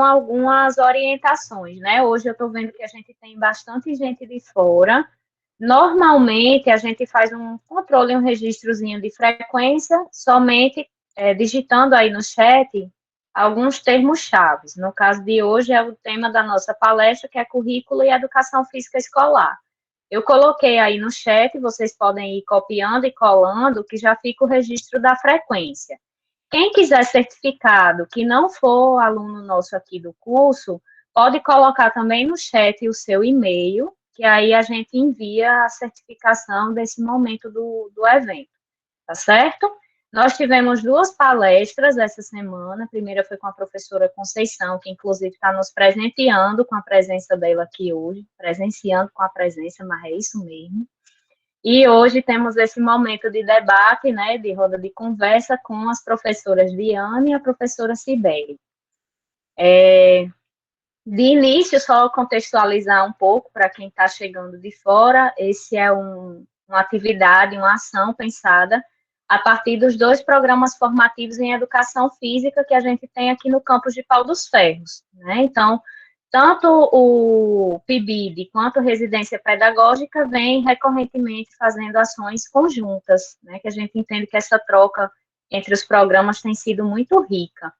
algumas orientações, né? Hoje eu estou vendo que a gente tem bastante gente de fora. Normalmente, a gente faz um controle, um registrozinho de frequência, somente digitando aí no chat alguns termos-chave. No caso de hoje, é o tema da nossa palestra, que é currículo e educação física escolar. Eu coloquei aí no chat, vocês podem ir copiando e colando, que já fica o registro da frequência. Quem quiser certificado, que não for aluno nosso aqui do curso, pode colocar também no chat o seu e-mail, que aí a gente envia a certificação desse momento do evento, tá certo? Nós tivemos duas palestras essa semana. A primeira foi com a professora Conceição, que inclusive está nos presenteando com a presença dela aqui hoje, presenciando com a presença, mas é isso mesmo. E hoje temos esse momento de debate, né, de roda de conversa com as professoras Diane e a professora Cibele. De início, só contextualizar um pouco para quem está chegando de fora, esse é uma atividade, uma ação pensada a partir dos dois programas formativos em educação física que a gente tem aqui no campus de Pau dos Ferros, né? Então, tanto o PIBID quanto a Residência Pedagógica vem recorrentemente fazendo ações conjuntas, né? Que a gente entende que essa troca entre os programas tem sido muito rica.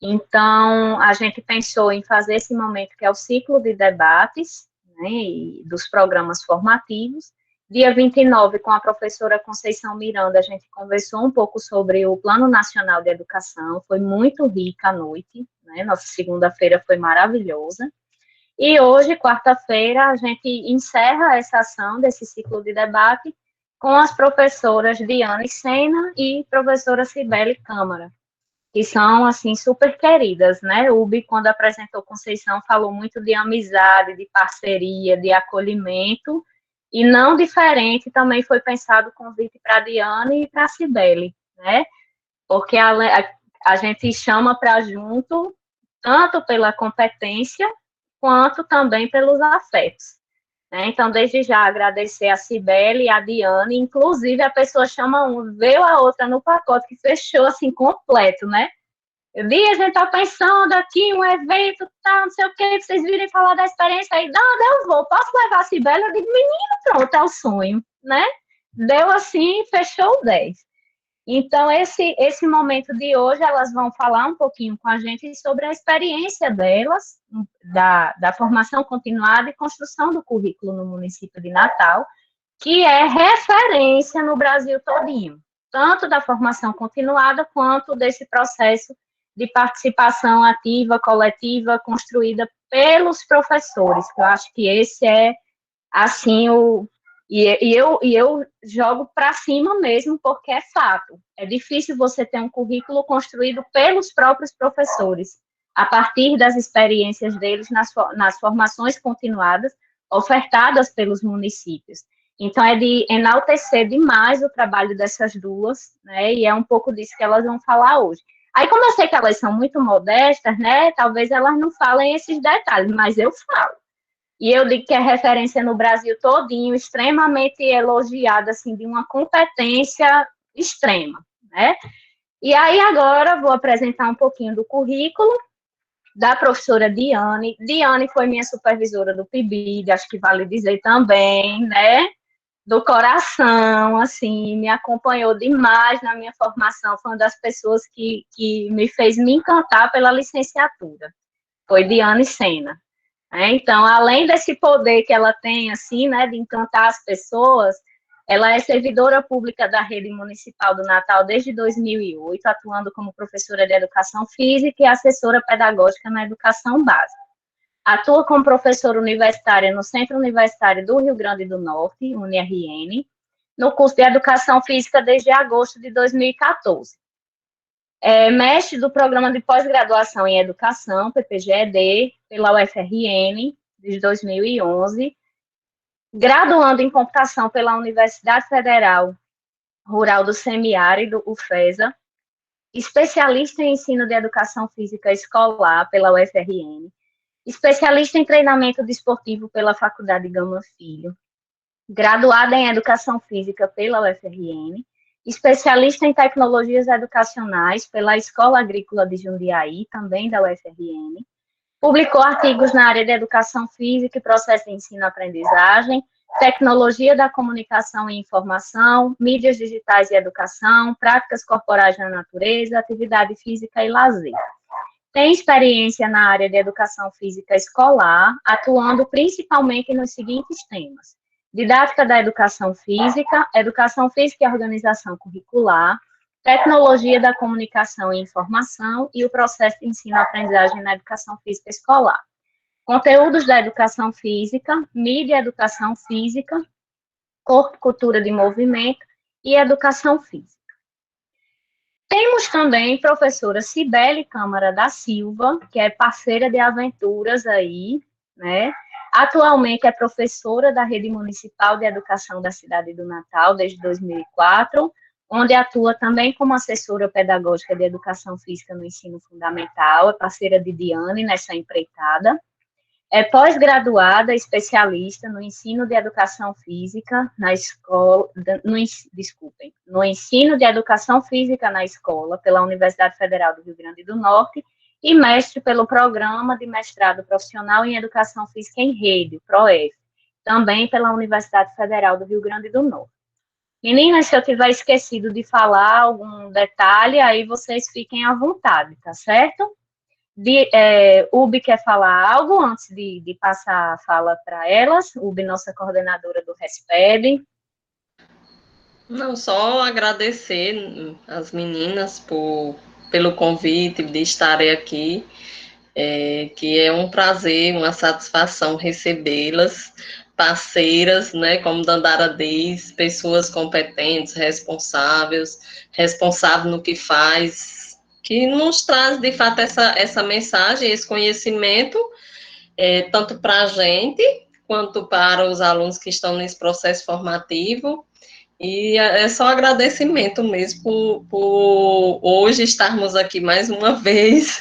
Então, a gente pensou em fazer esse momento que é o ciclo de debates, né, e dos programas formativos. Dia 29, com a professora Conceição Miranda, a gente conversou um pouco sobre o Plano Nacional de Educação, foi muito rica a noite, né, nossa segunda-feira foi maravilhosa. E hoje, quarta-feira, a gente encerra essa ação desse ciclo de debate com as professoras Diane Sena e professora Cibele Câmara, que são, assim, super queridas, né? O Ubi, quando apresentou Conceição, falou muito de amizade, de parceria, de acolhimento, e não diferente também foi pensado o convite para a Diane e para a Cibele, né? Porque a gente chama para junto, tanto pela competência, quanto também pelos afetos. Né? Então, desde já, agradecer a Cibele e a Diane, inclusive a pessoa chama um, veio a outra no pacote, que fechou, assim, completo, né? Eu vi, a gente tá pensando aqui, um evento, tá, não sei o que, vocês virem falar da experiência aí, não, eu vou, posso levar a Cibele? Eu digo, menino, pronto, é o sonho, né? Deu assim, fechou o 10. Então, esse momento de hoje, elas vão falar um pouquinho com a gente sobre a experiência delas, da formação continuada e construção do currículo no município de Natal, que é referência no Brasil todinho, tanto da formação continuada quanto desse processo de participação ativa, coletiva, construída pelos professores, que eu acho que esse é, assim, eu jogo para cima mesmo, porque é fato. É difícil você ter um currículo construído pelos próprios professores, a partir das experiências deles nas formações continuadas, ofertadas pelos municípios. Então, é de enaltecer demais o trabalho dessas duas, né? E é um pouco disso que elas vão falar hoje. Aí, como eu sei que elas são muito modestas, né? Talvez elas não falem esses detalhes, mas eu falo. E eu digo que é referência no Brasil todinho, extremamente elogiada, assim, de uma competência extrema, né? E aí, agora, vou apresentar um pouquinho do currículo da professora Diane. Diane foi minha supervisora do PIBID, acho que vale dizer também, né? Do coração, assim, me acompanhou demais na minha formação, foi uma das pessoas que me fez me encantar pela licenciatura, foi Diane Sena. Então, além desse poder que ela tem, assim, né, de encantar as pessoas, ela é servidora pública da Rede Municipal do Natal desde 2008, atuando como professora de Educação Física e assessora pedagógica na Educação Básica. Atua como professora universitária no Centro Universitário do Rio Grande do Norte, UniRN, no curso de Educação Física desde agosto de 2014. Mestre do Programa de Pós-Graduação em Educação, PPGED, pela UFRN, desde 2011. Graduando em Computação pela Universidade Federal Rural do Semiárido, UFESA. Especialista em Ensino de Educação Física Escolar pela UFRN. Especialista em treinamento desportivo pela Faculdade Gama Filho, graduada em Educação Física pela UFRN, especialista em Tecnologias Educacionais pela Escola Agrícola de Jundiaí, também da UFRN, Publicou artigos na área de educação física e processo de ensino-aprendizagem, tecnologia da comunicação e informação, mídias digitais e educação, práticas corporais na natureza, atividade física e lazer. Tem experiência na área de educação física escolar, atuando principalmente nos seguintes temas: didática da educação física e organização curricular, tecnologia da comunicação e informação e o processo de ensino-aprendizagem na educação física escolar. Conteúdos da educação física, mídia e educação física, corpo, cultura de movimento e educação física. Temos também professora Cibele Câmara da Silva, que é parceira de aventuras aí, né? Atualmente é professora da Rede Municipal de Educação da Cidade do Natal desde 2004, onde atua também como assessora pedagógica de educação física no ensino fundamental, é parceira de Diane nessa empreitada. É pós-graduada, especialista no ensino de educação física na escola, no ensino de educação física na escola pela Universidade Federal do Rio Grande do Norte e mestre pelo Programa de Mestrado Profissional em Educação Física em Rede, o PROEF, também pela Universidade Federal do Rio Grande do Norte. Meninas, se eu tiver esquecido de falar algum detalhe, aí vocês fiquem à vontade, tá certo? Ubi quer falar algo antes de passar a fala para elas? Ubi, nossa coordenadora do RESPED. Não, só agradecer as meninas pelo convite de estarem aqui, que é um prazer, uma satisfação recebê-las, parceiras, né, como Dandara diz, pessoas competentes, responsáveis no que faz, que nos traz, de fato, essa mensagem, esse conhecimento, tanto para a gente, quanto para os alunos que estão nesse processo formativo. E é só agradecimento mesmo por hoje estarmos aqui mais uma vez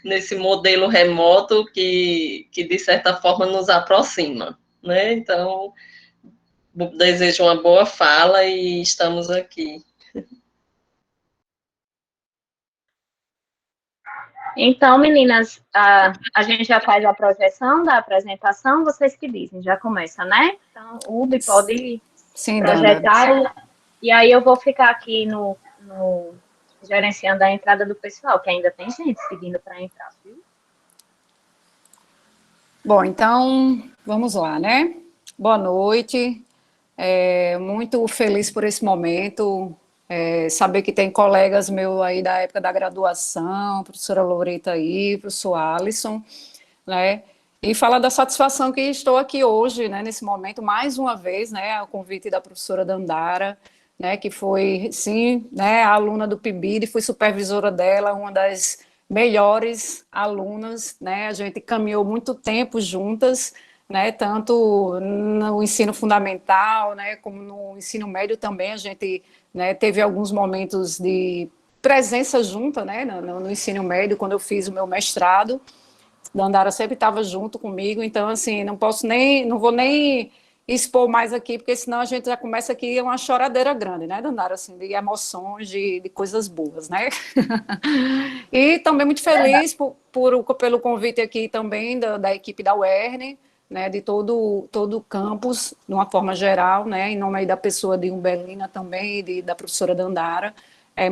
nesse modelo remoto que, de certa forma, nos aproxima, né? Então, desejo uma boa fala e estamos aqui. Então, meninas, a gente já faz a projeção da apresentação, vocês que dizem, já começa, né? Então, o Ubi pode projetar, e aí eu vou ficar aqui no gerenciando a entrada do pessoal, que ainda tem gente pedindo para entrar, viu? Bom, então, vamos lá, né? Boa noite, muito feliz por esse momento, saber que tem colegas meus aí da época da graduação, professora Loreta aí, professor Alisson, né? E falar da satisfação que estou aqui hoje, né, nesse momento, mais uma vez, né, ao convite da professora Dandara, né, que foi, sim, né, aluna do PIBID, fui supervisora dela, uma das melhores alunas, né, a gente caminhou muito tempo juntas, né, tanto no ensino fundamental, né, como no ensino médio também, a gente, né, teve alguns momentos de presença junta, né, no ensino médio, quando eu fiz o meu mestrado. Dandara sempre estava junto comigo, então, assim, não vou nem expor mais aqui, porque senão a gente já começa aqui uma choradeira grande, né, Dandara, assim, de emoções, de coisas boas, né? E também muito feliz pelo convite aqui também da equipe da UERN, né, de todo o campus, de uma forma geral, né, em nome aí da pessoa de Umbelina também, da professora Dandara.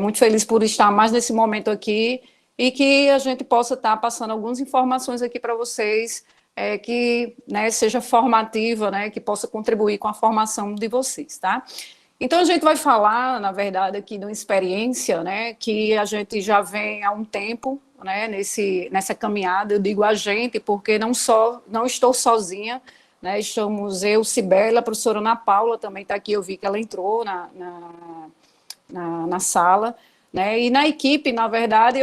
Muito feliz por estar mais nesse momento aqui, e que a gente possa estar passando algumas informações aqui para vocês, que, né, seja formativa, né, que possa contribuir com a formação de vocês, tá? Então, a gente vai falar, na verdade, aqui de uma experiência, né, que a gente já vem há um tempo, né, nessa caminhada. Eu digo a gente porque não estou sozinha, né, estamos eu, Cibele, a professora Ana Paula também está aqui, eu vi que ela entrou na sala, né, e na equipe, na verdade,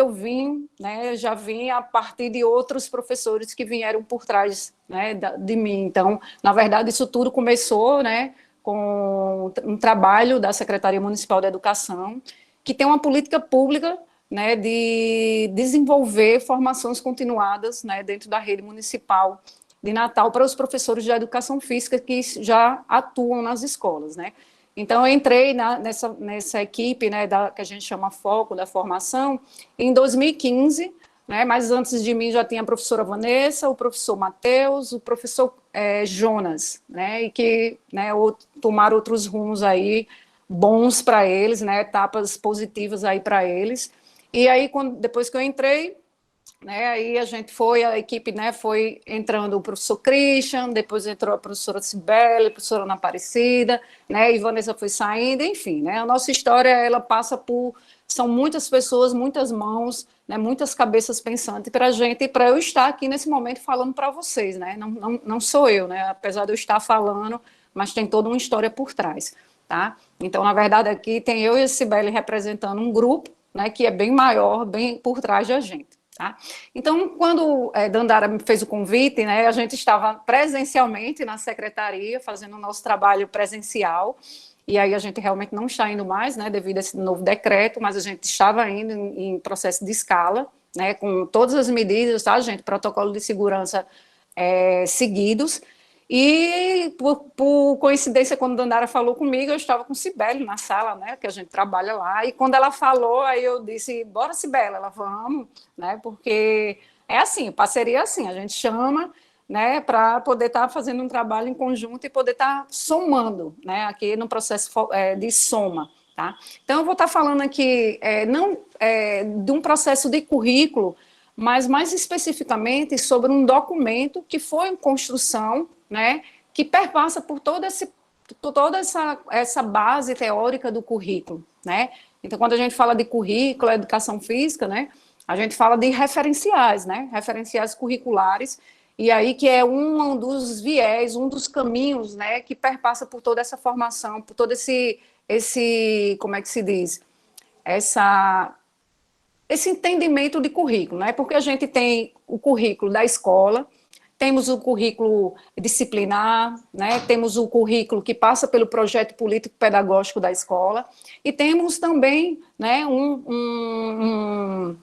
já vim a partir de outros professores que vieram por trás, né, de mim. Então, na verdade, isso tudo começou, né, com um trabalho da Secretaria Municipal de Educação, que tem uma política pública, né, de desenvolver formações continuadas, né, dentro da rede municipal de Natal para os professores de educação física que já atuam nas escolas, né. Então, eu entrei nessa equipe, né, que a gente chama Foco da Formação, em 2015, né? Mas antes de mim já tinha a professora Vanessa, o professor Matheus, o professor Jonas, né? E que, né, tomaram outros rumos aí bons para eles, né? Etapas positivas aí para eles. E aí, depois que eu entrei, né, aí a equipe, né, foi entrando o professor Christian, depois entrou a professora Cibele, a professora Ana Aparecida, né, e Vanessa foi saindo, enfim, né, a nossa história, ela passa são muitas pessoas, muitas mãos, né, muitas cabeças pensantes para a gente, e para eu estar aqui nesse momento falando para vocês, né, não sou eu, né, apesar de eu estar falando, mas tem toda uma história por trás, tá? Então, na verdade, aqui tem eu e a Cibele representando um grupo, né, que é bem maior, bem por trás da gente. Tá? Então, quando Dandara me fez o convite, né, a gente estava presencialmente na secretaria, fazendo o nosso trabalho presencial, e aí a gente realmente não está indo mais, né, devido a esse novo decreto, mas a gente estava indo em processo de escala, né, com todas as medidas, tá, gente, protocolo de segurança seguidos, e por coincidência, quando Dandara falou comigo, eu estava com Cibele na sala, né, que a gente trabalha lá, e quando ela falou, aí eu disse, bora Cibele, ela vamos, né, porque é assim, parceria é assim, a gente chama, né, para poder estar fazendo um trabalho em conjunto e poder estar somando, né, aqui no processo de soma, tá? Então, eu vou estar falando aqui, não de um processo de currículo, mas mais especificamente sobre um documento que foi em construção, né, que perpassa por toda essa base teórica do currículo, né? Então, quando a gente fala de currículo, educação física, né, a gente fala de referenciais, né, referenciais curriculares, e aí que é um dos viés, um dos caminhos, né, que perpassa por toda essa formação, por todo esse como é que se diz, esse entendimento de currículo, né? Porque a gente tem o currículo da escola, temos o currículo disciplinar, né? Temos o currículo que passa pelo projeto político-pedagógico da escola, e temos também, né, um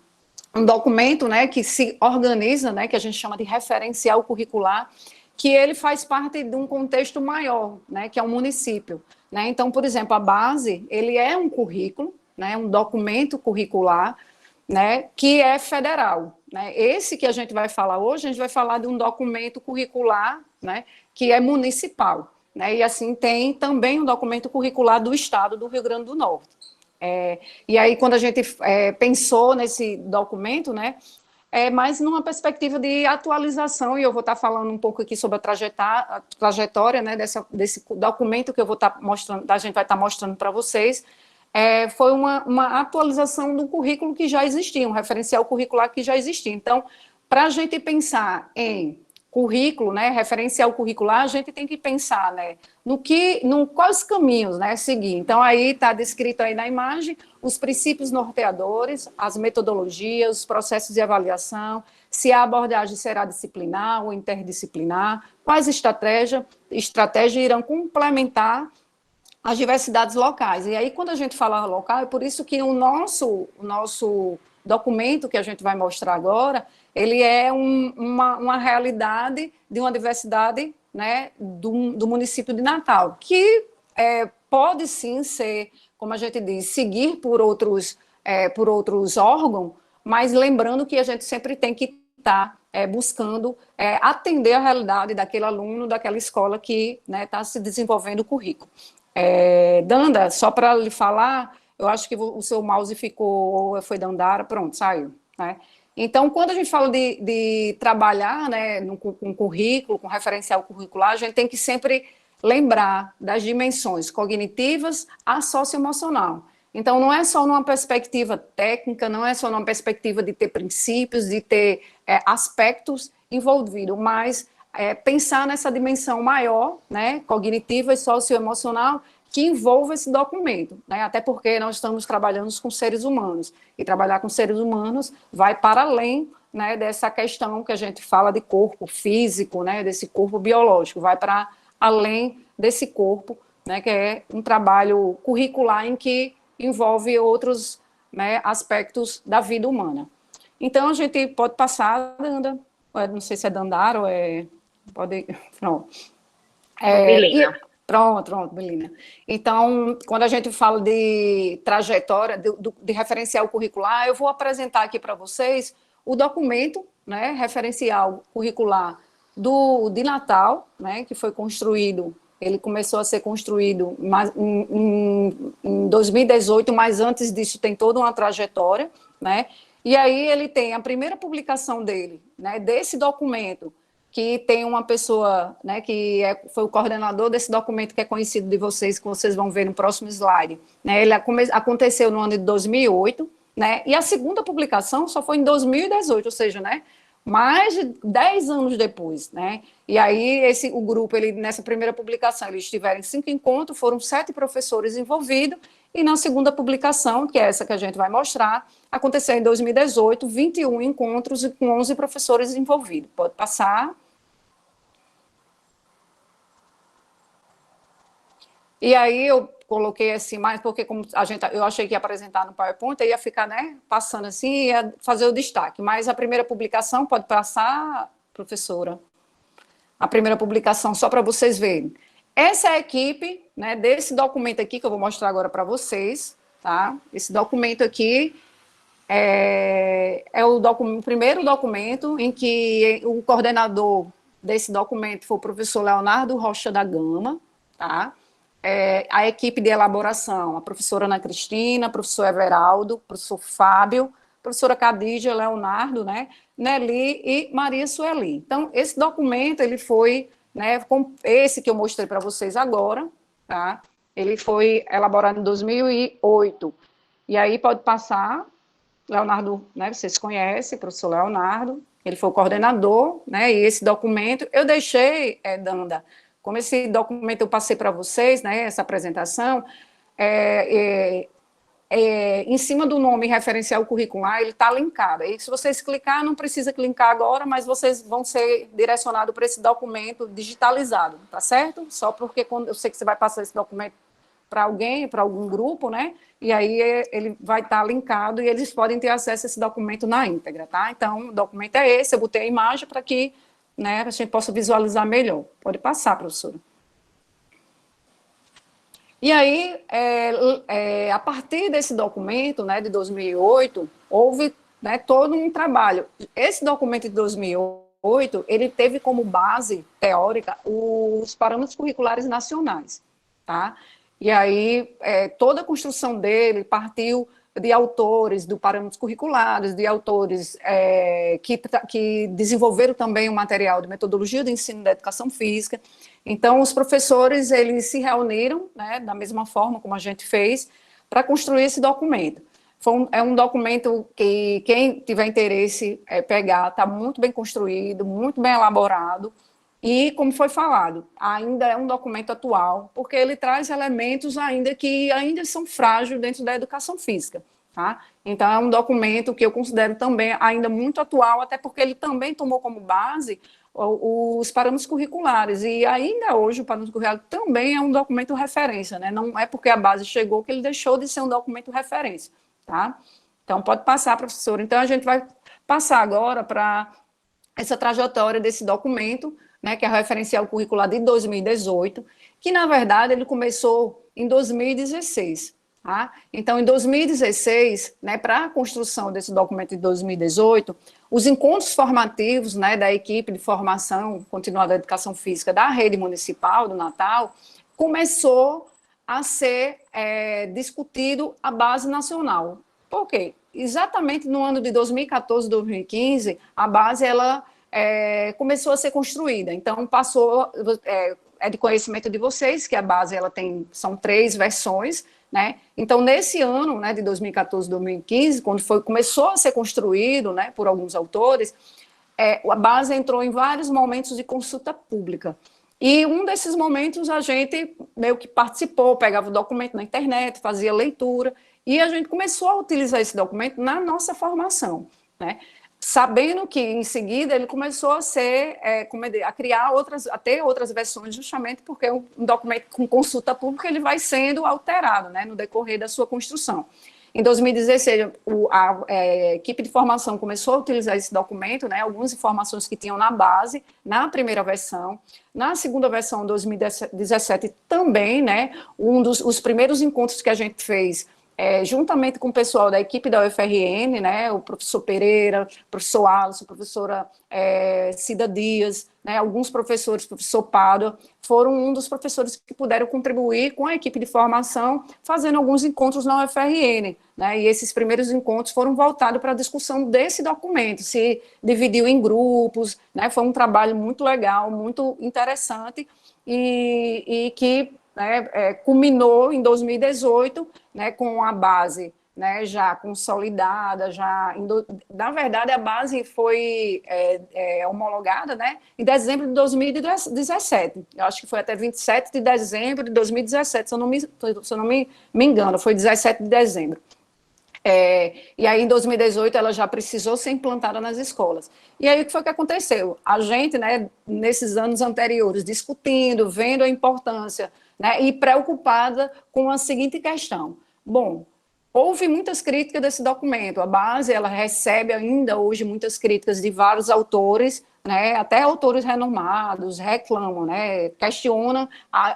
documento, né, que se organiza, né, que a gente chama de referencial curricular, que ele faz parte de um contexto maior, né, que é o município, né? Então, por exemplo, a base, ele é um currículo, né, um documento curricular, né, que é federal, né? Esse que a gente vai falar hoje, a gente vai falar de um documento curricular, né, que é municipal, né? E assim tem também um documento curricular do estado do Rio Grande do Norte. E aí, quando a gente pensou nesse documento, né, mais numa perspectiva de atualização, e eu vou estar falando um pouco aqui sobre a trajetória, né, desse documento que eu vou estar mostrando, a gente vai estar mostrando para vocês, foi uma atualização do currículo que já existia, um referencial curricular que já existia. Então, para a gente pensar em currículo, né, referencial curricular, a gente tem que pensar, né, quais caminhos, né, seguir. Então, aí está descrito aí na imagem os princípios norteadores, as metodologias, os processos de avaliação, se a abordagem será disciplinar ou interdisciplinar, quais estratégias irão complementar as diversidades locais. E aí, quando a gente fala local, é por isso que o nosso documento que a gente vai mostrar agora, ele é uma realidade de uma diversidade, né, do município de Natal, que pode sim ser, como a gente diz, seguir por outros órgãos, mas lembrando que a gente sempre tem que estar buscando atender a realidade daquele aluno, daquela escola que está se desenvolvendo o currículo. Danda, só para lhe falar, eu acho que o seu mouse foi Dandara, pronto, saiu, né? Então, quando a gente fala de trabalhar, né, com currículo, com referencial curricular, a gente tem que sempre lembrar das dimensões cognitivas a socioemocional. Então, não é só numa perspectiva técnica, não é só numa perspectiva de ter princípios, de ter aspectos envolvidos, mas pensar nessa dimensão maior, né, cognitiva e socioemocional, que envolva esse documento, né? Até porque nós estamos trabalhando com seres humanos, e trabalhar com seres humanos vai para além, né, dessa questão que a gente fala de corpo físico, né, desse corpo biológico, vai para além desse corpo, né, que é um trabalho curricular em que envolve outros, né, aspectos da vida humana. Então, a gente pode passar, Danda, não sei se é Dandara ou pode, pronto. Pronto, Belina. Então, quando a gente fala de trajetória, de referencial curricular, eu vou apresentar aqui para vocês o documento, né, referencial curricular de Natal, né, que foi construído, ele começou a ser construído em 2018, mas antes disso tem toda uma trajetória, né, e aí ele tem a primeira publicação dele, né, desse documento, que tem uma pessoa, né, que foi o coordenador desse documento, que é conhecido de vocês, que vocês vão ver no próximo slide, né, ele aconteceu no ano de 2008, né, e a segunda publicação só foi em 2018, ou seja, né, mais de 10 anos depois, né? E aí o grupo, nessa primeira publicação, eles tiveram 5 encontros, foram 7 professores envolvidos, e na segunda publicação, que é essa que a gente vai mostrar, aconteceu em 2018, 21 encontros e com 11 professores envolvidos. Pode passar. E aí eu coloquei assim, mais porque como eu achei que ia apresentar no PowerPoint, eu ia ficar, né, passando assim, ia fazer o destaque. Mas a primeira publicação, pode passar, professora? A primeira publicação, só para vocês verem. Essa é a equipe, né, desse documento aqui, que eu vou mostrar agora para vocês, tá? Esse documento aqui é o primeiro documento em que o coordenador desse documento foi o professor Leonardo Rocha da Gama, tá? A equipe de elaboração, a professora Ana Cristina, professor Everaldo, professor Fábio, professora Cadígia, Leonardo, né, Nelly e Maria Sueli. Então, esse documento, ele foi, né, com esse que eu mostrei para vocês agora, tá? Ele foi elaborado em 2008. E aí pode passar, Leonardo, né, vocês conhecem, professor Leonardo, ele foi o coordenador, né, e esse documento, eu deixei, Danda, como esse documento eu passei para vocês, né, essa apresentação, em cima do nome referencial curricular, ele está linkado. Aí, se vocês clicar, não precisa clicar agora, mas vocês vão ser direcionados para esse documento digitalizado, tá certo? Só porque quando eu sei que você vai passar esse documento para alguém, para algum grupo, né? E aí ele vai estar linkado e eles podem ter acesso a esse documento na íntegra, tá? Então, o documento é esse, eu botei a imagem para que, né, a gente possa visualizar melhor. Pode passar, professora. E aí, a partir desse documento, né, de 2008, houve, né, todo um trabalho. Esse documento de 2008, ele teve como base teórica os parâmetros curriculares nacionais, tá? E aí, toda a construção dele partiu de autores do parâmetros curriculares, de autores que desenvolveram também o material de metodologia de ensino da educação física. Então, os professores, eles se reuniram, né, da mesma forma como a gente fez, para construir esse documento. É um documento que quem tiver interesse pegar, está muito bem construído, muito bem elaborado, e, como foi falado, ainda é um documento atual, porque ele traz elementos que ainda são frágeis dentro da educação física, tá? Então, é um documento que eu considero também ainda muito atual, até porque ele também tomou como base os parâmetros curriculares, e ainda hoje o parâmetro curricular também é um documento referência, né? Não é porque a base chegou que ele deixou de ser um documento referência, tá? Então, pode passar, professora. Então, a gente vai passar agora para essa trajetória desse documento, né, que é o referencial curricular de 2018, que, na verdade, ele começou em 2016, tá? Então, em 2016, né, para a construção desse documento de 2018, os encontros formativos, né, da equipe de formação continuada da educação física da rede municipal do Natal, começou a ser discutido a base nacional. Por quê? Exatamente no ano de 2014, 2015, a base, ela começou a ser construída. Então, passou, de conhecimento de vocês, que a base, são 3 versões, né? Então, nesse ano, né, de 2014, 2015, quando começou a ser construído, né, por alguns autores, a base entrou em vários momentos de consulta pública. E um desses momentos a gente meio que participou, pegava o documento na internet, fazia leitura, e a gente começou a utilizar esse documento na nossa formação, né? Sabendo que, em seguida, ele começou a criar ter outras versões, justamente porque um documento com consulta pública ele vai sendo alterado, né, no decorrer da sua construção. Em 2016, a equipe de formação começou a utilizar esse documento, né, algumas informações que tinham na base, na primeira versão. Na segunda versão, 2017, também, né, os primeiros encontros que a gente fez juntamente com o pessoal da equipe da UFRN, né, o professor Pereira, o professor Alisson, a professora Cida Dias, né, alguns professores, o professor Pádua, foram um dos professores que puderam contribuir com a equipe de formação, fazendo alguns encontros na UFRN, né, e esses primeiros encontros foram voltados para a discussão desse documento, se dividiu em grupos, né, foi um trabalho muito legal, muito interessante, e que, né, culminou em 2018, né, com a base, né, já consolidada, na verdade a base foi homologada, né, em dezembro de 2017, eu acho que foi até 27 de dezembro de 2017, se eu não me engano, foi 17 de dezembro. E aí, em 2018, ela já precisou ser implantada nas escolas. E aí, o que foi que aconteceu? A gente, né, nesses anos anteriores, discutindo, vendo a importância, né, e preocupada com a seguinte questão. Bom, houve muitas críticas desse documento. A base, ela recebe ainda hoje muitas críticas de vários autores, né, até autores renomados reclamam, né, questionam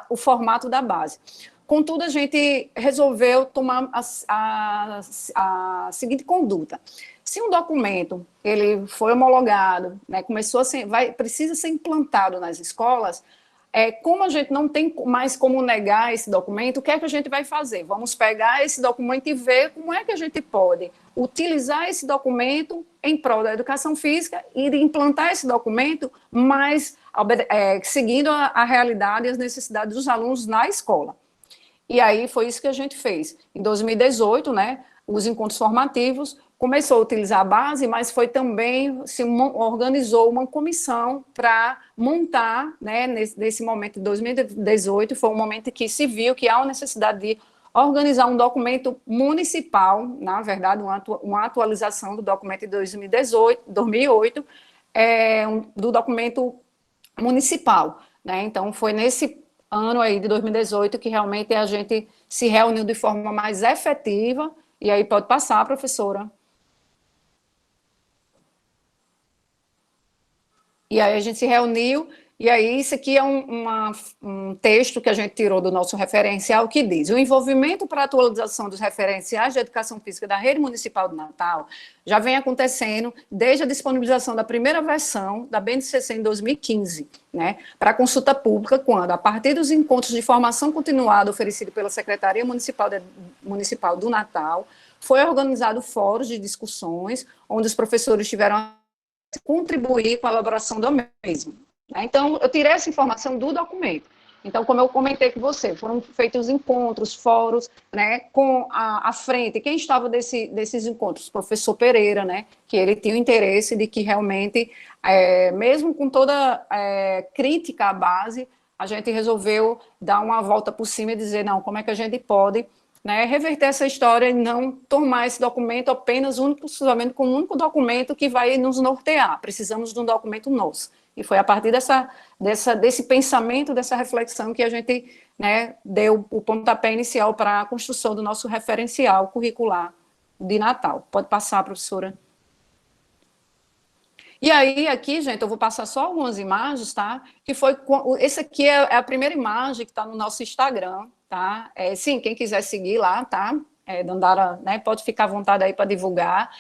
o formato da base. Contudo, a gente resolveu tomar a seguinte conduta. Se um documento ele foi homologado, né, precisa ser implantado nas escolas, como a gente não tem mais como negar esse documento, o que é que a gente vai fazer? Vamos pegar esse documento e ver como é que a gente pode utilizar esse documento em prol da educação física e implantar esse documento, mas seguindo a realidade e as necessidades dos alunos na escola. E aí foi isso que a gente fez. Em 2018, né, os encontros formativos, começou a utilizar a base, mas foi também, organizou uma comissão para montar, né, nesse momento de 2018, foi um momento que se viu que há uma necessidade de organizar um documento municipal, na verdade, uma atualização do documento de 2008, do documento municipal, né? Então, foi nesse ano aí de 2018 que realmente a gente se reuniu de forma mais efetiva, e aí pode passar, professora. E aí a gente se reuniu, e aí isso aqui é um texto que a gente tirou do nosso referencial, que diz: o envolvimento para a atualização dos referenciais de educação física da rede municipal de Natal já vem acontecendo desde a disponibilização da primeira versão da BNCC em 2015, né, para consulta pública, quando, a partir dos encontros de formação continuada oferecidos pela Secretaria Municipal do Natal, foi organizado fóruns de discussões, onde os professores tiveram a contribuir com a elaboração do mesmo. Então, eu tirei essa informação do documento. Então, como eu comentei com você, foram feitos encontros, fóruns, né, com a frente. Quem estava desses encontros? O professor Pereira, né, que ele tinha o interesse de que realmente, mesmo com toda crítica à base, a gente resolveu dar uma volta por cima e dizer, não, como é que a gente pode, né, reverter essa história e não tomar esse documento apenas exclusivamente como um único documento que vai nos nortear. Precisamos de um documento nosso. E foi a partir desse pensamento, dessa reflexão, que a gente, né, deu o pontapé inicial para a construção do nosso referencial curricular de Natal. Pode passar, professora. E aí, aqui, gente, eu vou passar só algumas imagens, tá? Esse aqui é a primeira imagem que está no nosso Instagram, tá? Sim, quem quiser seguir lá, tá? Dandara, né, pode ficar à vontade aí para divulgar.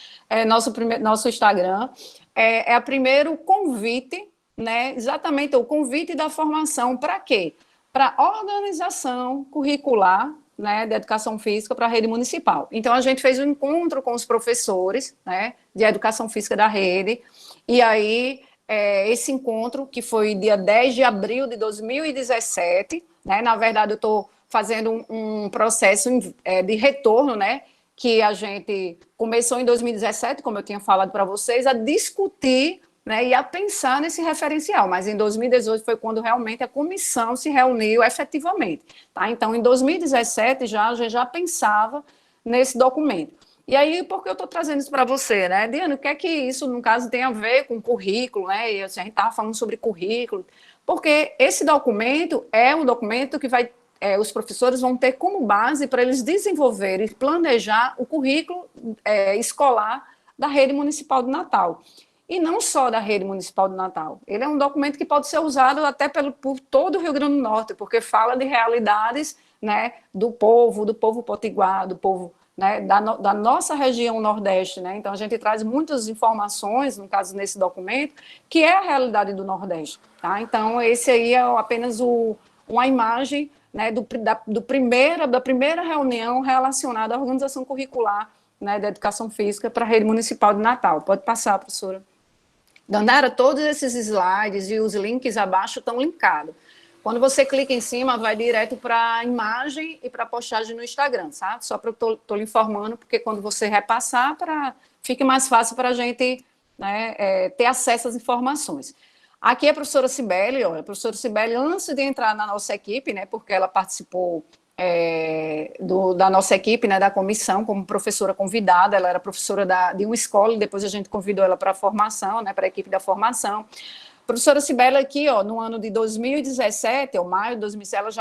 Nosso Instagram. É o primeiro convite, né? Exatamente, o convite da formação para quê? Para organização curricular, né, de educação física para a rede municipal. Então, a gente fez um encontro com os professores, né, de educação física da rede, e aí esse encontro, que foi dia 10 de abril de 2017, né, na verdade, eu estou fazendo um processo de retorno, né, que a gente começou em 2017, como eu tinha falado para vocês, a discutir, né, e a pensar nesse referencial, mas em 2018 foi quando realmente a comissão se reuniu efetivamente. Tá? Então, em 2017, a gente já pensava nesse documento. E aí, por que eu estou trazendo isso para você, né? Diana, o que é que isso, no caso, tem a ver com currículo, né? E assim, a gente estava falando sobre currículo, porque esse documento é um documento que os professores vão ter como base para eles desenvolverem e planejar o currículo escolar da rede municipal de Natal. E não só da rede municipal de Natal. Ele é um documento que pode ser usado até por todo o Rio Grande do Norte, porque fala de realidades, né, do povo potiguar, do povo, né, da nossa região Nordeste, né? Então, a gente traz muitas informações, no caso, nesse documento, que é a realidade do Nordeste, tá? Então, esse aí é apenas uma imagem, né, da primeira reunião relacionada à organização curricular, né, da educação física para a rede municipal de Natal. Pode passar, professora. Dandara, todos esses slides e os links abaixo estão linkados. Quando você clica em cima, vai direto para a imagem e para a postagem no Instagram, sabe? Só para eu estou lhe informando, porque quando você repassar, fique mais fácil para a gente, né, ter acesso às informações. Aqui é a professora Cibele, a professora Cibele, antes de entrar na nossa equipe, né, porque ela participou da nossa equipe, né, da comissão, como professora convidada, ela era professora de uma escola, e depois a gente convidou ela para a formação, né, para a equipe da formação. A professora Cibele aqui, no ano de 2017, ou maio de 2017,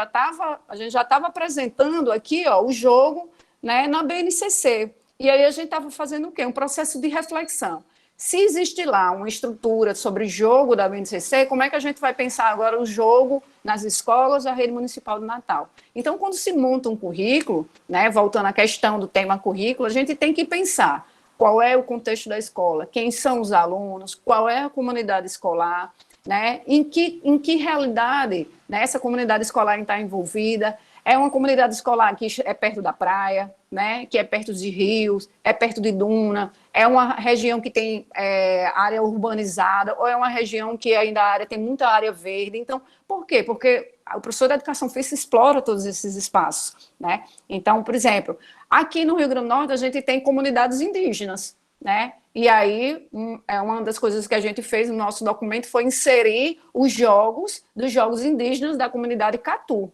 a gente já estava apresentando aqui, o jogo, né, na BNCC, e aí a gente estava fazendo o quê? Um processo de reflexão. Se existe lá uma estrutura sobre jogo da BNCC, como é que a gente vai pensar agora o jogo nas escolas da rede municipal do Natal? Então, quando se monta um currículo, né, voltando à questão do tema currículo, a gente tem que pensar qual é o contexto da escola, quem são os alunos, qual é a comunidade escolar, né, em que realidade, né, essa comunidade escolar está envolvida. É uma comunidade escolar que é perto da praia, né, que é perto de rios, é perto de duna, é uma região que tem área urbanizada, ou é uma região que ainda tem muita área verde. Então, por quê? Porque o professor da educação física explora todos esses espaços, né? Então, por exemplo, aqui no Rio Grande do Norte a gente tem comunidades indígenas, né? E aí, uma das coisas que a gente fez no nosso documento foi inserir os jogos dos jogos indígenas da comunidade Catu.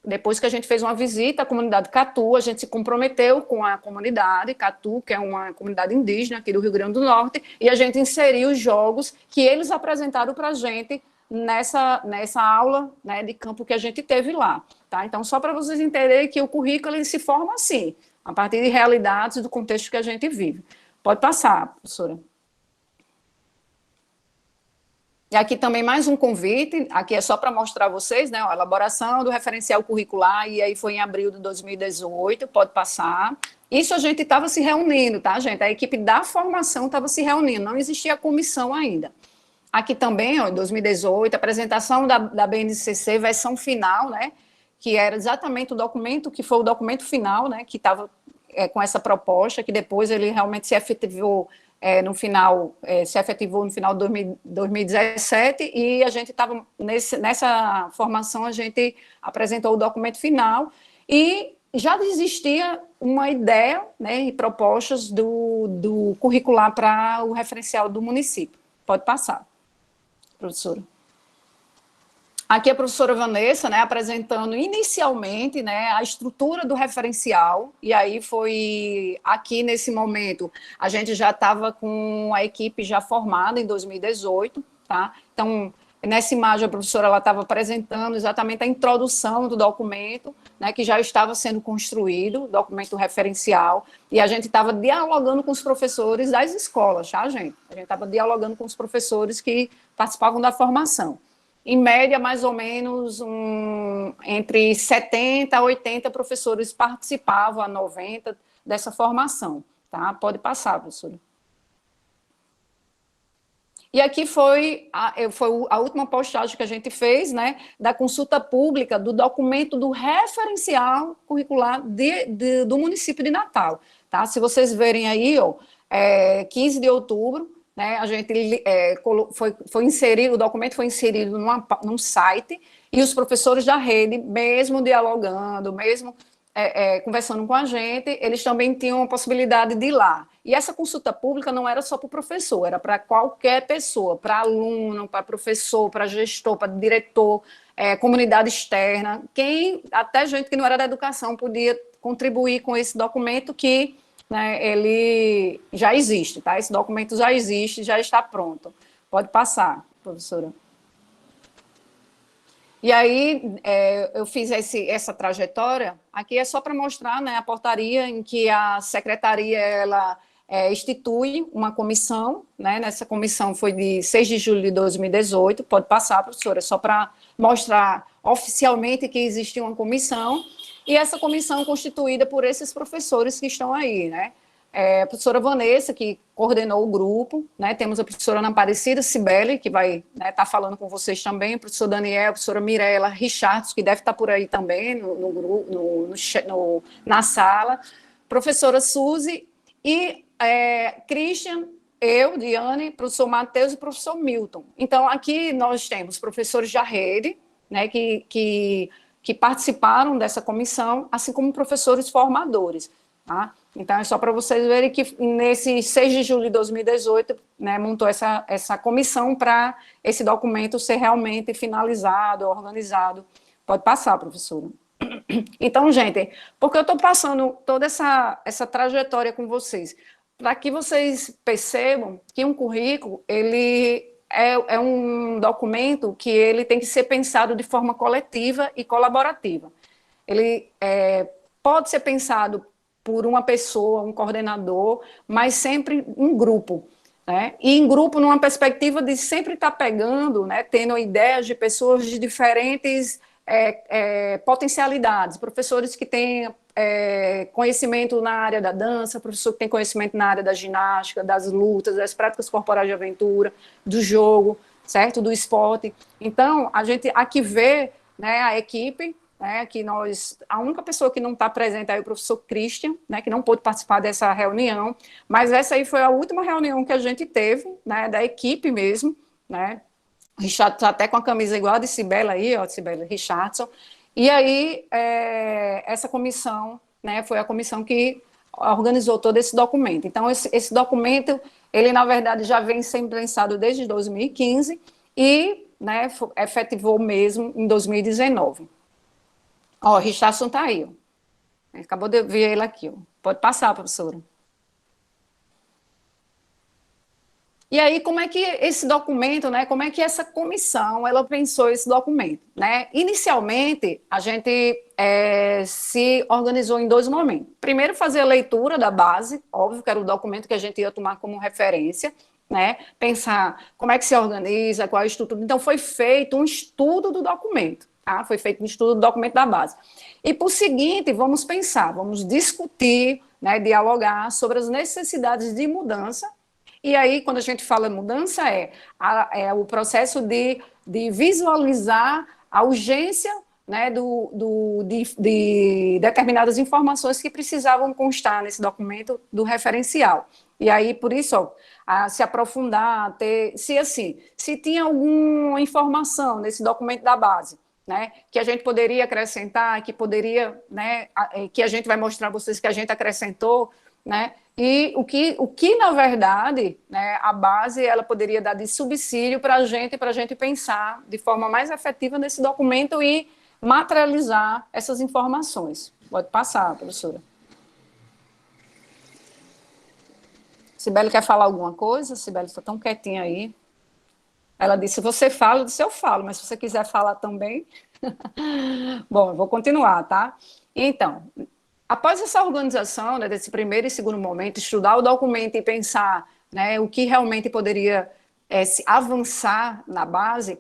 Depois que a gente fez uma visita à comunidade Catu, a gente se comprometeu com a comunidade Catu, que é uma comunidade indígena aqui do Rio Grande do Norte, e a gente inseriu os jogos que eles apresentaram para a gente nessa aula, né, de campo que a gente teve lá. Tá? Então, só para vocês entenderem que o currículo ele se forma assim, a partir de realidades do contexto que a gente vive. Pode passar, professora. E aqui também mais um convite, aqui é só para mostrar a vocês, né, a elaboração do referencial curricular, e aí foi em abril de 2018, pode passar. Isso a gente estava se reunindo, tá, gente? A equipe da formação estava se reunindo, não existia comissão ainda. Aqui também, em 2018, a apresentação da BNCC, versão final, né, que era exatamente o documento, que foi o documento final, né, que estava com essa proposta, que depois ele realmente se efetivou no final de 2017, e a gente estava nessa formação, a gente apresentou o documento final, e já existia uma ideia, né, e propostas do curricular para o referencial do município. Pode passar, professora. Aqui a professora Vanessa, né, apresentando inicialmente, né, a estrutura do referencial, e aí foi aqui nesse momento, a gente já estava com a equipe já formada em 2018, tá? Então, nessa imagem a professora estava apresentando exatamente a introdução do documento, né, que já estava sendo construído, documento referencial, e a gente estava dialogando com os professores das escolas, tá, gente? A gente estava dialogando com os professores que participavam da formação. Em média, mais ou menos, entre 70 a 80 professores participavam, a 90, dessa formação. Tá? Pode passar, professora. E aqui foi a última postagem que a gente fez, né, da consulta pública do documento do referencial curricular do município de Natal. Tá? Se vocês verem aí, 15 de outubro, né, a gente foi inserido, o documento foi inserido num site, e os professores da rede, mesmo dialogando, mesmo conversando com a gente, eles também tinham a possibilidade de ir lá. E essa consulta pública não era só para o professor, era para qualquer pessoa, para aluno, para professor, para gestor, para diretor, comunidade externa, até gente que não era da educação podia contribuir com esse documento que, né, ele já existe, tá? Esse documento já existe, já está pronto. Pode passar, professora. E aí, eu fiz essa trajetória, aqui é só para mostrar, né, a portaria em que a secretaria, ela institui uma comissão, né, nessa comissão foi de 6 de julho de 2018, pode passar, professora, só para mostrar oficialmente que existia uma comissão. E essa comissão constituída por esses professores que estão aí, né? A professora Vanessa, que coordenou o grupo, né? Temos a professora Ana Aparecida Cibele, que vai estar falando com vocês também, o professor Daniel, a professora Mirella Richards, que deve estar por aí também na sala, professora Suzy e Christian, eu, Diane, professor Matheus e professor Milton. Então, aqui nós temos professores da rede, né, que participaram dessa comissão, assim como professores formadores, tá? Então, é só para vocês verem que nesse 6 de julho de 2018, né, montou essa comissão para esse documento ser realmente finalizado, organizado. Pode passar, professora. Então, gente, porque eu estou passando toda essa trajetória com vocês, para que vocês percebam que um currículo, ele é um documento que ele tem que ser pensado de forma coletiva e colaborativa. Ele pode ser pensado por uma pessoa, um coordenador, mas sempre um grupo, né? E em grupo, numa perspectiva de sempre estar pegando, né, tendo ideias de pessoas de diferentes potencialidades, professores que têm conhecimento na área da dança, professor que tem conhecimento na área da ginástica, das lutas, das práticas corporais de aventura, do jogo, certo? Do esporte. Então, a gente aqui vê, né, a equipe, né, que a única pessoa que não está presente é o professor Christian, né, que não pôde participar dessa reunião, mas essa aí foi a última reunião que a gente teve, né, da equipe mesmo, né, Richard está até com a camisa igual a de Cibele aí, ó, Cibele Richardson, e aí essa comissão, né, foi a comissão que organizou todo esse documento. Então, esse documento, ele, na verdade, já vem sendo pensado desde 2015 e, né, efetivou mesmo em 2019. Ó, o Richardson está aí, ó. Acabou de ver ele aqui, ó. Pode passar, professora. E aí, como é que esse documento, né, como é que essa comissão, ela pensou esse documento, né? Inicialmente, a gente se organizou em 2 momentos. Primeiro, fazer a leitura da base, óbvio que era o documento que a gente ia tomar como referência, né? Pensar como é que se organiza, qual é o estrutura. Então, foi feito um estudo do documento, tá? Foi feito um estudo do documento da base. E, por seguinte, vamos pensar, vamos discutir, né, dialogar sobre as necessidades de mudança. E aí, quando a gente fala mudança, é o processo de visualizar a urgência, né, de determinadas informações que precisavam constar nesse documento do referencial. E aí, por isso, ó, se aprofundar, se tinha alguma informação nesse documento da base, né, que a gente poderia acrescentar, que poderia, né, que a gente vai mostrar a vocês que a gente acrescentou, né, e o que na verdade, né, a base ela poderia dar de subsídio para a gente pensar de forma mais efetiva nesse documento e materializar essas informações. Pode passar, professora. Cibele quer falar alguma coisa? Cibele está tão quietinha aí. Ela disse, você fala, eu disse, eu falo, mas se você quiser falar também... Bom, eu vou continuar, tá? Então, após essa organização, né, desse primeiro e segundo momento, estudar o documento e pensar, né, o que realmente poderia se avançar na base,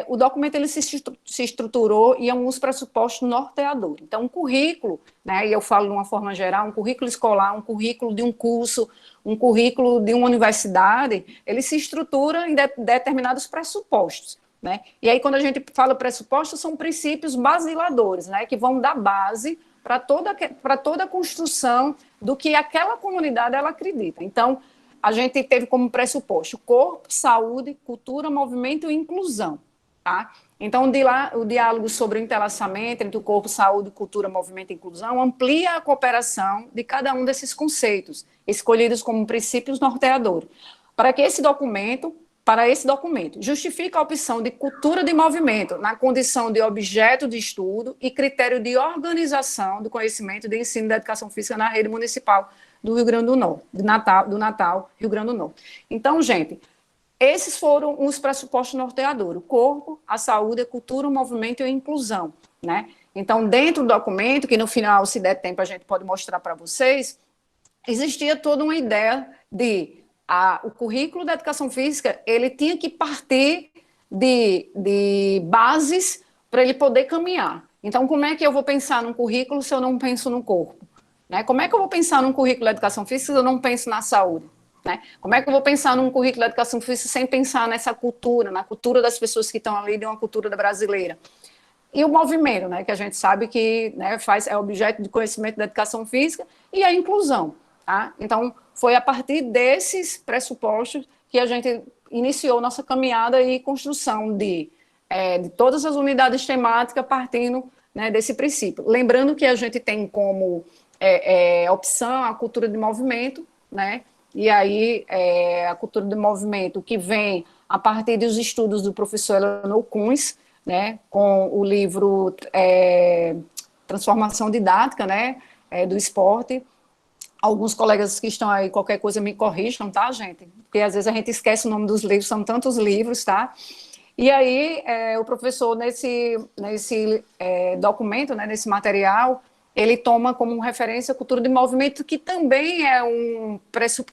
o documento ele se estruturou em alguns pressupostos norteadores. Então, um currículo, né, e eu falo de uma forma geral, um currículo escolar, um currículo de um curso, um currículo de uma universidade, ele se estrutura em determinados pressupostos. Né? E aí, quando a gente fala pressupostos, são princípios basiladores, né, que vão dar base para toda a construção do que aquela comunidade ela acredita. Então, a gente teve como pressuposto corpo, saúde, cultura, movimento e inclusão. Tá? Então, o diálogo sobre o entrelaçamento entre o corpo, saúde, cultura, movimento e inclusão amplia a cooperação de cada um desses conceitos, escolhidos como princípios norteadores, para esse documento, justifica a opção de cultura de movimento na condição de objeto de estudo e critério de organização do conhecimento de ensino da educação física na rede municipal do Rio Grande do Norte, do Natal, Rio Grande do Norte. Então, gente, esses foram os pressupostos norteadores: o corpo, a saúde, a cultura, o movimento e a inclusão, né? Então, dentro do documento, que no final, se der tempo, a gente pode mostrar para vocês, existia toda uma ideia de o currículo da educação física, ele tinha que partir de bases para ele poder caminhar. Então, como é que eu vou pensar num currículo se eu não penso no corpo? Né? Como é que eu vou pensar num currículo de educação física se eu não penso na saúde? Né? Como é que eu vou pensar num currículo de educação física sem pensar nessa cultura, na cultura das pessoas que estão ali, de uma cultura brasileira? E o movimento, né, que a gente sabe que, né, é objeto de conhecimento da educação física, e a inclusão. Tá? Então, foi a partir desses pressupostos que a gente iniciou nossa caminhada e construção de todas as unidades temáticas partindo, né, desse princípio. Lembrando que a gente tem como opção a cultura de movimento, né, e aí a cultura de movimento que vem a partir dos estudos do professor Eleanor Kunz, né, com o livro Transformação Didática, né, do esporte. Alguns colegas que estão aí, qualquer coisa me corrijam, tá, gente? Porque às vezes a gente esquece o nome dos livros, são tantos livros, tá? E aí, o professor, nesse documento, né, nesse material, ele toma como referência a cultura de movimento, que também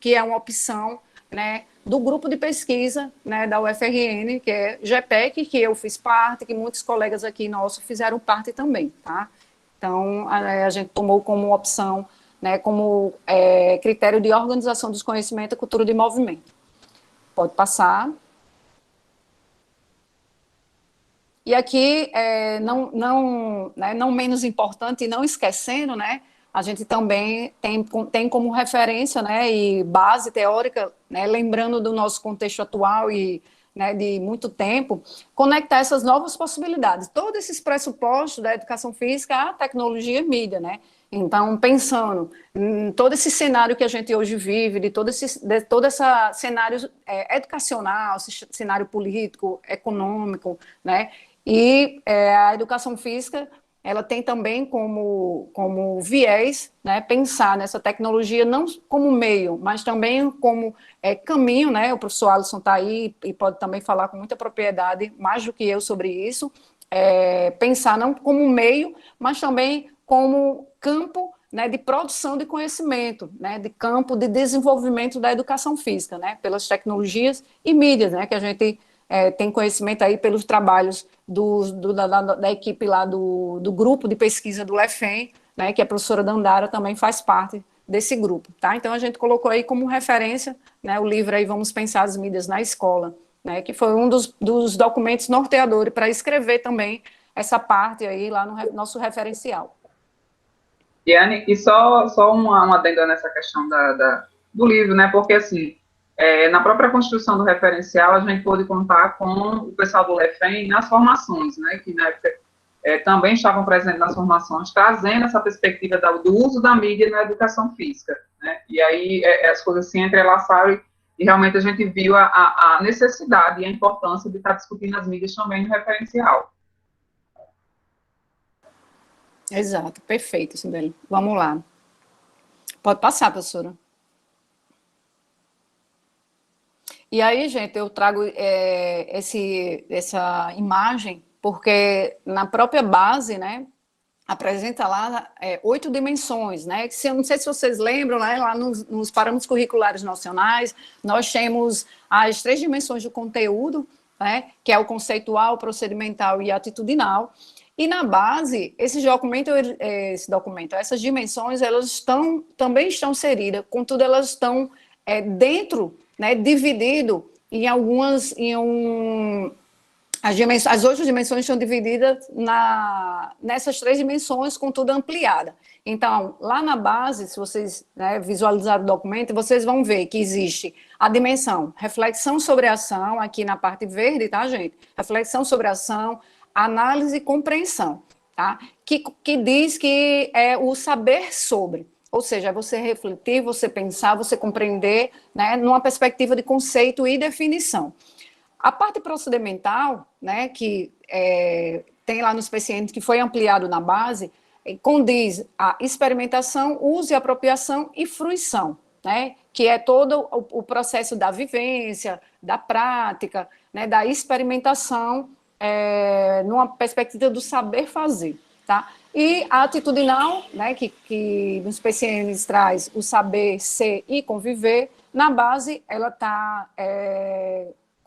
que é uma opção, né, do grupo de pesquisa, né, da UFRN, que é GPEC, que eu fiz parte, que muitos colegas aqui nossos fizeram parte também, tá? Então, a gente tomou como opção, né, como critério de organização dos conhecimentos, a cultura de movimento. Pode passar. E aqui, não menos importante e não esquecendo, né, a gente também tem como referência, né, e base teórica, né, lembrando do nosso contexto atual e, né, de muito tempo, conectar essas novas possibilidades, todos esses pressupostos da educação física à tecnologia e mídia, né? Então, pensando em todo esse cenário que a gente hoje vive, de todo esse cenário educacional, cenário político, econômico, né? E a educação física, ela tem também como viés, né, pensar nessa tecnologia não como meio, mas também como caminho, né? O professor Alisson está aí e pode também falar com muita propriedade, mais do que eu, sobre isso, pensar não como meio, mas também como campo, né, de produção de conhecimento, né, de campo de desenvolvimento da educação física, né, pelas tecnologias e mídias, né, que a gente tem conhecimento aí pelos trabalhos da equipe lá do grupo de pesquisa do LEFEM, né, que a professora Dandara também faz parte desse grupo, tá? Então, a gente colocou aí como referência, né, o livro aí Vamos Pensar as Mídias na Escola, né, que foi um dos documentos norteadores para escrever também essa parte aí lá no nosso referencial. Diane, e só uma adenda nessa questão do livro, né, porque, assim, na própria construção do referencial, a gente pôde contar com o pessoal do LEFEM nas formações, né, que na época também estavam presentes nas formações, trazendo essa perspectiva do uso da mídia na educação física, né, e aí as coisas se entrelaçaram e realmente a gente viu a necessidade e a importância de estar discutindo as mídias também no referencial. Exato, perfeito, Sibeli. Vamos lá. Pode passar, professora. E aí, gente, eu trago essa imagem, porque na própria base, né, apresenta lá 8 dimensões, né? Eu não sei se vocês lembram, né, lá nos parâmetros curriculares nacionais, nós temos as 3 dimensões do conteúdo, né, que é o conceitual, procedimental e atitudinal. E na base, essas dimensões, elas também estão inseridas, contudo, elas estão dentro, né, dividido em as 8 dimensões estão divididas nessas 3 dimensões, contudo ampliada. Então, lá na base, se vocês, né, visualizarem o documento, vocês vão ver que existe a dimensão reflexão sobre a ação, aqui na parte verde, tá, gente? Reflexão sobre a ação, análise e compreensão, tá? Que diz que é o saber sobre, ou seja, é você refletir, você pensar, você compreender, né, numa perspectiva de conceito e definição. A parte procedimental, né, que tem lá nos pacientes, que foi ampliado na base, condiz a experimentação, uso e apropriação e fruição, né, que é todo o processo da vivência, da prática, né, da experimentação, numa perspectiva do saber fazer, tá? E a atitudinal, né, que nos PCNs traz o saber ser e conviver, na base ela está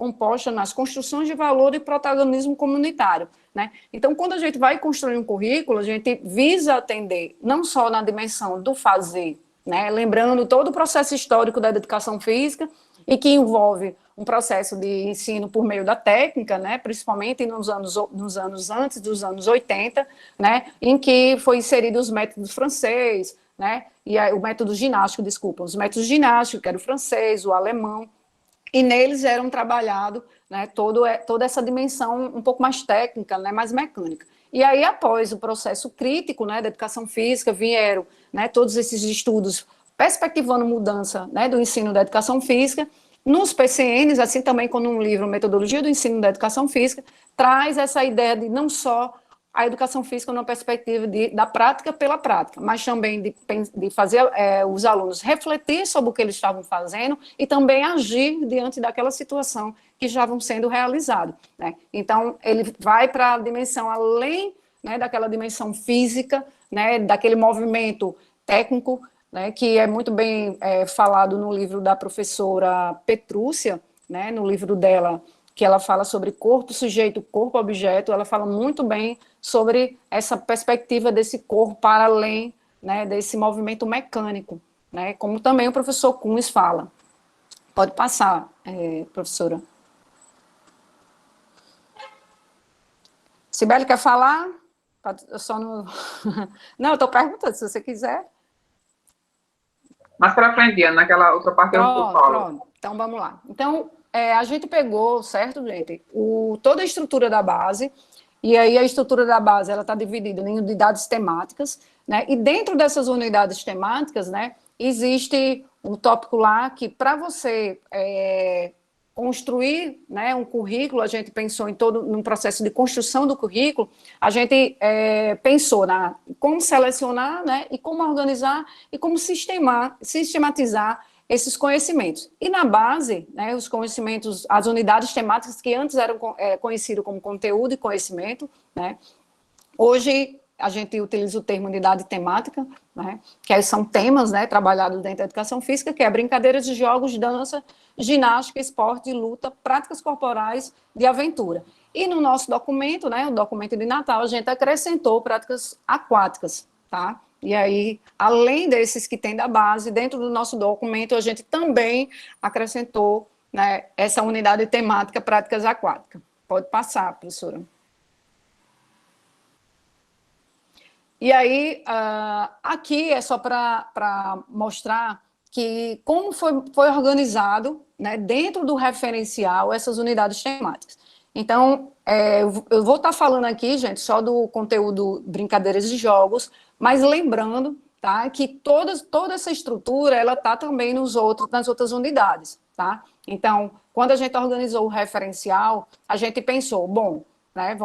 composta nas construções de valor e protagonismo comunitário, né? Então, quando a gente vai construir um currículo, a gente visa atender não só na dimensão do fazer, né? Lembrando todo o processo histórico da educação física e que envolve um processo de ensino por meio da técnica, né, principalmente nos anos antes dos anos 80, né, em que foi inserido os métodos francês, né, e aí, o método ginástico, desculpa, os métodos ginásticos, que era o francês, o alemão, e neles eram trabalhado, né, toda essa dimensão um pouco mais técnica, né, mais mecânica. E aí, após o processo crítico, né, da educação física, vieram, né, todos esses estudos perspectivando mudança, né, do ensino da educação física. Nos PCNs, assim também como no livro Metodologia do Ensino da Educação Física, traz essa ideia de não só a educação física numa perspectiva da prática pela prática, mas também de fazer os alunos refletir sobre o que eles estavam fazendo e também agir diante daquela situação que estavam sendo realizados, né? Então, ele vai para a dimensão além, né, daquela dimensão física, né, daquele movimento técnico, né, que é muito bem falado no livro da professora Petrúcia, né, no livro dela, que ela fala sobre corpo, sujeito, corpo, objeto, ela fala muito bem sobre essa perspectiva desse corpo para além, né, desse movimento mecânico, né, como também o professor Kuhns fala. Pode passar, professora. Sibeli, quer falar? Eu só não... Não, eu estou perguntando, se você quiser. Mais para frente, Diana, naquela outra parte eu falo. Pronto. Então, vamos lá. Então, a gente pegou, certo, gente, toda a estrutura da base, e aí a estrutura da base ela está dividida em unidades temáticas, né? E dentro dessas unidades temáticas, né, existe um tópico lá que, para você construir, né, um currículo, a gente pensou num processo de construção do currículo, a gente pensou como selecionar, né, e como organizar e como sistematizar esses conhecimentos. E na base, né, os conhecimentos, as unidades temáticas que antes eram conhecidas como conteúdo e conhecimento, né, hoje a gente utiliza o termo unidade temática, né, que são temas, né, trabalhados dentro da educação física, que é brincadeiras de jogos, dança, ginástica, esporte, luta, práticas corporais de aventura. E no nosso documento, né, o documento de Natal, a gente acrescentou práticas aquáticas, tá? E aí, além desses que tem da base, dentro do nosso documento, a gente também acrescentou, né, essa unidade temática práticas aquáticas. Pode passar, professora. E aí, aqui é só para mostrar que como foi organizado, né, dentro do referencial, essas unidades temáticas. Então, eu vou estar falando aqui, gente, só do conteúdo brincadeiras e jogos, mas lembrando, tá, que toda essa estrutura, ela está também nas outras unidades, tá? Então, quando a gente organizou o referencial, a gente pensou, bom, né,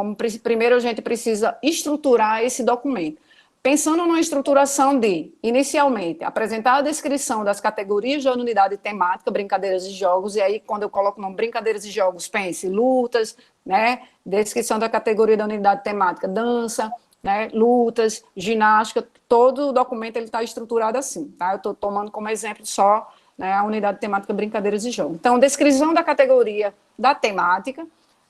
primeiro a gente precisa estruturar esse documento. Pensando numa estruturação inicialmente, apresentar a descrição das categorias da unidade temática, brincadeiras e jogos, e aí, quando eu coloco o nome brincadeiras e jogos, pense lutas, né, descrição da categoria da unidade temática, dança, né, lutas, ginástica, todo o documento está estruturado assim, tá? Eu estou tomando como exemplo só, né, a unidade temática brincadeiras e jogos. Então, descrição da categoria da temática.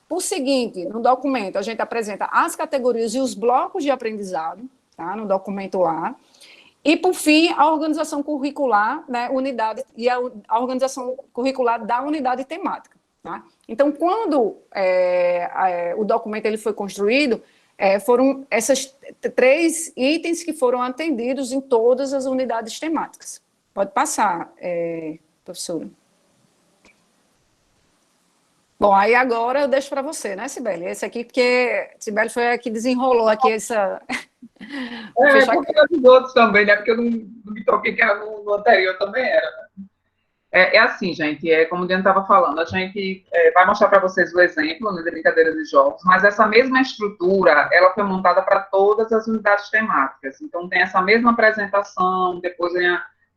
Por seguinte, no documento, a gente apresenta as categorias e os blocos de aprendizado, tá, no documento lá. E, por fim, a organização curricular, né, unidade, e a organização curricular da unidade temática. Tá? Então, quando o documento ele foi construído, foram esses 3 itens que foram atendidos em todas as unidades temáticas. Pode passar, professora. Bom, aí agora eu deixo para você, né, Sibeli? Esse aqui, porque Sibeli foi a que desenrolou aqui essa... Porque os outros também, né? Porque eu não me toquei que era no anterior também era. Assim, gente, como o Diana estava falando, a gente vai mostrar para vocês o exemplo, né, de brincadeiras e jogos, mas essa mesma estrutura, ela foi montada para todas as unidades temáticas. Então, tem essa mesma apresentação, depois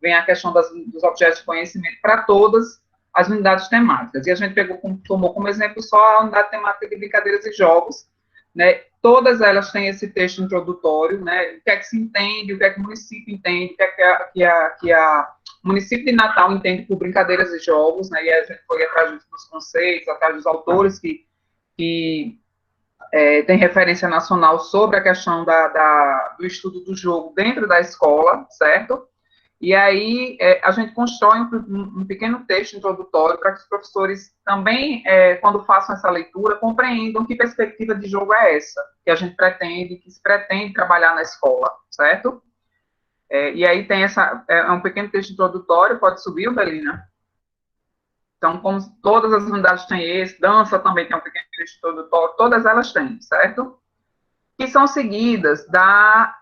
vem a questão dos objetos de conhecimento para todas as unidades temáticas. E a gente tomou como exemplo só a unidade temática de brincadeiras e jogos, né? Todas elas têm esse texto introdutório, né? O que é que se entende, o que é que o município entende, o que é que a o município de Natal entende por brincadeiras e jogos, né, e a gente foi atrás dos conceitos, atrás dos autores que tem referência nacional sobre a questão do estudo do jogo dentro da escola, certo? E aí a gente constrói um pequeno texto introdutório para que os professores também, quando façam essa leitura, compreendam que perspectiva de jogo é essa, que a gente pretende, que se pretende trabalhar na escola, certo? E aí tem um pequeno texto introdutório, pode subir, Belina? Então, como todas as unidades têm esse, dança também tem um pequeno texto introdutório, todas elas têm, certo? Que são seguidas da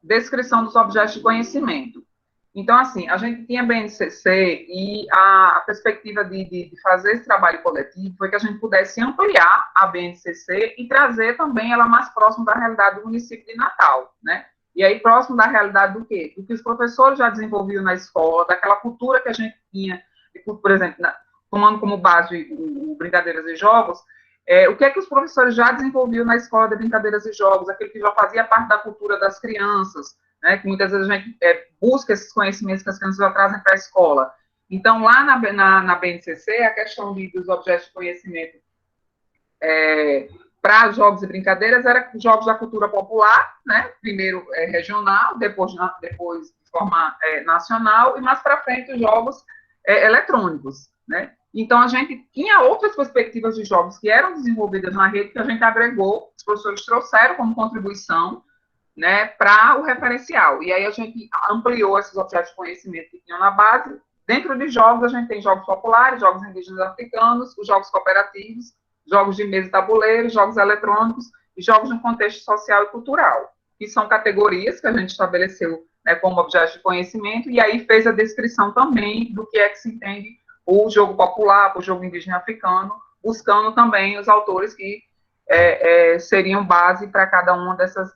descrição dos objetos de conhecimento. Então, assim, a gente tinha BNCC e a perspectiva de fazer esse trabalho coletivo foi que a gente pudesse ampliar a BNCC e trazer também ela mais próximo da realidade do município de Natal, né? E aí, próximo da realidade do quê? Do que os professores já desenvolviam na escola, daquela cultura que a gente tinha, por exemplo, tomando como base o Brincadeiras e Jogos, o que é que os professores já desenvolviam na escola de Brincadeiras e Jogos, aquilo que já fazia parte da cultura das crianças, né, que muitas vezes a gente busca esses conhecimentos que as crianças já trazem para a escola. Então, lá na BNCC, a questão dos objetos de conhecimento para jogos e brincadeiras era jogos da cultura popular, né, primeiro regional, depois de forma nacional, e mais para frente os jogos eletrônicos, né. Então, a gente tinha outras perspectivas de jogos que eram desenvolvidas na rede, que a gente agregou, os professores trouxeram como contribuição, né, para o referencial. E aí a gente ampliou esses objetos de conhecimento que tinham na base. Dentro de jogos, a gente tem jogos populares, jogos indígenas africanos, os jogos cooperativos, jogos de mesa e tabuleiro, jogos eletrônicos e jogos no contexto social e cultural, que são categorias que a gente estabeleceu, né, como objetos de conhecimento, e aí fez a descrição também do que é que se entende o jogo popular, o jogo indígena africano, buscando também os autores que seriam base para cada uma desses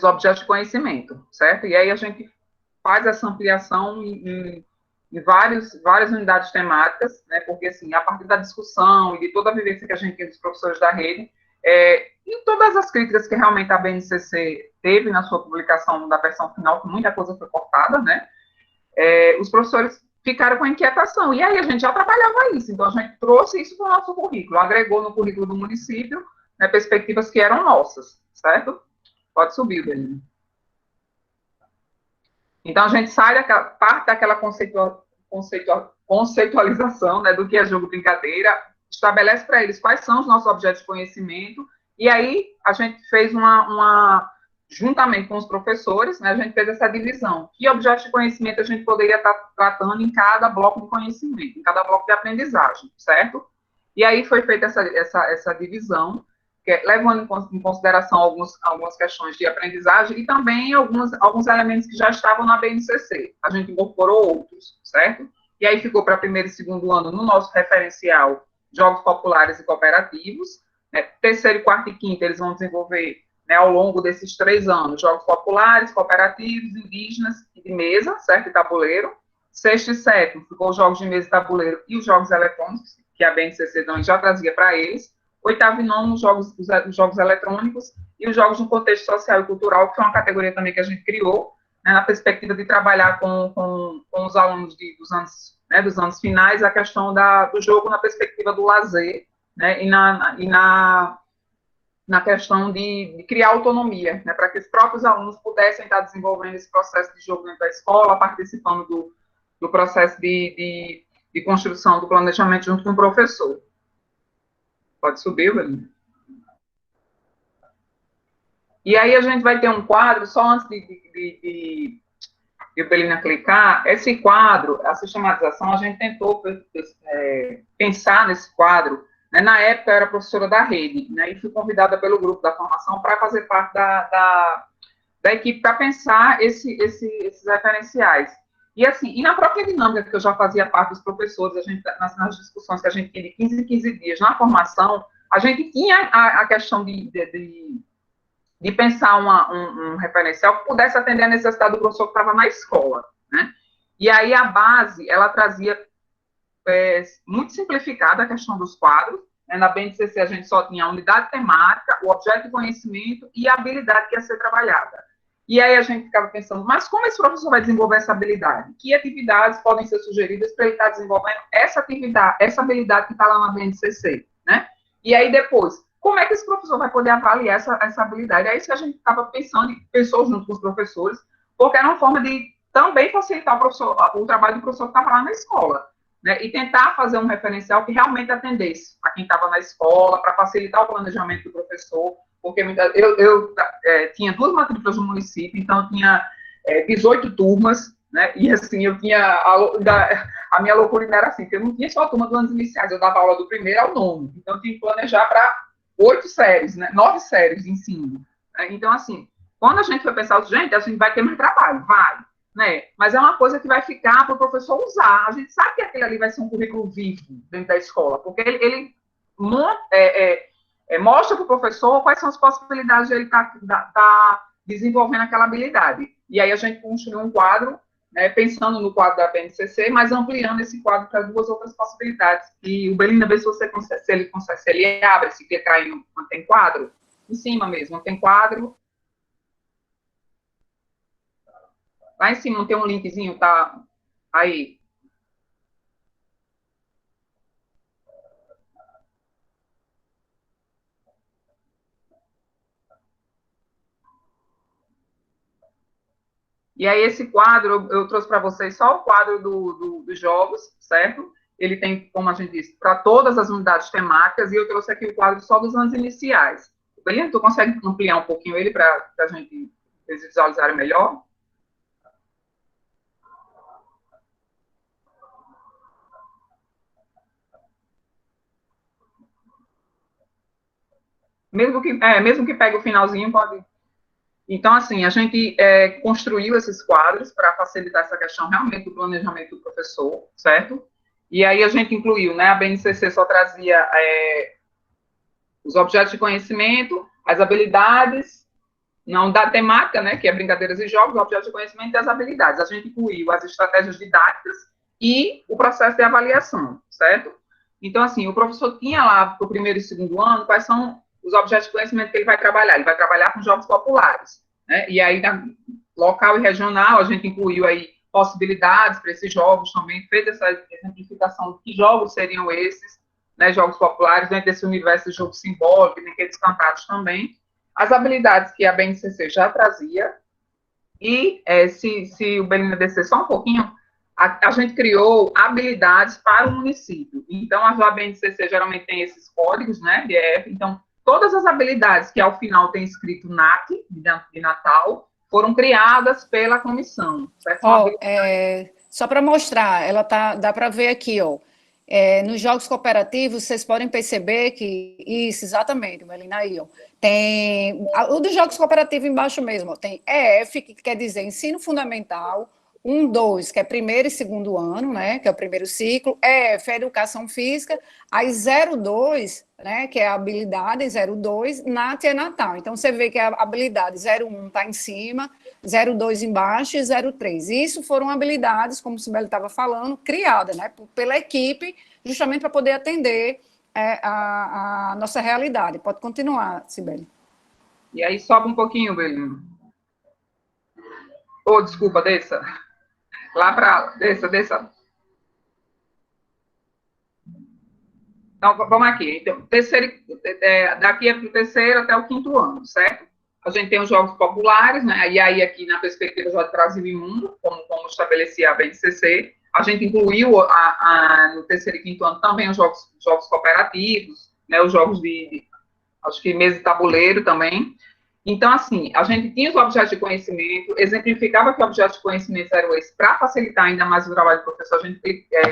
objetos de conhecimento, certo? E aí a gente faz essa ampliação em várias unidades temáticas, né, porque, assim, a partir da discussão e de toda a vivência que a gente tem dos professores da rede, e todas as críticas que realmente a BNCC teve na sua publicação da versão final, que muita coisa foi cortada, né, os professores ficaram com inquietação, e aí a gente já trabalhava isso, então a gente trouxe isso para o nosso currículo, agregou no currículo do município, né, perspectivas que eram nossas, certo? Pode subir, Belina. Então, a gente sai parte daquela conceitualização, né, do que é jogo brincadeira, estabelece para eles quais são os nossos objetos de conhecimento, e aí a gente fez juntamente com os professores, né, a gente fez essa divisão. Que objetos de conhecimento a gente poderia estar tratando em cada bloco de conhecimento, em cada bloco de aprendizagem, certo? E aí foi feita essa divisão, levando em consideração algumas questões de aprendizagem e também alguns elementos que já estavam na BNCC. A gente incorporou outros, certo? E aí ficou para primeiro e segundo ano no nosso referencial jogos populares e cooperativos. Né? Terceiro, quarto e quinto eles vão desenvolver, né, ao longo desses 3 anos, jogos populares, cooperativos, indígenas e de mesa, certo? E tabuleiro. Sexto e sétimo ficou os jogos de mesa e tabuleiro e os jogos eletrônicos, que a BNCC já trazia para eles. Oitavo e nono, os jogos eletrônicos e os jogos no contexto social e cultural, que é uma categoria também que a gente criou, né, na perspectiva de trabalhar com os alunos dos anos finais, a questão do jogo na perspectiva do lazer, né, e na questão de criar autonomia, né, para que os próprios alunos pudessem estar desenvolvendo esse processo de jogo dentro da escola, participando do processo de construção do planejamento junto com o professor. Pode subir, Belina. E aí a gente vai ter um quadro, só antes de Belina clicar, esse quadro, a sistematização, a gente tentou pensar nesse quadro, né, na época eu era professora da rede, né, e fui convidada pelo grupo da formação para fazer parte da equipe para pensar esses referenciais. E assim, e na própria dinâmica que eu já fazia parte dos professores, nas discussões que a gente tinha de 15 em 15 dias na formação, a gente tinha a questão de pensar um referencial que pudesse atender a necessidade do professor que estava na escola, né? E aí a base, ela trazia muito simplificada a questão dos quadros, né? Na BNCC a gente só tinha a unidade temática, o objeto de conhecimento e a habilidade que ia ser trabalhada. E aí a gente ficava pensando, mas como esse professor vai desenvolver essa habilidade? Que atividades podem ser sugeridas para ele estar desenvolvendo essa atividade, essa habilidade que está lá na BNCC, né? E aí depois, como é que esse professor vai poder avaliar essa habilidade? É isso que a gente estava pensando, e pensou junto com os professores, porque era uma forma de também facilitar o trabalho do professor que estava lá na escola, né? E tentar fazer um referencial que realmente atendesse a quem estava na escola, para facilitar o planejamento do professor, porque eu tinha 2 matrículas no município, então eu tinha 18 turmas, né? E assim, eu tinha a minha loucura era assim, que eu não tinha só a turma dos anos iniciais, eu dava aula do 1º ao 9º, então eu tinha que planejar para 8 séries, né? 9 séries de ensino. Né? Então, assim, quando a gente foi pensar, gente, a gente vai ter mais trabalho, vai, né? Mas é uma coisa que vai ficar para o professor usar. A gente sabe que aquele ali vai ser um currículo vivo dentro da escola, porque ele mostra para o professor quais são as possibilidades de ele tá desenvolvendo aquela habilidade. E aí a gente construiu um quadro, né, pensando no quadro da BNCC, mas ampliando esse quadro para 2 outras possibilidades. E o Belinda, vê se você consegue, se ele abre, se clicar aí no tem quadro, em cima mesmo, tem quadro. Lá em cima não tem um linkzinho, tá? Aí. E aí, esse quadro, eu trouxe para vocês só o quadro dos jogos, certo? Ele tem, como a gente disse, para todas as unidades temáticas, e eu trouxe aqui o quadro só dos anos iniciais. Beleza? Tu consegue ampliar um pouquinho ele para a gente visualizar melhor? Mesmo que pegue o finalzinho, pode. Então, assim, a gente construiu esses quadros para facilitar essa questão realmente do planejamento do professor, certo? E aí a gente incluiu, né? A BNCC só trazia os objetos de conhecimento, as habilidades, não da temática, né? Que é brincadeiras e jogos, os objetos de conhecimento e as habilidades. A gente incluiu as estratégias didáticas e o processo de avaliação, certo? Então, assim, o professor tinha lá para o 1º e 2º ano quais são os objetos de conhecimento que ele vai trabalhar. Ele vai trabalhar com jogos populares, né? E aí, local e regional, a gente incluiu aí possibilidades para esses jogos também, fez essa exemplificação de que jogos seriam esses, né? Jogos populares, dentro desse universo de jogo simbólico, brinquedos cantados também. As habilidades que a BNCC já trazia, e se o Belinda descer só um pouquinho, a gente criou habilidades para o município. Então, a BNCC geralmente tem esses códigos, né, BF. Então, todas as habilidades que ao final tem escrito NAT, de Natal, foram criadas pela comissão. Só para mostrar, dá para ver aqui, ó. Nos jogos cooperativos, vocês podem perceber que, isso, exatamente, Melina, aí, ó, tem, o dos jogos cooperativos embaixo mesmo, ó, tem EF, que quer dizer ensino fundamental, 1, 2, que é 1º e 2º ano, né, que é o 1º ciclo, EF é educação física, aí 02, né, que é a habilidade, 02, NAT é Natal. Então, você vê que a habilidade 01 está em cima, 02 embaixo e 03. Isso foram habilidades, como o Sibeli estava falando, criadas, né, pela equipe, justamente para poder atender a nossa realidade. Pode continuar, Sibeli. E aí, sobe um pouquinho, Belinda. Desculpa, desça. Lá para... Desça. Então, vamos aqui. Então, daqui é para o 3º até o 5º ano, certo? A gente tem os jogos populares, né? E aí, aqui na perspectiva já de Brasil e Mundo, como estabelecia a BNCC, a gente incluiu no 3º e 5º ano também os jogos cooperativos, né? Os jogos acho que mesa e tabuleiro também. Então, assim, a gente tinha os objetos de conhecimento, exemplificava que objetos de conhecimento eram esses, para facilitar ainda mais o trabalho do professor, a gente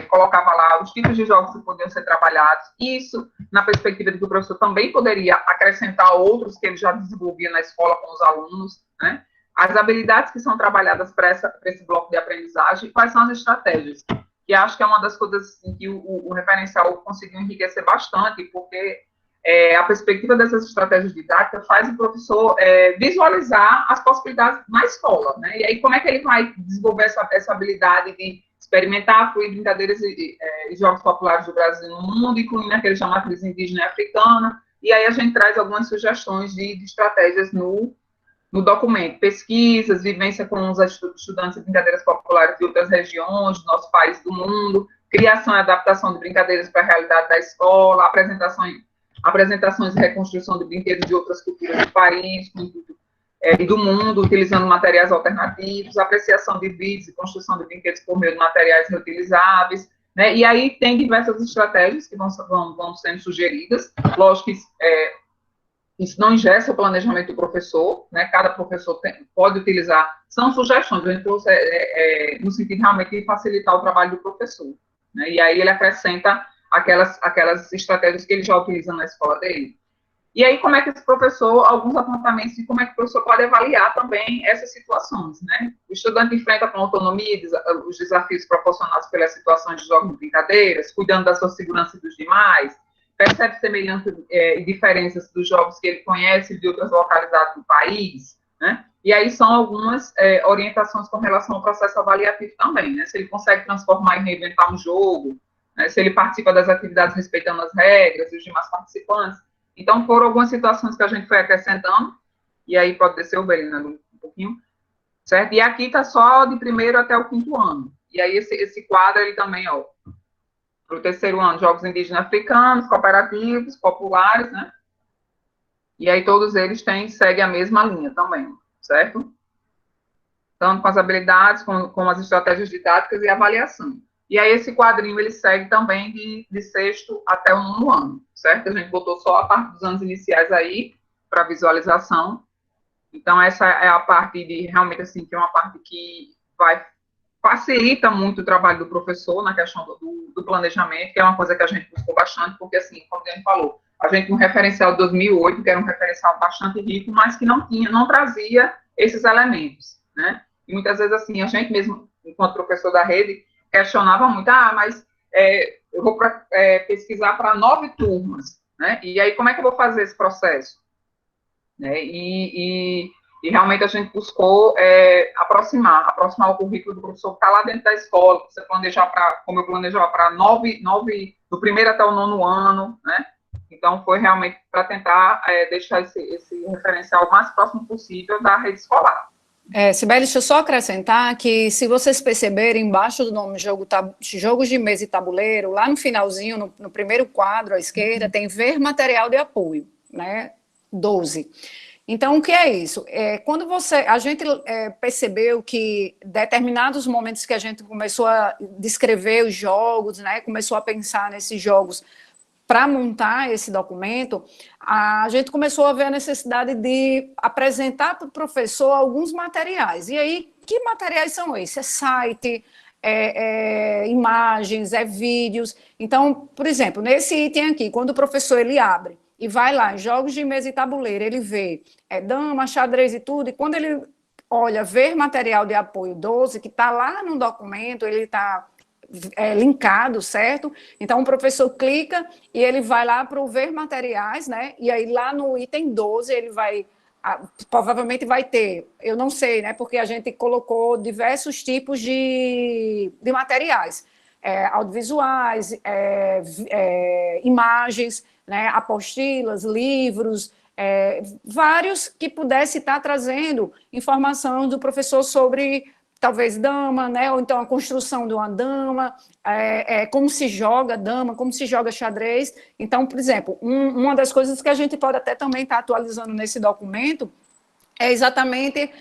colocava lá os tipos de jogos que podiam ser trabalhados, isso na perspectiva de que o professor também poderia acrescentar outros que ele já desenvolvia na escola com os alunos, né? As habilidades que são trabalhadas para esse bloco de aprendizagem, quais são as estratégias, que acho que é uma das coisas em que o referencial conseguiu enriquecer bastante, porque a perspectiva dessas estratégias didáticas faz o professor visualizar as possibilidades na escola, né? E aí, como é que ele vai desenvolver essa habilidade de experimentar, fluir brincadeiras e jogos populares do Brasil no mundo, incluindo aqueles da matriz indígena e africana, e aí a gente traz algumas sugestões de estratégias no no documento, pesquisas, vivência com os estudantes de brincadeiras populares de outras regiões, do nosso país, do mundo, criação e adaptação de brincadeiras para a realidade da escola, apresentações e reconstrução de brinquedos de outras culturas do país e do mundo, utilizando materiais alternativos, apreciação de vídeos e construção de brinquedos por meio de materiais reutilizáveis, né? E aí tem diversas estratégias que vão sendo sugeridas. Lógico que isso não ingessa o planejamento do professor, né? Cada professor pode utilizar, são sugestões, a gente trouxe no sentido realmente de facilitar o trabalho do professor, né? E aí ele acrescenta aquelas estratégias que ele já utiliza na escola dele. E aí, como é que esse professor, alguns apontamentos de como é que o professor pode avaliar também essas situações, né? O estudante enfrenta com autonomia os desafios proporcionados pelas situações de jogos e brincadeiras, cuidando da sua segurança e dos demais, percebe semelhanças e diferenças dos jogos que ele conhece de outras localidades do país, né? E aí são algumas orientações com relação ao processo avaliativo também, né? Se ele consegue transformar e reinventar um jogo, né? Se ele participa das atividades respeitando as regras e os demais participantes. Então, foram algumas situações que a gente foi acrescentando, e aí pode descer o Belina um pouquinho, certo? E aqui está só de primeiro até o quinto ano. E aí esse quadro, ele também, ó, para o terceiro ano, jogos indígenas africanos, cooperativos, populares, né? E aí todos eles seguem a mesma linha também, certo? Tanto com as habilidades, com as estratégias didáticas e avaliação. E aí esse quadrinho, ele segue também de sexto até o nono ano, certo? A gente botou só a parte dos anos iniciais aí, para visualização. Então, essa é a parte de, realmente, assim, que é uma parte que facilita muito o trabalho do professor na questão do planejamento, que é uma coisa que a gente buscou bastante, porque, assim, como a gente falou, a gente no referencial de 2008, que era um referencial bastante rico, mas que não trazia esses elementos, né? E muitas vezes, assim, a gente mesmo, enquanto professor da rede, questionava muito, mas eu vou pesquisar para 9 turmas, né? E aí, como é que eu vou fazer esse processo? Né? E realmente a gente buscou aproximar o currículo do professor que está lá dentro da escola, você planejar como eu planejava, para 9, do primeiro até o nono ano, né? Então, foi realmente para tentar deixar esse referencial o mais próximo possível da rede escolar. Sibeli, deixa eu só acrescentar que, se vocês perceberem, embaixo do nome Jogos de Mesa e Tabuleiro, lá no finalzinho, no primeiro quadro à esquerda, tem ver material de apoio, né? 12. Então, o que é isso? Quando a gente percebeu que determinados momentos que a gente começou a descrever os jogos, né? Começou a pensar nesses jogos para montar esse documento, a gente começou a ver a necessidade de apresentar para o professor alguns materiais. E aí, que materiais são esses? Site, imagens, vídeos. Então, por exemplo, nesse item aqui, quando o professor ele abre e vai lá em jogos de mesa e tabuleiro, ele vê dama, xadrez e tudo, e quando ele olha, ver material de apoio 12, que está lá no documento, ele está linkado, certo? Então, o professor clica e ele vai lá para o ver materiais, né? E aí, lá no item 12, ele provavelmente vai ter, eu não sei, né? Porque a gente colocou diversos tipos de materiais, audiovisuais, imagens, né? Apostilas, livros, vários que pudesse estar trazendo informação do professor sobre talvez dama, né? Ou então a construção de uma dama, como se joga dama, como se joga xadrez. Então, por exemplo, uma das coisas que a gente pode até também estar atualizando nesse documento é exatamente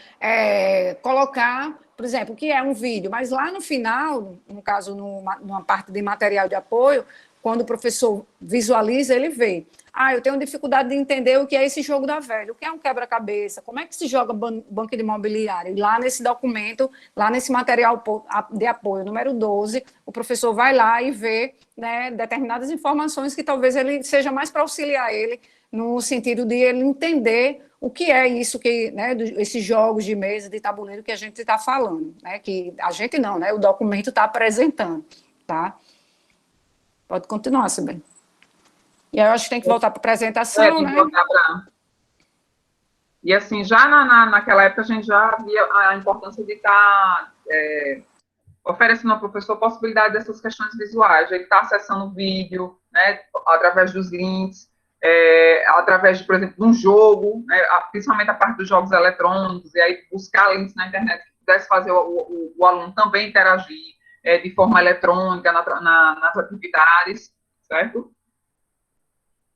colocar, por exemplo, o que é um vídeo, mas lá no final, no caso, numa parte de material de apoio, quando o professor visualiza, ele vê. Eu tenho dificuldade de entender o que é esse jogo da velha, o que é um quebra-cabeça, como é que se joga banco de imobiliário. E lá nesse documento, lá nesse material de apoio número 12, o professor vai lá e vê, né, determinadas informações que talvez ele seja mais para auxiliar ele, no sentido de ele entender o que é isso, né, esses jogos de mesa, de tabuleiro que a gente está falando, né, que a gente não, né, o documento está apresentando, tá? Pode continuar, Sibeli. E aí eu acho que tem que voltar para a apresentação, né? E assim, já naquela época a gente já via a importância de estar oferecendo ao professor a possibilidade dessas questões visuais, ele estar acessando o vídeo, né, através dos links, através, por exemplo, de um jogo, né, principalmente a parte dos jogos eletrônicos, e aí buscar links na internet que pudesse fazer o aluno também interagir de forma eletrônica nas atividades, certo?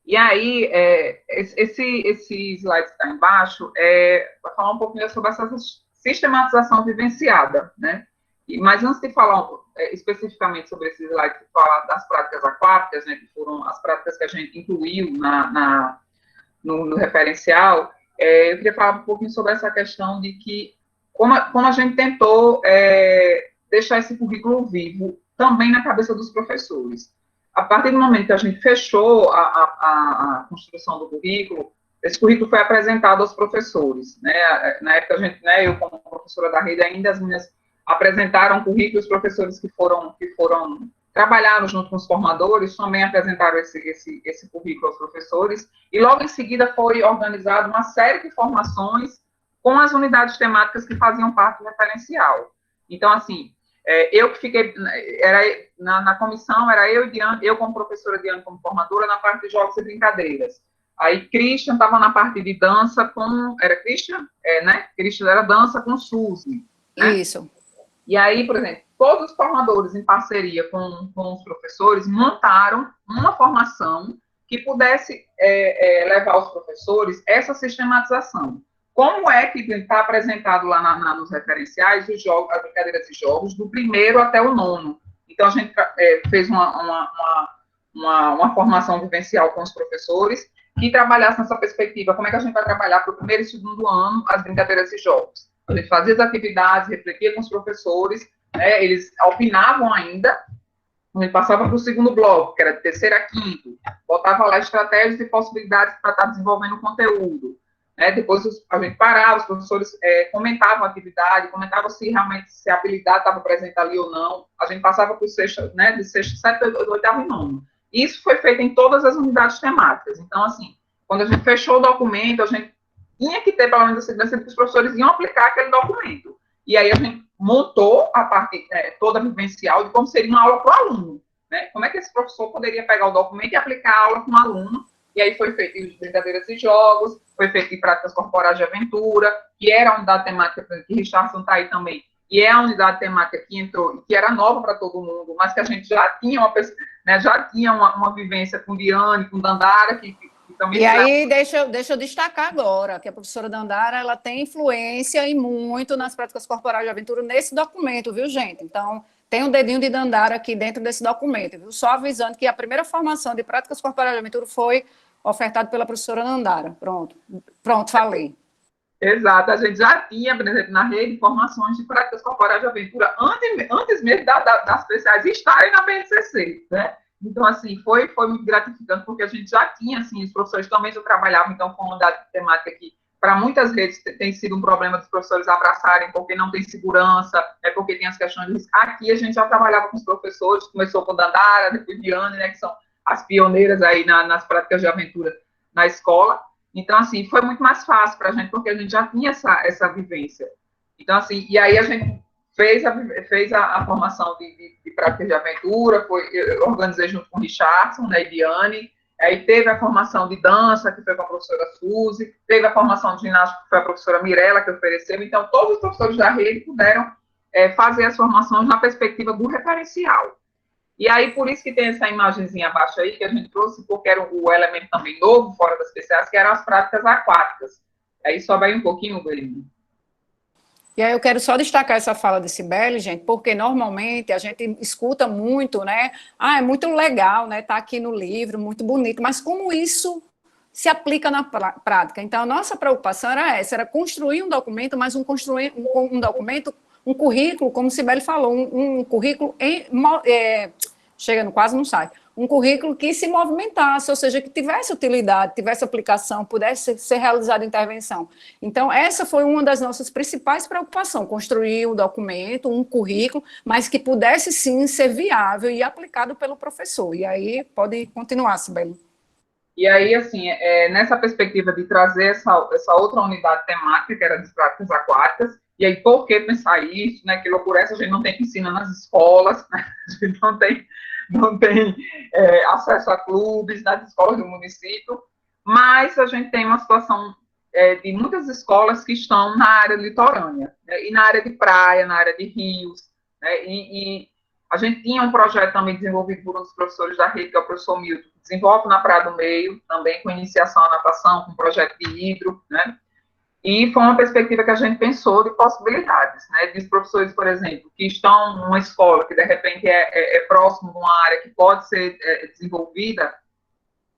E aí, esse slide que está embaixo vai falar um pouquinho sobre essa sistematização vivenciada, né? Mas antes de falar especificamente sobre esse slide que fala das práticas aquáticas, né, que foram as práticas que a gente incluiu no referencial, eu queria falar um pouquinho sobre essa questão de que como a gente tentou deixar esse currículo vivo também na cabeça dos professores. A partir do momento que a gente fechou a construção do currículo, esse currículo foi apresentado aos professores, né? Na época, eu como professora da rede, ainda as meninas apresentaram currículos, os professores que foram trabalharam junto com os formadores, também apresentaram esse currículo aos professores, e logo em seguida foi organizada uma série de formações com as unidades temáticas que faziam parte do referencial. Então, assim, eu que fiquei, na comissão, era eu e Diane, eu como professora, Diane como formadora, na parte de jogos e brincadeiras. Aí, Christian estava na parte de dança era Christian? Né? Christian era dança com Suzy. Né? Isso. E aí, por exemplo, todos os formadores, em parceria com os professores, montaram uma formação que pudesse levar aos professores essa sistematização. Como é que está apresentado lá nos referenciais os jogos, as brincadeiras e jogos, do primeiro até o nono? Então, a gente fez uma formação vivencial com os professores que trabalhasse nessa perspectiva. Como é que a gente vai trabalhar para o primeiro e segundo ano as brincadeiras e jogos? A gente fazia as atividades, refletia com os professores, né, eles opinavam ainda, a gente passava para o segundo bloco, que era de terceiro a quinto, botava lá estratégias e possibilidades para estar desenvolvendo o conteúdo. Né, depois a gente parava, os professores comentavam a atividade, comentavam se realmente a habilidade estava presente ali ou não. A gente passava para o sexto, né, de sexto, sétimo, oitavo e nono. Isso foi feito em todas as unidades temáticas. Então, assim, quando a gente fechou o documento, a gente tinha que ter, pelo menos, a segurança de que os professores iam aplicar aquele documento. E aí a gente montou a parte toda vivencial de como seria uma aula para o aluno. Né? Como é que esse professor poderia pegar o documento e aplicar a aula com o aluno. E aí foi feito em brincadeiras e jogos, foi feito em práticas corporais de aventura, que era a unidade temática, que Richardson está aí também, e é a unidade temática que entrou, que era nova para todo mundo, mas que a gente já tinha uma vivência com Diane, com Dandara, que também... E aí, deixa eu destacar agora, que a professora Dandara, ela tem influência e muito nas práticas corporais de aventura nesse documento, viu, gente? Então, tem um dedinho de Dandara aqui dentro desse documento, viu? Só avisando que a primeira formação de práticas corporais de aventura foi ofertada pela professora Dandara. Pronto, falei. Exato, a gente já tinha, por exemplo, na rede, formações de práticas corporais de aventura antes mesmo das especiais estarem na BNCC, né? Então, assim, foi muito gratificante, porque a gente já tinha, assim, os professores também já trabalhavam, então, com uma unidade temática que, para muitas redes, tem sido um problema dos professores abraçarem, porque não tem segurança, porque tem as questões de risco. Aqui, a gente já trabalhava com os professores, começou com Dandara, depois Diane, né, que são as pioneiras aí nas práticas de aventura na escola. Então, assim, foi muito mais fácil para a gente, porque a gente já tinha essa vivência. Então, assim, e aí a gente fez a formação de prática de aventura, eu organizei junto com o Richardson, né, e Diane, aí teve a formação de dança, que foi com a professora Suzy, teve a formação de ginástica, que foi a professora Mirella, que ofereceu, então todos os professores da rede puderam fazer as formações na perspectiva do referencial. E aí, por isso que tem essa imagenzinha abaixo aí, que a gente trouxe, porque era o elemento também novo, fora das PCAs, que eram as práticas aquáticas. Aí sobe aí um pouquinho, Belinho. E aí eu quero só destacar essa fala de Cibele, gente, porque normalmente a gente escuta muito, né? É muito legal, né? Tá aqui no livro, muito bonito, mas como isso se aplica na prática? Então, a nossa preocupação era essa, era construir um documento, mas construir um documento, um currículo, como Cibele falou, um currículo quase não sai. Um currículo que se movimentasse, ou seja, que tivesse utilidade, tivesse aplicação, pudesse ser realizada intervenção. Então, essa foi uma das nossas principais preocupações, construir um documento, um currículo, mas que pudesse, sim, ser viável e aplicado pelo professor. E aí, pode continuar, Cibele. E aí, assim, nessa perspectiva de trazer essa outra unidade temática, que era das práticas aquáticas, e aí, por que pensar isso, né? Que loucura essa, a gente não tem piscina nas escolas, né? A gente não tem acesso a clubes nas escolas do município, mas mas a gente tem uma situação de muitas escolas que estão na área litorânea, né, e na área de praia, na área de rios, né, e a gente tinha um projeto também desenvolvido por um dos professores da rede, que é o professor Milton, que desenvolve na Praia do Meio, também com iniciação à natação, com projeto de hidro, né, e foi uma perspectiva que a gente pensou de possibilidades, né, de professores, por exemplo, que estão numa escola que, de repente, é próximo de uma área que pode ser desenvolvida,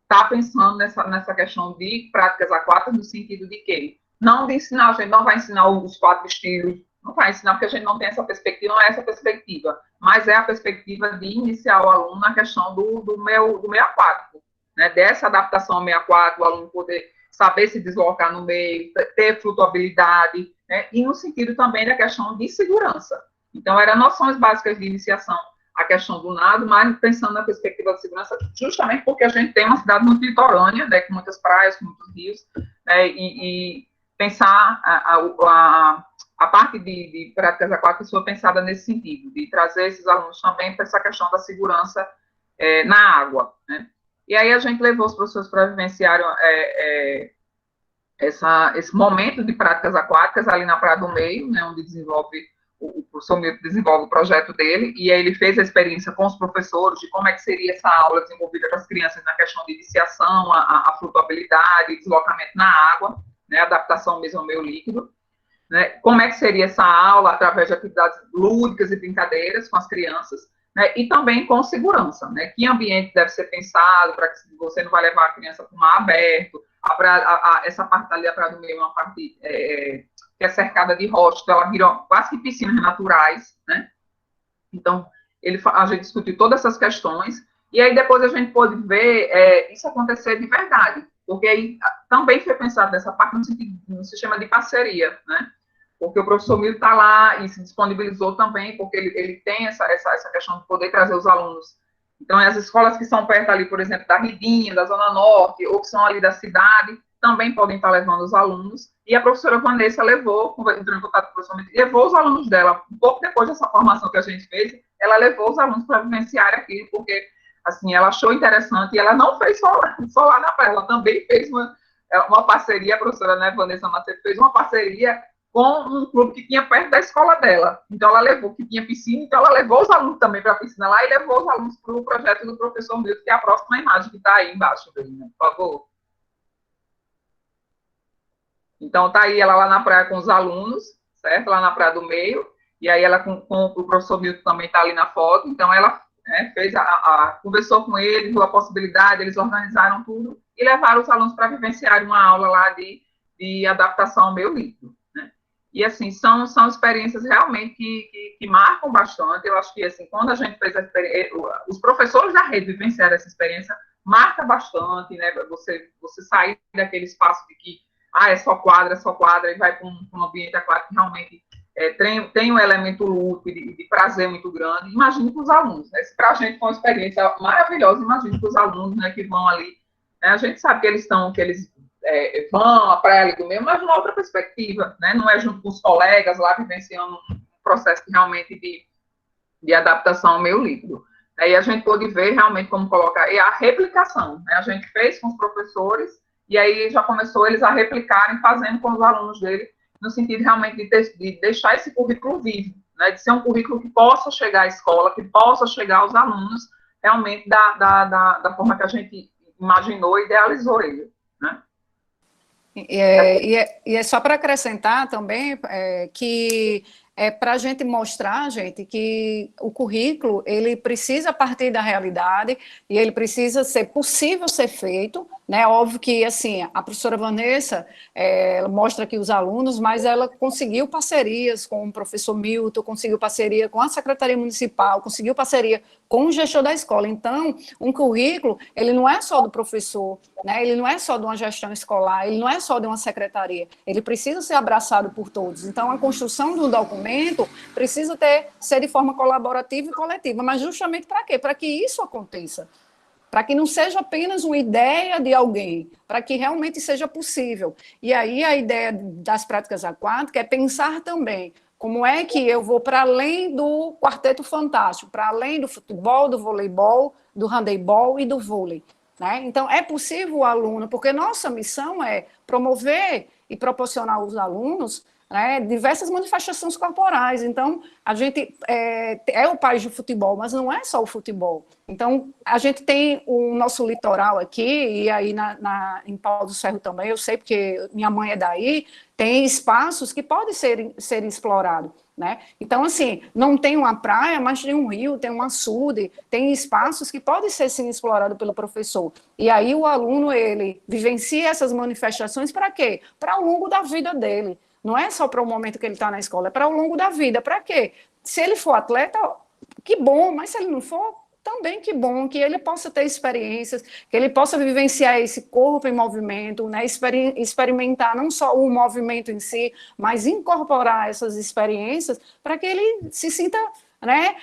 está pensando nessa questão de práticas aquáticas no sentido de que não de ensinar, a gente não vai ensinar os 4 estilos, não vai ensinar porque a gente não tem essa perspectiva, não é essa perspectiva, mas é a perspectiva de iniciar o aluno na questão do meio aquático, né, dessa adaptação ao meio aquático, o aluno poder saber se deslocar no meio, ter flutuabilidade, né, e no sentido também da questão de segurança. Então, eram noções básicas de iniciação a questão do nado, mas pensando na perspectiva de segurança, justamente porque a gente tem uma cidade muito litorânea, né, com muitas praias, com muitos rios, né, e pensar a parte de práticas aquáticas foi pensada nesse sentido, de trazer esses alunos também para essa questão da segurança na água, né. E aí a gente levou os professores para vivenciarem esse momento de práticas aquáticas ali na Praia do Meio, né, onde o professor Milton desenvolve o projeto dele, e aí ele fez a experiência com os professores de como é que seria essa aula desenvolvida com as crianças na questão de iniciação, a flutuabilidade, deslocamento na água, né, adaptação mesmo ao meio líquido, né, como é que seria essa aula através de atividades lúdicas e brincadeiras com as crianças, né, e também com segurança, né, que ambiente deve ser pensado para que você não vai levar a criança para o mar aberto, essa parte ali, a Praia do Meio, é uma parte que é cercada de rochas, então ela vira quase que piscinas naturais, né, então a gente discutiu todas essas questões, e aí depois a gente pôde ver isso acontecer de verdade, porque aí também foi pensado nessa parte no sistema de parceria, né, porque o professor Milton está lá e se disponibilizou também, porque ele tem essa questão de poder trazer os alunos. Então, as escolas que são perto ali, por exemplo, da Ribinha, da Zona Norte, ou que são ali da cidade, também podem estar levando os alunos. E a professora Vanessa entrou em contato com o professor Milton, levou os alunos dela, um pouco depois dessa formação que a gente fez, ela levou os alunos para vivenciar aquilo, porque, assim, ela achou interessante, e ela não fez só lá na praia, ela também fez uma parceria, a professora, né, Vanessa Macedo, fez uma parceria com um clube que tinha perto da escola dela. Então, ela levou, que tinha piscina, então ela levou os alunos também para a piscina lá e levou os alunos para o projeto do professor Milton, que é a próxima imagem que está aí embaixo, né? Por favor. Então, está aí ela lá na praia com os alunos, certo? Lá na Praia do Meio, e aí ela com o professor Milton também está ali na foto, então ela fez conversou com eles, viu a possibilidade, eles organizaram tudo e levaram os alunos para vivenciar uma aula lá de adaptação ao meio líquido. E, assim, são experiências realmente que marcam bastante. Eu acho que, assim, quando a gente fez a experiência, os professores da rede vivenciaram essa experiência, marca bastante, né? Você sair daquele espaço de que, é só quadra, e vai para um ambiente aquático que realmente tem um elemento lúdico de prazer muito grande. Imagine para os alunos, né? Se para a gente foi uma experiência maravilhosa, imagine para os alunos, né, que vão ali. Né? A gente sabe que eles vão à praia ali do meio, mas numa outra perspectiva, né? Não é junto com os colegas lá vivenciando um processo realmente de adaptação ao meio líquido. Aí a gente pôde ver realmente como colocar, e a replicação, né? A gente fez com os professores, e aí já começou eles a replicarem, fazendo com os alunos dele, no sentido realmente de deixar esse currículo vivo, né? De ser um currículo que possa chegar à escola, que possa chegar aos alunos, realmente da forma que a gente imaginou e idealizou ele, né? E é só para acrescentar também que para a gente mostrar, gente, que o currículo ele precisa partir da realidade e ele precisa ser possível ser feito, né? Óbvio que assim a professora Vanessa ela mostra aqui os alunos, mas ela conseguiu parcerias com o professor Milton, conseguiu parceria com a Secretaria Municipal, conseguiu parceria com o gestor da escola. Então, um currículo ele não é só do professor, né? Ele não é só de uma gestão escolar, ele não é só de uma secretaria, ele precisa ser abraçado por todos. Então, a construção do documento precisa ser de forma colaborativa e coletiva, mas justamente para quê? Para que isso aconteça, para que não seja apenas uma ideia de alguém, para que realmente seja possível. E aí a ideia das práticas aquáticas é pensar também como é que eu vou para além do quarteto fantástico, para além do futebol, do voleibol, do handebol e do vôlei. né? Então, é possível o aluno, porque nossa missão é promover e proporcionar aos alunos, né, diversas manifestações corporais. Então, a gente é o país do futebol, mas não é só o futebol. Então, a gente tem o nosso litoral aqui, e aí em Pau do Ferro também, eu sei porque minha mãe é daí, tem espaços que podem ser explorados. Né? Então, assim, não tem uma praia, mas tem um rio, tem um açude, tem espaços que podem ser, sim, explorados pelo professor. E aí o aluno, ele vivencia essas manifestações para quê? Para ao longo da vida dele. Não é só para o momento que ele está na escola, é para ao longo da vida. Para quê? Se ele for atleta, que bom, mas se ele não for, também que bom, que ele possa ter experiências, que ele possa vivenciar esse corpo em movimento, né, experimentar não só o movimento em si, mas incorporar essas experiências para que ele se sinta, né,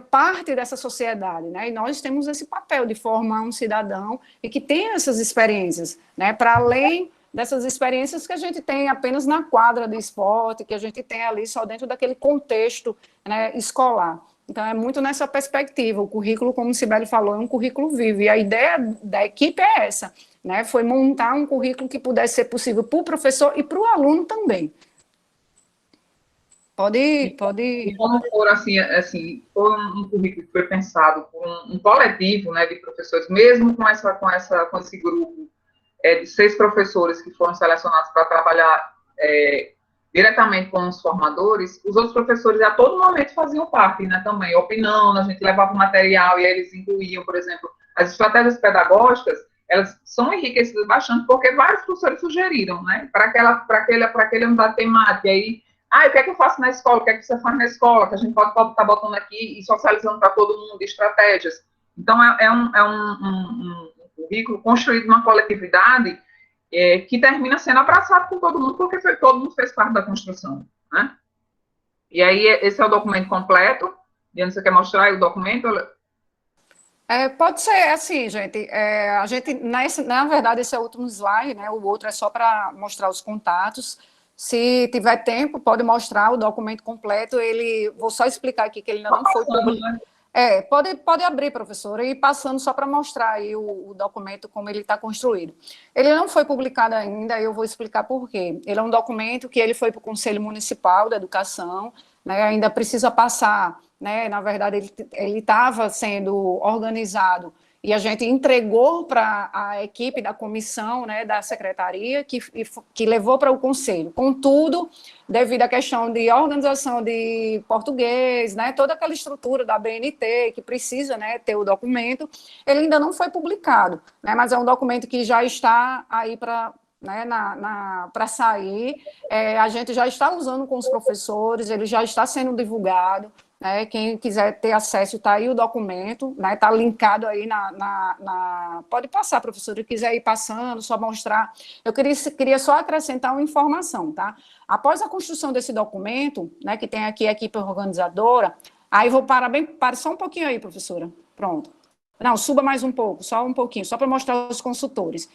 parte dessa sociedade, né, e nós temos esse papel de formar um cidadão e que tenha essas experiências, né, para além dessas experiências que a gente tem apenas na quadra de esporte, que a gente tem ali só dentro daquele contexto, né, escolar. Então, é muito nessa perspectiva. O currículo, como o Cibele falou, é um currículo vivo. E a ideia da equipe é essa, né? Foi montar um currículo que pudesse ser possível para o professor e para o aluno também. Pode. E como for, assim, foi um currículo que foi pensado por um coletivo, né, de professores, mesmo com esse grupo de 6 professores que foram selecionados para trabalhar diretamente com os formadores, os outros professores a todo momento faziam parte, né, também, opinando, a gente levava o material e eles incluíam, por exemplo, as estratégias pedagógicas, elas são enriquecidas bastante, porque vários professores sugeriram, né, para aquele unidade temática, e aí, o que é que eu faço na escola, o que é que você faz na escola, que a gente pode estar botando aqui e socializando para todo mundo, estratégias. Então, é um currículo construído numa coletividade que termina sendo abraçado por todo mundo, porque todo mundo fez parte da construção, né? E aí, esse é o documento completo. Diana, você quer mostrar aí o documento? Pode ser assim, gente. A gente, na verdade, esse é o último slide, né? O outro é só para mostrar os contatos. Se tiver tempo, pode mostrar o documento completo. Vou só explicar aqui que ele ainda não foi publicado. Pode abrir, professora, e ir passando só para mostrar aí o documento como ele está construído. Ele não foi publicado ainda, eu vou explicar por quê. Ele é um documento que ele foi para o Conselho Municipal da Educação, né, ainda precisa passar, né, na verdade ele estava sendo organizado e a gente entregou para a equipe da comissão, né, da secretaria, que levou para o conselho. Contudo, devido à questão de organização de português, né, toda aquela estrutura da BNT, que precisa, né, ter o documento, ele ainda não foi publicado, né, mas é um documento que já está aí para, né, para sair, a gente já está usando com os professores, ele já está sendo divulgado. Quem quiser ter acesso, está aí o documento, né, está linkado aí Pode passar, professora, se quiser ir passando, só mostrar. Eu queria só acrescentar uma informação, tá? Após a construção desse documento, né, que tem aqui a equipe organizadora, aí vou parar só um pouquinho aí, professora. Pronto. Não, suba mais um pouco, só um pouquinho, só para mostrar os consultores.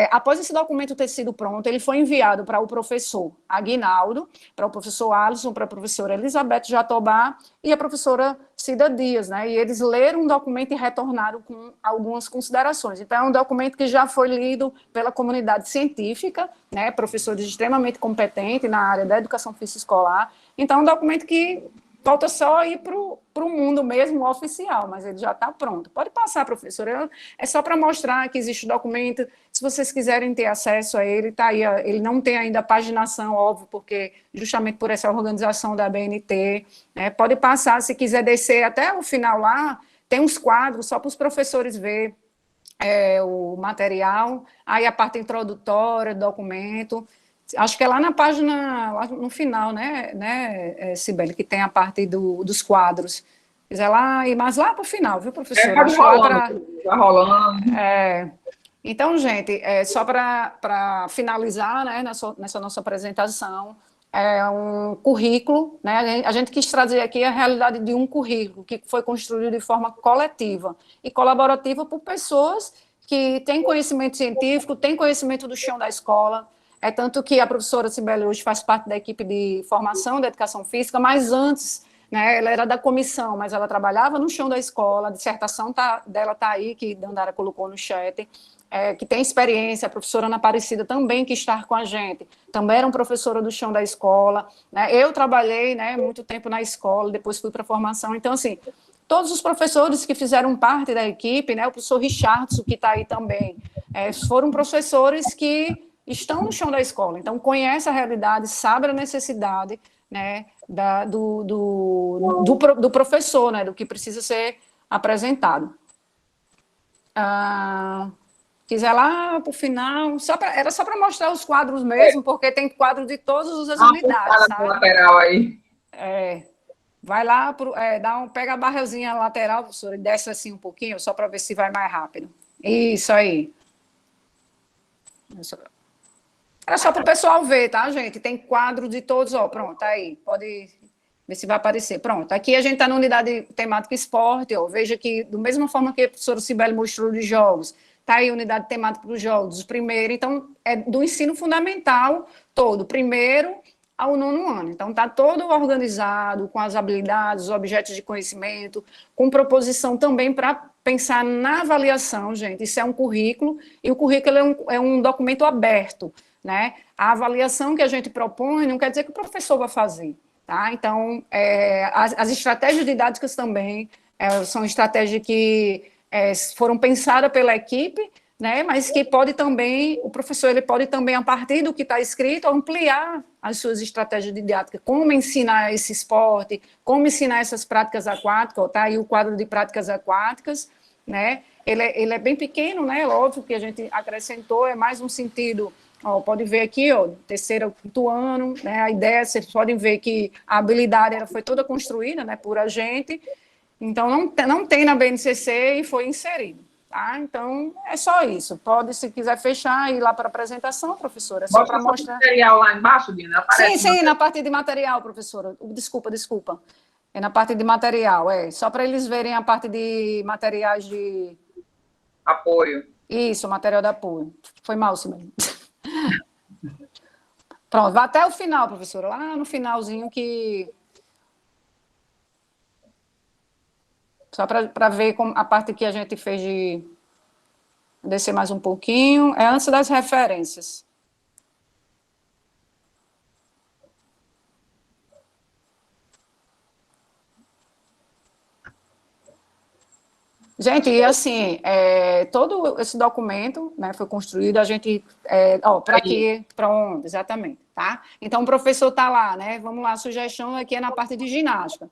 Após esse documento ter sido pronto, ele foi enviado para o professor Aguinaldo, para o professor Alisson, para a professora Elizabeth Jatobá e a professora Cida Dias, né? E eles leram o documento e retornaram com algumas considerações. Então, é um documento que já foi lido pela comunidade científica, né? Professores extremamente competentes na área da educação física escolar. Então, é um documento que falta só ir para o mundo mesmo oficial, mas ele já está pronto. Pode passar, professora. É só para mostrar que existe o documento. Se vocês quiserem ter acesso a ele, está aí. Ele não tem ainda paginação, óbvio, porque justamente por essa organização da BNT. Né, pode passar, se quiser descer até o final lá, tem uns quadros só para os professores ver o material, aí a parte introdutória do documento. Acho que é lá na página, lá no final, né, Cibele, que tem a parte dos quadros. Se quiser lá, ir mais lá para o final, viu, professora? Tá rolando. Então, gente, só para finalizar, né, nessa nossa apresentação, é um currículo, né, a gente quis trazer aqui a realidade de um currículo que foi construído de forma coletiva e colaborativa por pessoas que têm conhecimento científico, têm conhecimento do chão da escola. Tanto que a professora Cibele hoje faz parte da equipe de formação da educação física, mas antes, né? Ela era da comissão, mas ela trabalhava no chão da escola, a dissertação dela está aí, que Dandara colocou no chat, que tem experiência, a professora Ana Aparecida também que está com a gente, também era uma professora do chão da escola, né? Eu trabalhei, né, muito tempo na escola, depois fui para a formação, então, assim, todos os professores que fizeram parte da equipe, né, o professor Richardson, que está aí também, foram professores que estão no chão da escola, então conhece a realidade, sabe a necessidade, né, do professor, né, do que precisa ser apresentado. Quiser lá para o final, era só para mostrar os quadros mesmo, porque tem quadro de todas as unidades, sabe? Lateral aí. Vai lá, pega a barrilzinha lateral, professora, e desce assim um pouquinho, só para ver se vai mais rápido. Isso aí. Era só para o pessoal ver, tá, gente? Tem quadro de todos, ó, pronto, aí, pode ver se vai aparecer. Pronto, aqui a gente está na unidade temática esporte, ó, veja que, da mesma forma que a professora Cibele mostrou de jogos, está aí a unidade temática dos jogos, os primeiros, então, é do ensino fundamental todo, primeiro ao 9º ano. Então, está todo organizado, com as habilidades, os objetos de conhecimento, com proposição também para pensar na avaliação, gente. Isso é um currículo, e o currículo é um documento aberto, né? A avaliação que a gente propõe não quer dizer que o professor vai fazer, tá? Então, as estratégias didáticas também são estratégias que foram pensadas pela equipe, né? Mas que pode também, o professor ele pode também, a partir do que está escrito, ampliar as suas estratégias didáticas, como ensinar esse esporte, como ensinar essas práticas aquáticas, tá aí o quadro de práticas aquáticas, né? Ele é bem pequeno, né? Óbvio que a gente acrescentou, é mais um sentido, ó, pode ver aqui, ó, 3º, 5º ano, né? A ideia, vocês podem ver que a habilidade ela foi toda construída, né, por a gente, então não tem na BNCC e foi inserido. Tá? Então, é só isso. Pode, se quiser fechar, ir lá para a apresentação, professora. Só para mostrar. Material lá embaixo, Dina? Sim, na parte de material, professora. Desculpa. É na parte de material, só para eles verem a parte de materiais de... Apoio. Isso, material de apoio. Foi mal, Simone. Pronto, vai até o final, professora. Lá no finalzinho que... Só para ver como a parte que a gente fez de descer mais um pouquinho. É antes das referências. Gente, e assim, todo esse documento, né, foi construído, a gente... para quê? Para onde? Exatamente, tá? Então, o professor está lá, né? Vamos lá, a sugestão aqui é na parte de ginástica.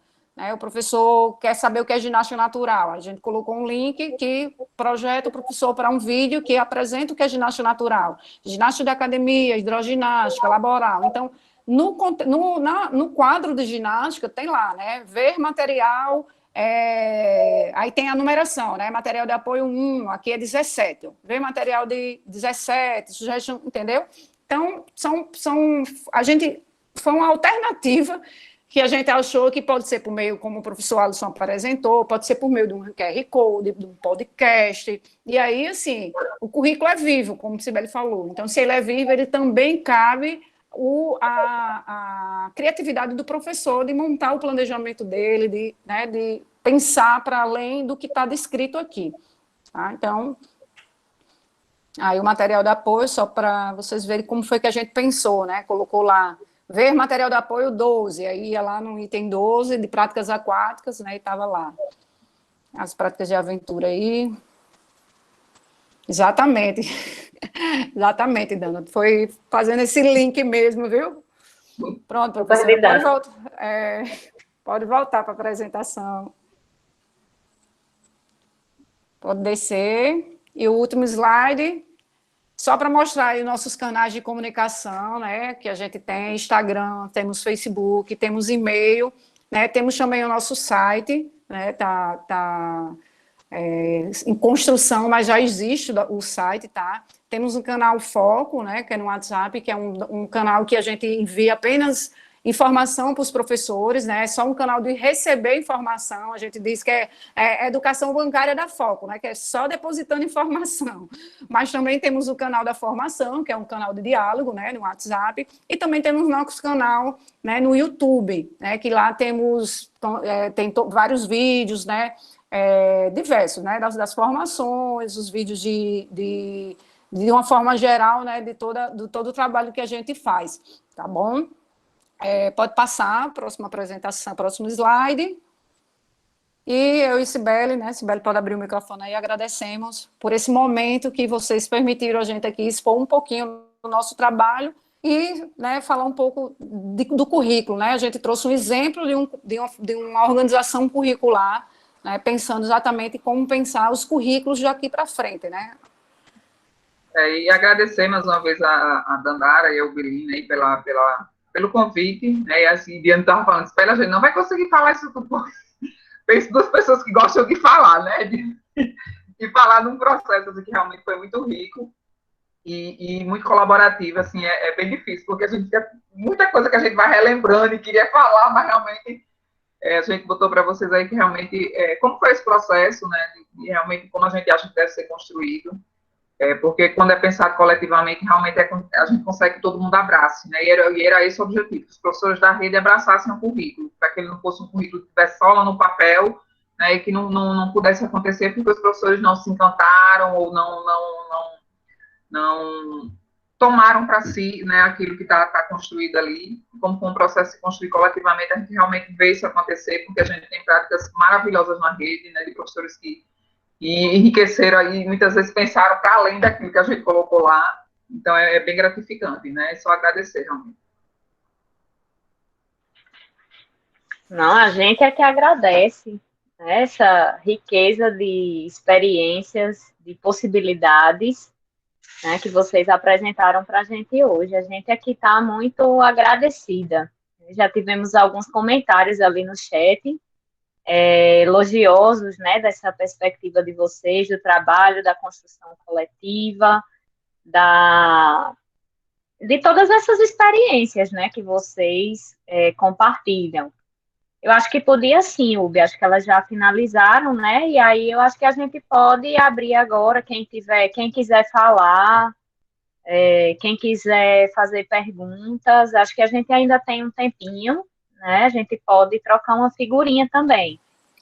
O professor quer saber o que é ginástica natural. A gente colocou um link que projeta o professor para um vídeo que apresenta o que é ginástica natural. Ginástica de academia, hidroginástica, laboral. Então, no quadro de ginástica, tem lá, né? Ver material, aí tem a numeração, né? Material de apoio 1, aqui é 17. Ver material de 17, sugestão, entendeu? Então, foi uma alternativa que a gente achou que pode ser por meio, como o professor Alisson apresentou, pode ser por meio de um QR Code, de um podcast, e aí, assim, o currículo é vivo, como o Cibele falou, então, se ele é vivo, ele também cabe a criatividade do professor de montar o planejamento dele, de pensar para além do que está descrito aqui, tá? Então, aí o material de apoio, só para vocês verem como foi que a gente pensou, né, colocou lá, ver material de apoio 12, aí ia lá no item 12, de práticas aquáticas, né, e estava lá. As práticas de aventura aí. Exatamente. Exatamente, Dana. Foi fazendo esse link mesmo, viu? Pronto, professora, pode voltar para a apresentação. Pode descer. E o último slide... Só para mostrar aí nossos canais de comunicação, né, que a gente tem Instagram, temos Facebook, temos e-mail, né, temos também o nosso site, né, tá em construção, mas já existe o site, tá? Temos um canal Foco, né, que é no WhatsApp, que é um canal que a gente envia apenas informação para os professores, né? É só um canal de receber informação. A gente diz que é educação bancária da Foco, né? Que é só depositando informação. Mas também temos o canal da formação, que é um canal de diálogo, né? No WhatsApp, e também temos nosso canal, né? No YouTube, né? Que lá temos vários vídeos, né? Diversos, né? Das formações, os vídeos de uma forma geral, né? De todo o trabalho que a gente faz, tá bom? Pode passar, próxima apresentação, próximo slide. E eu e Cibele, né? Cibele pode abrir o microfone aí, agradecemos por esse momento que vocês permitiram a gente aqui expor um pouquinho do nosso trabalho e, né, falar um pouco do currículo, né? A gente trouxe um exemplo de uma organização curricular, né, pensando exatamente como pensar os currículos daqui para frente, né? E agradecer mais uma vez a Dandara e a Ubelina aí pelo convite, né? E assim, Diana estava falando, espera, a gente não vai conseguir falar isso tudo, porque penso duas pessoas que gostam de falar, né? De falar num processo assim, que realmente foi muito rico e muito colaborativo, assim, é bem difícil, porque a gente tem muita coisa que a gente vai relembrando e queria falar, mas realmente a gente botou para vocês aí que realmente, como foi esse processo, né? E realmente como a gente acha que deve ser construído. Porque quando é pensado coletivamente, realmente a gente consegue que todo mundo abrace, né? E era esse o objetivo, que os professores da rede abraçassem o currículo, para que ele não fosse um currículo que estivesse só lá no papel, né? E que não pudesse acontecer porque os professores não se encantaram ou não tomaram para si, né, aquilo que está construído ali. Como foi um processo de construir coletivamente, a gente realmente vê isso acontecer, porque a gente tem práticas maravilhosas na rede, né, de professores que enriqueceram aí, muitas vezes pensaram para além daquilo que a gente colocou lá, então é bem gratificante, né, é só agradecer, realmente. Não, a gente é que agradece, né, essa riqueza de experiências, de possibilidades, né, que vocês apresentaram para a gente hoje. A gente aqui está muito agradecida. Já tivemos alguns comentários ali no chat, elogiosos, né, dessa perspectiva de vocês, do trabalho, da construção coletiva, de todas essas experiências, né, que vocês compartilham. Eu acho que podia sim, Ubi, acho que elas já finalizaram, né, e aí eu acho que a gente pode abrir agora, quem quiser falar, quem quiser fazer perguntas, acho que a gente ainda tem um tempinho, né, a gente pode trocar uma figurinha também.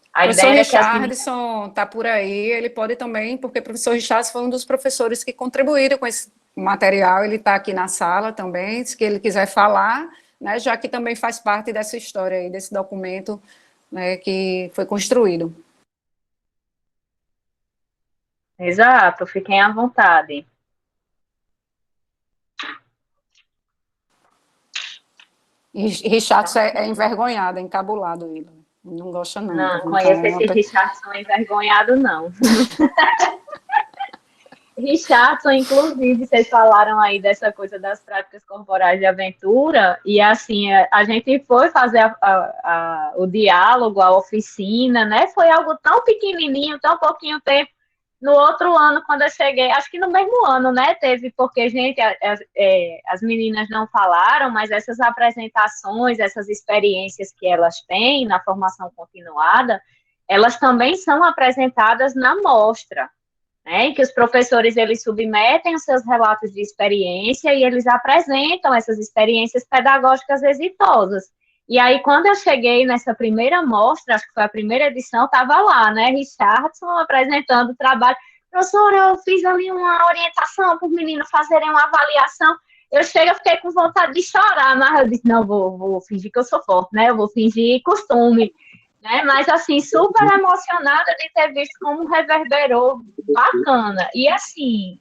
O professor Richardson está por aí, ele pode também, porque o professor Richardson foi um dos professores que contribuíram com esse material, ele está aqui na sala também, se ele quiser falar, né, já que também faz parte dessa história aí, desse documento, né, que foi construído. Exato, fiquem à vontade. E Richardson é envergonhado, é encabulado ele. Não gosta, não. Não, conheço esse Richardson envergonhado, não. Richardson, inclusive, vocês falaram aí dessa coisa das práticas corporais de aventura, e assim, a gente foi fazer o diálogo, a oficina, né? Foi algo tão pequenininho, tão pouquinho tempo. No outro ano, quando eu cheguei, acho que no mesmo ano, né, teve, porque, gente, as meninas não falaram, mas essas apresentações, essas experiências que elas têm na formação continuada, elas também são apresentadas na mostra, né, em que os professores, eles submetem os seus relatos de experiência e eles apresentam essas experiências pedagógicas exitosas. E aí, quando eu cheguei nessa primeira mostra, acho que foi a primeira edição, estava lá, né, Richardson apresentando o trabalho. Professora, eu fiz ali uma orientação para os meninos fazerem uma avaliação. Eu fiquei com vontade de chorar, mas eu disse, não, vou fingir que eu sou forte, né, eu vou fingir costume, né, mas assim, super emocionada de ter visto como reverberou bacana. E assim,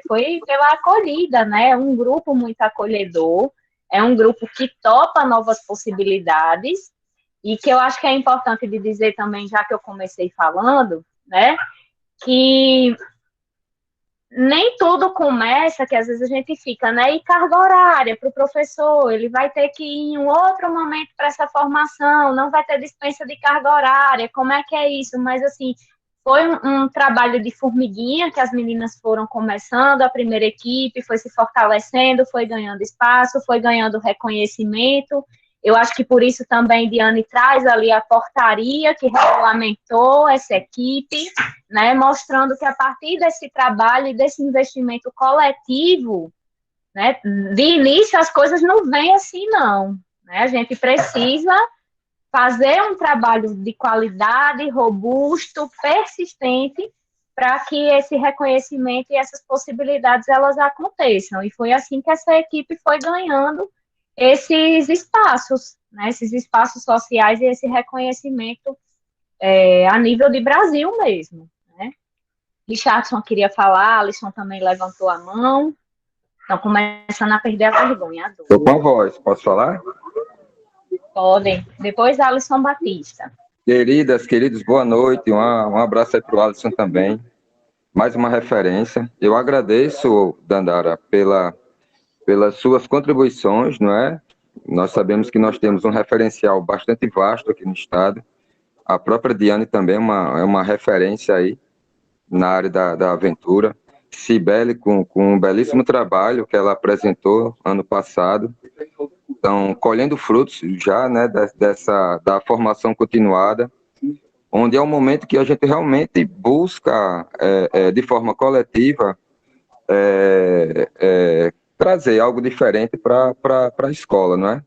foi pela acolhida, né, um grupo muito acolhedor, é um grupo que topa novas possibilidades e que eu acho que é importante de dizer também, já que eu comecei falando, né, que nem tudo começa, que às vezes a gente fica, né, e carga horária para o professor, ele vai ter que ir em um outro momento para essa formação, não vai ter dispensa de carga horária, como é que é isso? Mas, assim, foi um trabalho de formiguinha, que as meninas foram começando, a primeira equipe foi se fortalecendo, foi ganhando espaço, foi ganhando reconhecimento, Eu acho que por isso também Diane traz ali a portaria que regulamentou essa equipe, né, mostrando que a partir desse trabalho e desse investimento coletivo, né, de início as coisas não vêm assim, não. Né? A gente precisa fazer um trabalho de qualidade, robusto, persistente, para que esse reconhecimento e essas possibilidades elas aconteçam. E foi assim que essa equipe foi ganhando esses espaços, né, esses espaços sociais e esse reconhecimento a nível de Brasil mesmo. Né? Richardson queria falar, Alisson também levantou a mão, estão começando a perder a vergonha. Estou com a voz, posso falar? Podem. Depois, Alisson Batista. Queridas, queridos, boa noite, um abraço aí para o Alisson também, mais uma referência. Eu agradeço, Dandara, pelas suas contribuições, não é? Nós sabemos que nós temos um referencial bastante vasto aqui no estado. A própria Diane também é uma referência aí na área da aventura. Cibele, com um belíssimo trabalho que ela apresentou ano passado. Então, colhendo frutos já, né, da formação continuada, onde é o momento que a gente realmente busca, de forma coletiva, trazer algo diferente para a escola, não é?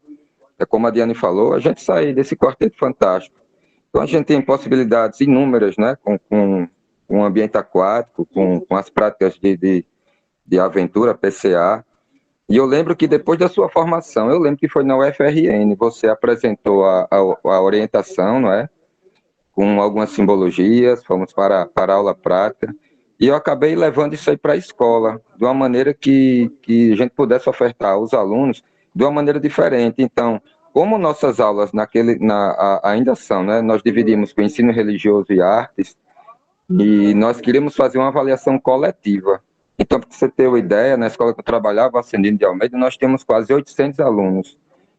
É como a Diane falou, a gente sair desse quarteto fantástico. Então, a gente tem possibilidades inúmeras, né, com o ambiente aquático, com as práticas de aventura, PCA. E eu lembro que depois da sua formação, eu lembro que foi na UFRN, você apresentou a orientação, não é? Com algumas simbologias, fomos para a aula prática. E eu acabei levando isso aí para a escola, de uma maneira que a gente pudesse ofertar aos alunos de uma maneira diferente. Então, como nossas aulas ainda são, né? Nós dividimos com ensino religioso e artes, e nós queríamos fazer uma avaliação coletiva. Então, para você ter uma ideia, na escola que eu trabalhava, Ascendino de Almeida, nós temos quase 800 alunos,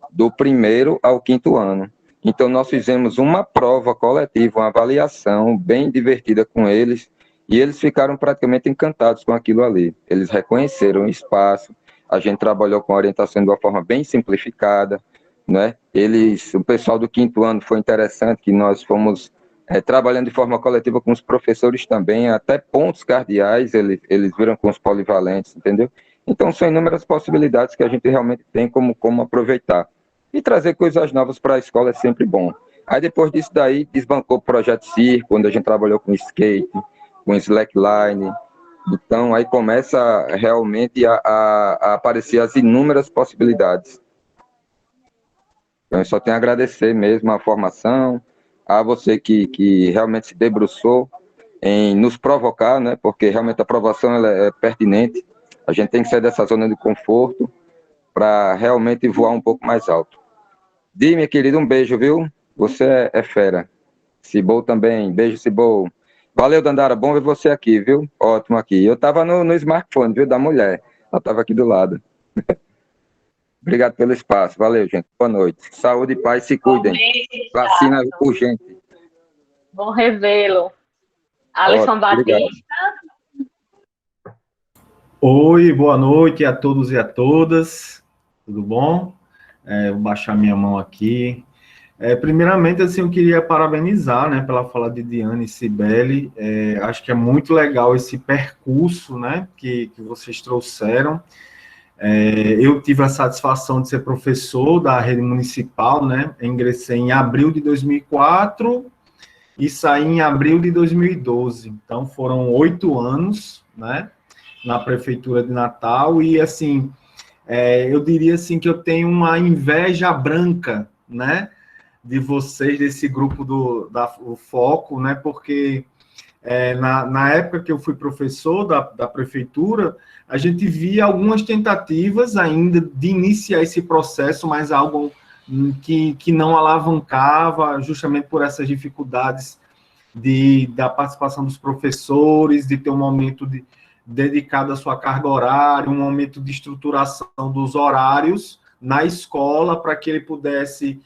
do primeiro ao quinto ano. Então, nós fizemos uma prova coletiva, uma avaliação bem divertida com eles, e eles ficaram praticamente encantados com aquilo ali. Eles reconheceram o espaço, a gente trabalhou com a orientação de uma forma bem simplificada, né? O pessoal do quinto ano foi interessante, que nós fomos trabalhando de forma coletiva com os professores também, até pontos cardeais eles viram com os polivalentes, entendeu? Então, são inúmeras possibilidades que a gente realmente tem como aproveitar. E trazer coisas novas para a escola é sempre bom. Aí, depois disso daí, desbancou o Projeto Circo, onde a gente trabalhou com skate, com slackline. Então, aí começa realmente a aparecer as inúmeras possibilidades. Então, eu só tenho a agradecer mesmo a formação, a você que realmente se debruçou em nos provocar, né? Porque realmente a provação ela é pertinente. A gente tem que sair dessa zona de conforto para realmente voar um pouco mais alto. Di, minha querida, um beijo, viu? Você é fera. Cibol também, beijo, Cibol. Valeu, Dandara, bom ver você aqui, viu? Ótimo aqui. Eu estava no smartphone, viu, da mulher. Ela estava aqui do lado. Obrigado pelo espaço. Valeu, gente. Boa noite. Saúde e paz, se cuidem. Vacina urgente. Bom revê-lo. Alisson Batista. Oi, boa noite a todos e a todas. Tudo bom? Vou baixar minha mão aqui. Primeiramente, assim, eu queria parabenizar, né, pela fala de Diane e Cibele. Acho que é muito legal esse percurso, né, que vocês trouxeram. Eu tive a satisfação de ser professor da rede municipal, né? Ingressei em abril de 2004 e saí em abril de 2012. Então, foram 8 anos, né? Na prefeitura de Natal e, assim, eu diria, assim, que eu tenho uma inveja branca, né? De vocês, desse grupo do Foco, né? Porque na época que eu fui professor da prefeitura, a gente via algumas tentativas ainda de iniciar esse processo, mas algo que não alavancava, justamente por essas dificuldades da participação dos professores, de ter um momento dedicado à sua carga horária, um momento de estruturação dos horários na escola, para que ele pudesse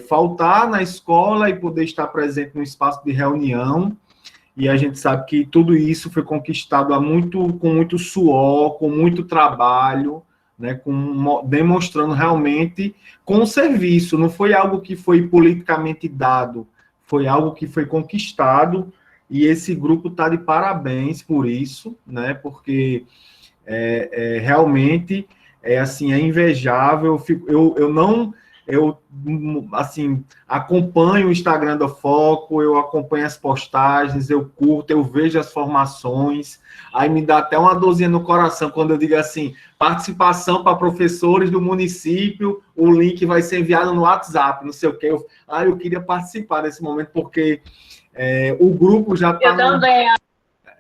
faltar na escola e poder estar presente no espaço de reunião. E a gente sabe que tudo isso foi conquistado com muito suor, com muito trabalho, né, demonstrando realmente com o serviço. Não foi algo que foi politicamente dado, foi algo que foi conquistado, e esse grupo está de parabéns por isso, né, porque realmente assim, é invejável. Eu assim, acompanho o Instagram do Foco, eu acompanho as postagens, eu curto, eu vejo as formações, aí me dá até uma dorzinha no coração quando eu digo assim, participação para professores do município, o link vai ser enviado no WhatsApp, não sei o quê. Eu queria participar desse momento, porque o grupo já está... Eu também.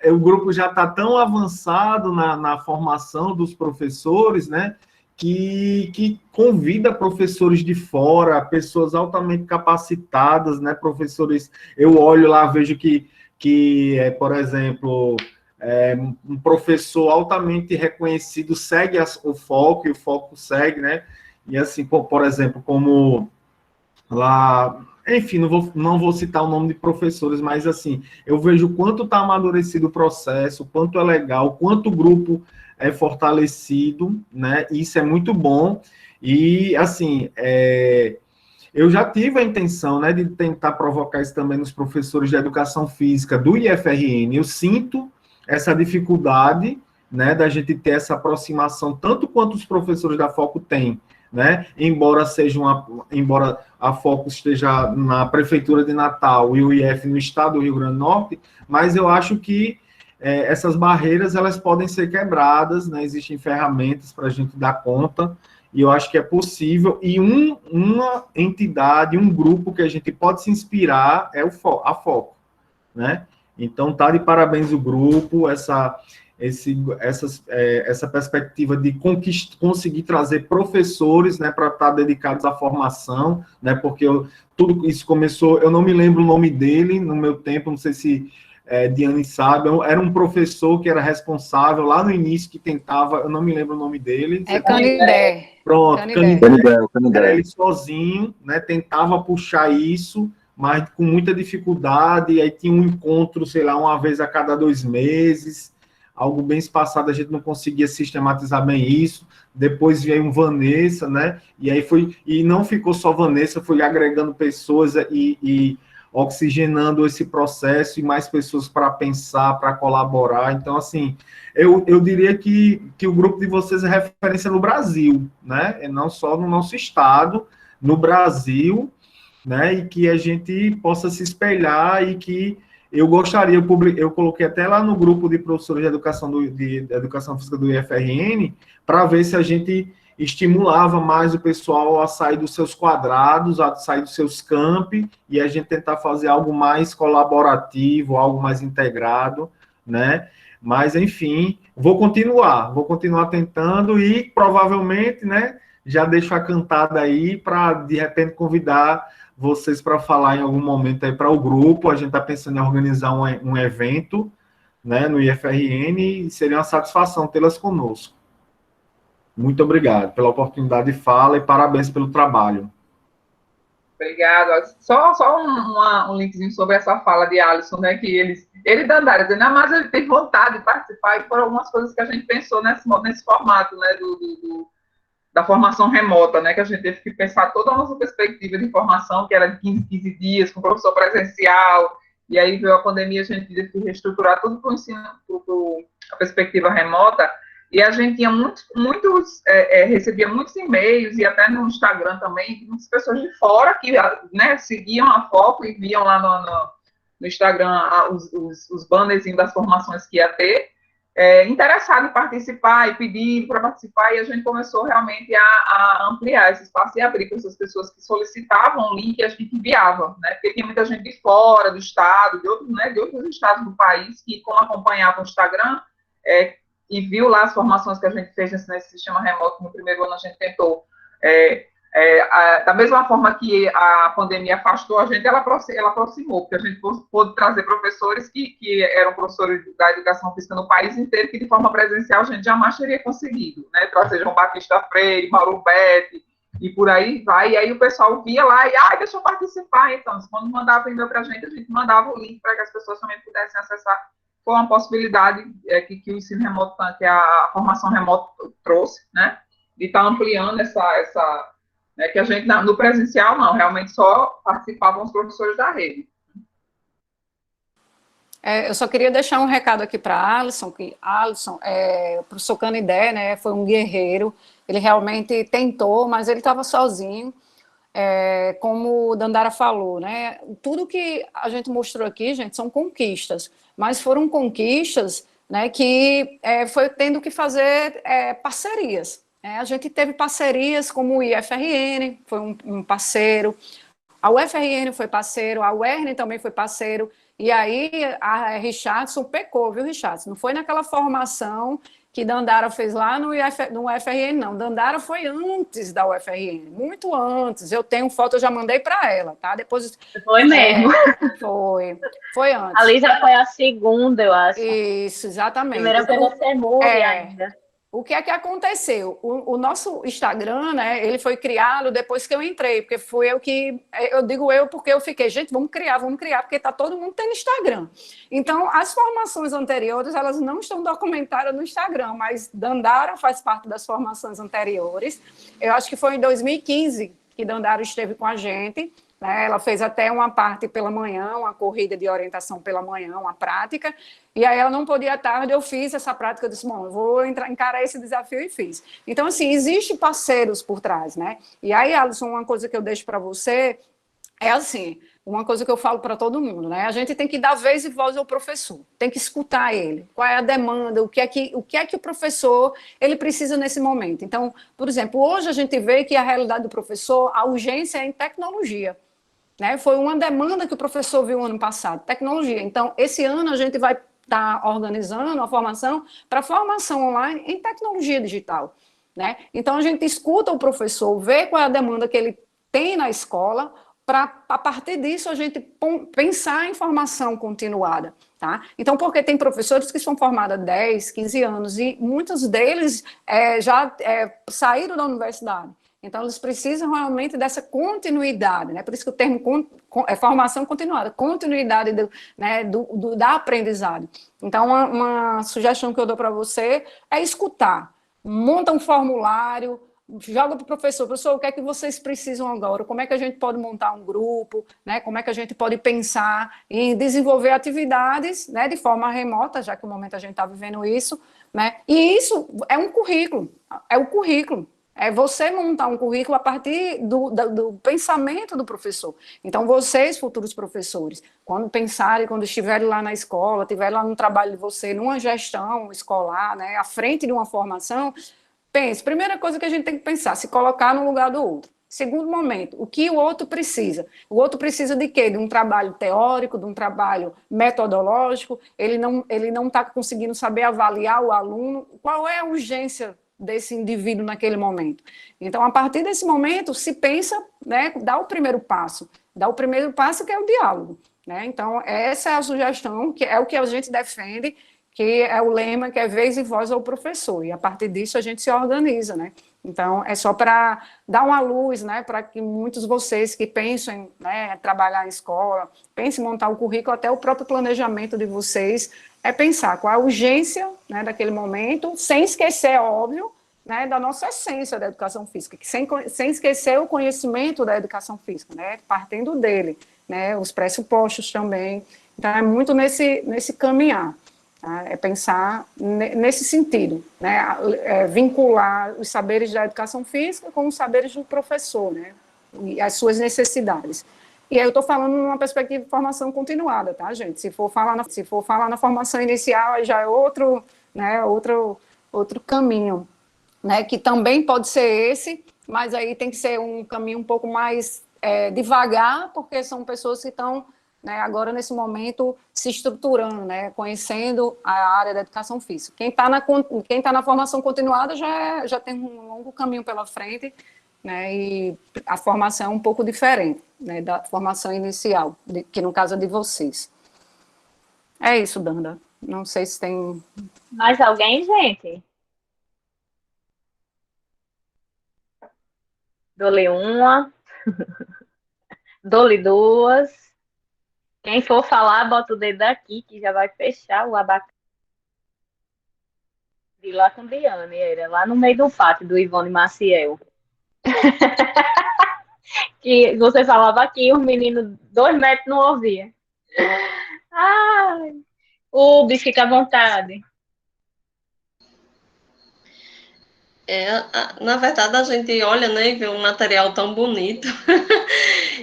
O grupo já está tão avançado na formação dos professores, né, que convida professores de fora, pessoas altamente capacitadas, né, professores. Eu olho lá, vejo que por exemplo, um professor altamente reconhecido segue o Foco, e o Foco segue, né, e assim, por exemplo, como lá, enfim, não vou citar o nome de professores, mas assim, eu vejo o quanto está amadurecido o processo, o quanto é legal, o quanto o grupo é fortalecido, né? Isso é muito bom. E assim, eu já tive a intenção, né, de tentar provocar isso também nos professores de educação física do IFRN. Eu sinto essa dificuldade, né, da gente ter essa aproximação, tanto quanto os professores da Foco têm, né? Embora a Foco esteja na prefeitura de Natal e o IF no estado do Rio Grande do Norte, mas eu acho que essas barreiras elas podem ser quebradas, né? Existem ferramentas para a gente dar conta, e eu acho que é possível. E uma entidade, um grupo que a gente pode se inspirar é a Foco, né? Então, tá de parabéns o grupo, essa perspectiva de conseguir trazer professores, né, para estar dedicados à formação, né, porque tudo isso começou, eu não me lembro o nome dele no meu tempo, não sei se Diane sabe, era um professor que era responsável lá no início, que tentava, eu não me lembro o nome dele. Canidé. Pronto, Canidé. Era ele sozinho, né, tentava puxar isso, mas com muita dificuldade, e aí tinha um encontro, sei lá, uma vez a cada 2 meses, algo bem espaçado, a gente não conseguia sistematizar bem isso. Depois veio um Vanessa, né? E aí e não ficou só Vanessa, foi agregando pessoas e oxigenando esse processo, e mais pessoas para pensar, para colaborar. Então, assim, eu diria que o grupo de vocês é referência no Brasil, né? E não só no nosso estado, no Brasil, né? E que a gente possa se espelhar, e que eu gostaria, eu coloquei até lá no grupo de professores de educação física do IFRN, para ver se a gente estimulava mais o pessoal a sair dos seus quadrados, a sair dos seus campi, e a gente tentar fazer algo mais colaborativo, algo mais integrado, né? Mas, enfim, vou continuar tentando, e provavelmente, né, já deixo a cantada aí para, de repente, convidar vocês para falar em algum momento aí para o grupo. A gente está pensando em organizar um evento, né, no IFRN, e seria uma satisfação tê-las conosco. Muito obrigado pela oportunidade de fala, e parabéns pelo trabalho. Obrigado. Só um linkzinho sobre essa fala de Alisson, né, que ele Dandara, dizendo, mas ele tem vontade de participar, e foram algumas coisas que a gente pensou nesse formato, né, da formação remota, né, que a gente teve que pensar toda a nossa perspectiva de formação, que era de 15 dias, com professor presencial, e aí veio a pandemia, a gente teve que reestruturar tudo para o ensino, a perspectiva remota, e a gente tinha recebia muitos e-mails, e até no Instagram também, muitas pessoas de fora que, né, seguiam a Foco e viam lá no Instagram os banners das formações que ia ter, interessado em participar e pedir para participar, e a gente começou realmente a ampliar esse espaço e abrir para essas pessoas que solicitavam o link, e a gente enviava, né? Porque tinha muita gente de fora do estado, de outros estados do país, que, como acompanhava o Instagram, e viu lá as formações que a gente fez nesse sistema remoto. No primeiro ano a gente tentou, da mesma forma que a pandemia afastou a gente, ela aproximou, porque a gente pôde trazer professores que eram professores da educação física no país inteiro, que de forma presencial a gente jamais teria conseguido, né? Trazer João Batista Freire, Mauro Betti, e por aí vai, e aí o pessoal via lá e, deixa eu participar. Então, quando mandava e-mail para a gente mandava o link para que as pessoas também pudessem acessar. Foi uma possibilidade que o ensino remoto, que a formação remota trouxe, né? de estar ampliando né, que a gente, no presencial, não, realmente só participavam os professores da rede. Eu só queria deixar um recado aqui para Alisson, que Alisson, o professor Canidé, né, foi um guerreiro, ele realmente tentou, mas ele estava sozinho, como o Dandara falou, né, tudo que a gente mostrou aqui, gente, são conquistas, mas foram conquistas, né, que foi tendo que fazer parcerias. A gente teve parcerias como o IFRN, foi um parceiro, a UFRN foi parceiro, a UERN também foi parceiro, e aí a Richardson pecou, viu, Richardson? Não foi naquela formação que Dandara fez lá no UFRN, não. Dandara foi antes da UFRN, muito antes. Eu tenho foto, eu já mandei para ela, tá? Depois. Foi mesmo. Foi antes. A Lisa foi a segunda, eu acho. Isso, exatamente. Primeira foi você, Muri, ainda. O que é que aconteceu? O nosso Instagram, né, ele foi criado depois que eu entrei, porque fui eu que, eu digo eu porque eu fiquei, gente, vamos criar, porque tá todo mundo tendo Instagram. Então, as formações anteriores, elas não estão documentadas no Instagram, mas Dandara faz parte das formações anteriores. Eu acho que foi em 2015 que Dandara esteve com a gente, né, ela fez até uma parte pela manhã, uma corrida de orientação pela manhã, uma prática, e aí ela não podia à tarde, eu fiz essa prática, eu disse, bom, eu vou encarar esse desafio e fiz. Então, assim, existem parceiros por trás, né? E aí, Alisson, uma coisa que eu deixo para você é assim, uma coisa que eu falo para todo mundo, né? A gente tem que dar vez e voz ao professor, tem que escutar ele, qual é a demanda, o que é que o professor ele precisa nesse momento. Então, por exemplo, hoje a gente vê que a realidade do professor, a urgência é em tecnologia. Né? Foi uma demanda que o professor viu ano passado, tecnologia. Então, esse ano a gente vai estar organizando a formação para formação online em tecnologia digital. Né? Então, a gente escuta o professor, vê qual é a demanda que ele tem na escola, para, a partir disso, a gente pensar em formação continuada. Tá? Então, porque tem professores que são formados há 10, 15 anos, e muitos deles já saíram da universidade. Então, eles precisam realmente dessa continuidade, né? Por isso que o termo é formação continuada, continuidade da aprendizagem. Então, uma sugestão que eu dou para você é escutar. Monta um formulário, joga para o professor, o que é que vocês precisam agora? Como é que a gente pode montar um grupo? Né? Como é que a gente pode pensar em desenvolver atividades, né, de forma remota, já que no momento a gente está vivendo isso, né? E isso é um currículo, é o currículo. É você montar um currículo a partir do pensamento do professor. Então, vocês, futuros professores, quando pensarem, quando estiverem lá na escola, estiverem lá no trabalho de você, numa gestão escolar, né, à frente de uma formação, pense, primeira coisa que a gente tem que pensar, se colocar no lugar do outro. Segundo momento, o que o outro precisa? O outro precisa de quê? De um trabalho teórico, de um trabalho metodológico, ele não está conseguindo saber avaliar o aluno, qual é a urgência desse indivíduo naquele momento. Então, a partir desse momento, se pensa, né, dá o primeiro passo que é o diálogo. Né? Então, essa é a sugestão, que é o que a gente defende, que é o lema, que é vez e voz ao professor, e a partir disso a gente se organiza, né? Então, é só para dar uma luz, né, para que muitos de vocês que pensam em, né, trabalhar em escola, pensem em montar o currículo, até o próprio planejamento de vocês, pensar qual a urgência, né, daquele momento, sem esquecer, óbvio, né, da nossa essência da educação física, que sem esquecer o conhecimento da educação física, né, partindo dele, né, os pressupostos também. Então, é muito nesse caminhar. Tá? É pensar nesse sentido, né? Vincular os saberes da educação física com os saberes do professor, né? E as suas necessidades. E aí eu estou falando numa perspectiva de formação continuada, tá, gente? Se for falar na formação inicial, aí já é outro caminho, né? Que também pode ser esse, mas aí tem que ser um caminho um pouco mais devagar, porque são pessoas que estão, né, agora, nesse momento, se estruturando, né, conhecendo a área da educação física. Quem tá na formação continuada já tem um longo caminho pela frente, né, e a formação é um pouco diferente, né, da formação inicial, que no caso é de vocês. É isso, Danda. Não sei se tem... Mais alguém, gente? Dou-lhe uma. Dou-lhe duas. Quem for falar, bota o dedo aqui, que já vai fechar o abacate. De lá com Diane, era lá no meio do pátio do Ivone Maciel. Que você falava aqui, os meninos 2 metros não ouviam. Ai, Ubi, fica à vontade. Na verdade, a gente olha, né, e vê um material tão bonito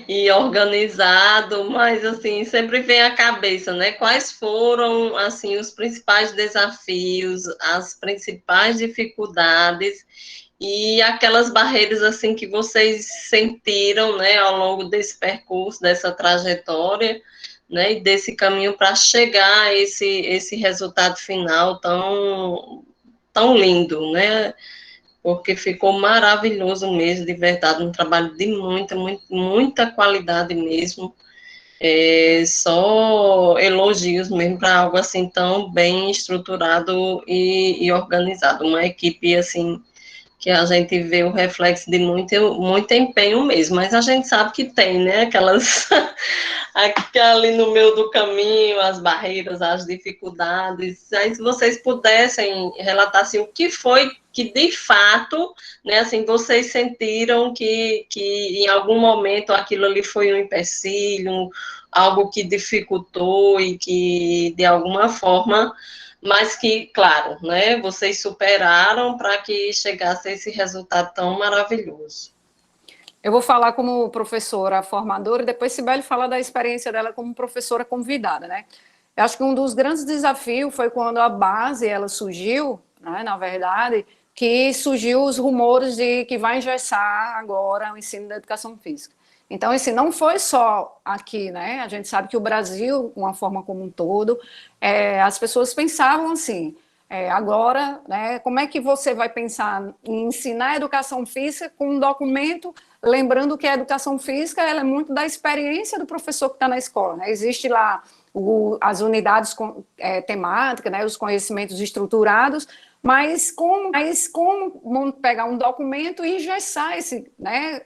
e organizado, mas, assim, sempre vem à cabeça, né, quais foram, assim, os principais desafios, as principais dificuldades e aquelas barreiras, assim, que vocês sentiram, né, ao longo desse percurso, dessa trajetória, né, e desse caminho para chegar a esse resultado final tão lindo, né, porque ficou maravilhoso mesmo, de verdade, um trabalho de muita qualidade mesmo, só elogios mesmo para algo assim tão bem estruturado e organizado, uma equipe assim que a gente vê o reflexo de muito empenho mesmo, mas a gente sabe que tem, né, aquelas ali no meio do caminho, as barreiras, as dificuldades. Aí, se vocês pudessem relatar assim, o que foi que de fato, né, assim, vocês sentiram que em algum momento aquilo ali foi um empecilho, algo que dificultou e que de alguma forma, mas que, claro, né, vocês superaram para que chegasse a esse resultado tão maravilhoso. Eu vou falar como professora formadora e depois Sibeli fala da experiência dela como professora convidada, né? Eu acho que um dos grandes desafios foi quando a base ela surgiu, né, na verdade, que surgiu os rumores de que vai engessar agora o ensino da educação física. Então, assim, não foi só aqui, né? A gente sabe que o Brasil, de uma forma como um todo, as pessoas pensavam assim, agora, né, como é que você vai pensar em ensinar a educação física com um documento, lembrando que a educação física ela é muito da experiência do professor que está na escola, né? Existe lá as unidades temáticas, né, os conhecimentos estruturados, mas como vamos pegar um documento e engessar esse, né,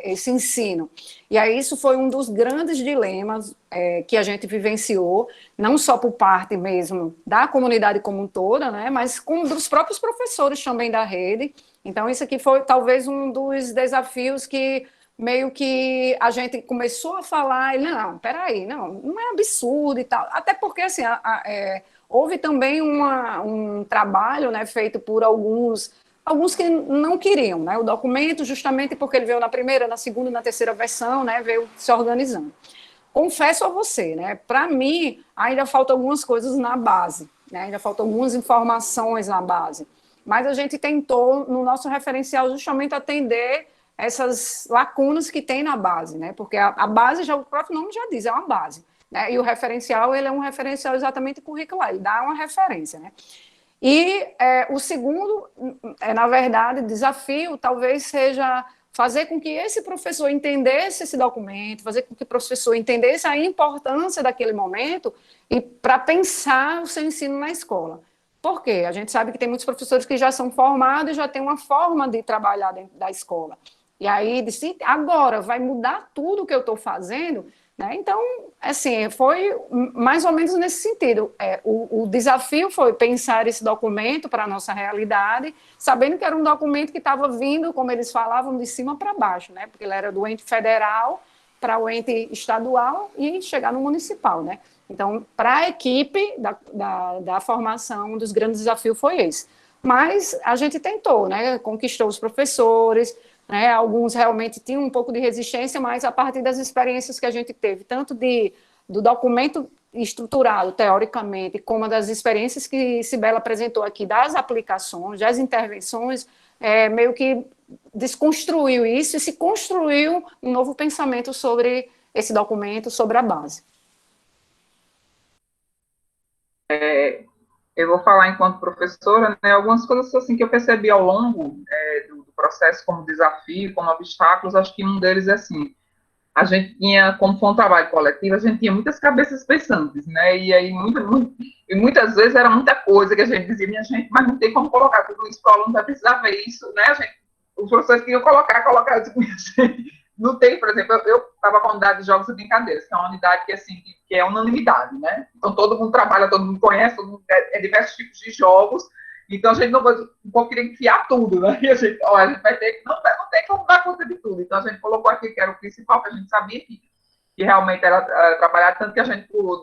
esse ensino? E aí isso foi um dos grandes dilemas que a gente vivenciou, não só por parte mesmo da comunidade como um toda, né, mas com dos próprios professores também da rede. Então isso aqui foi talvez um dos desafios que meio que a gente começou a falar, e não, peraí, não é absurdo e tal, até porque assim, houve também um trabalho, né, feito por alguns que não queriam, né, o documento, justamente porque ele veio na primeira, na segunda, na terceira versão, né, veio se organizando. Confesso a você, né, para mim ainda faltam algumas coisas na base, né, ainda faltam algumas informações na base, mas a gente tentou, no nosso referencial, justamente atender essas lacunas que tem na base, né? Porque a base, já o próprio nome já diz, é uma base, né? E o referencial, ele é um referencial exatamente curricular, ele dá uma referência, né? E o segundo, na verdade, desafio talvez seja fazer com que esse professor entendesse esse documento, fazer com que o professor entendesse a importância daquele momento e para pensar o seu ensino na escola. Por quê? A gente sabe que tem muitos professores que já são formados e já têm uma forma de trabalhar dentro da escola. E aí, disse, agora vai mudar tudo o que eu estou fazendo, né? Então, assim, foi mais ou menos nesse sentido. O desafio foi pensar esse documento para a nossa realidade, sabendo que era um documento que estava vindo, como eles falavam, de cima para baixo, né? Porque ele era do ente federal para o ente estadual e chegar no municipal, né? Então, para a equipe da formação, um dos grandes desafios foi esse. Mas a gente tentou, né? Conquistou os professores, né, alguns realmente tinham um pouco de resistência, mas a partir das experiências que a gente teve, tanto do documento estruturado, teoricamente, como das experiências que Sibela apresentou aqui, das aplicações, das intervenções, meio que desconstruiu isso e se construiu um novo pensamento sobre esse documento, sobre a base. Eu vou falar enquanto professora, né, algumas coisas assim que eu percebi ao longo do processo como desafio, como obstáculos. Acho que um deles é assim, a gente tinha, como foi um trabalho coletivo, a gente tinha muitas cabeças pensantes, né, e aí muitas vezes era muita coisa que a gente dizia, minha gente, mas não tem como colocar tudo isso, o aluno vai precisar ver isso, né, os professores queriam colocar, eu disse, minha gente, não tem, por exemplo, eu estava com a unidade de jogos e brincadeiras, que é uma unidade que, assim, que é unanimidade, né? Então, todo mundo trabalha, todo mundo conhece, diversos tipos de jogos, Então, a gente não queria enfiar tudo, né? E a gente, ó, a gente vai ter que, não tem como dar conta de tudo. Então, a gente colocou aqui que era o principal, que a gente sabia que realmente era trabalhar, tanto que a gente pulou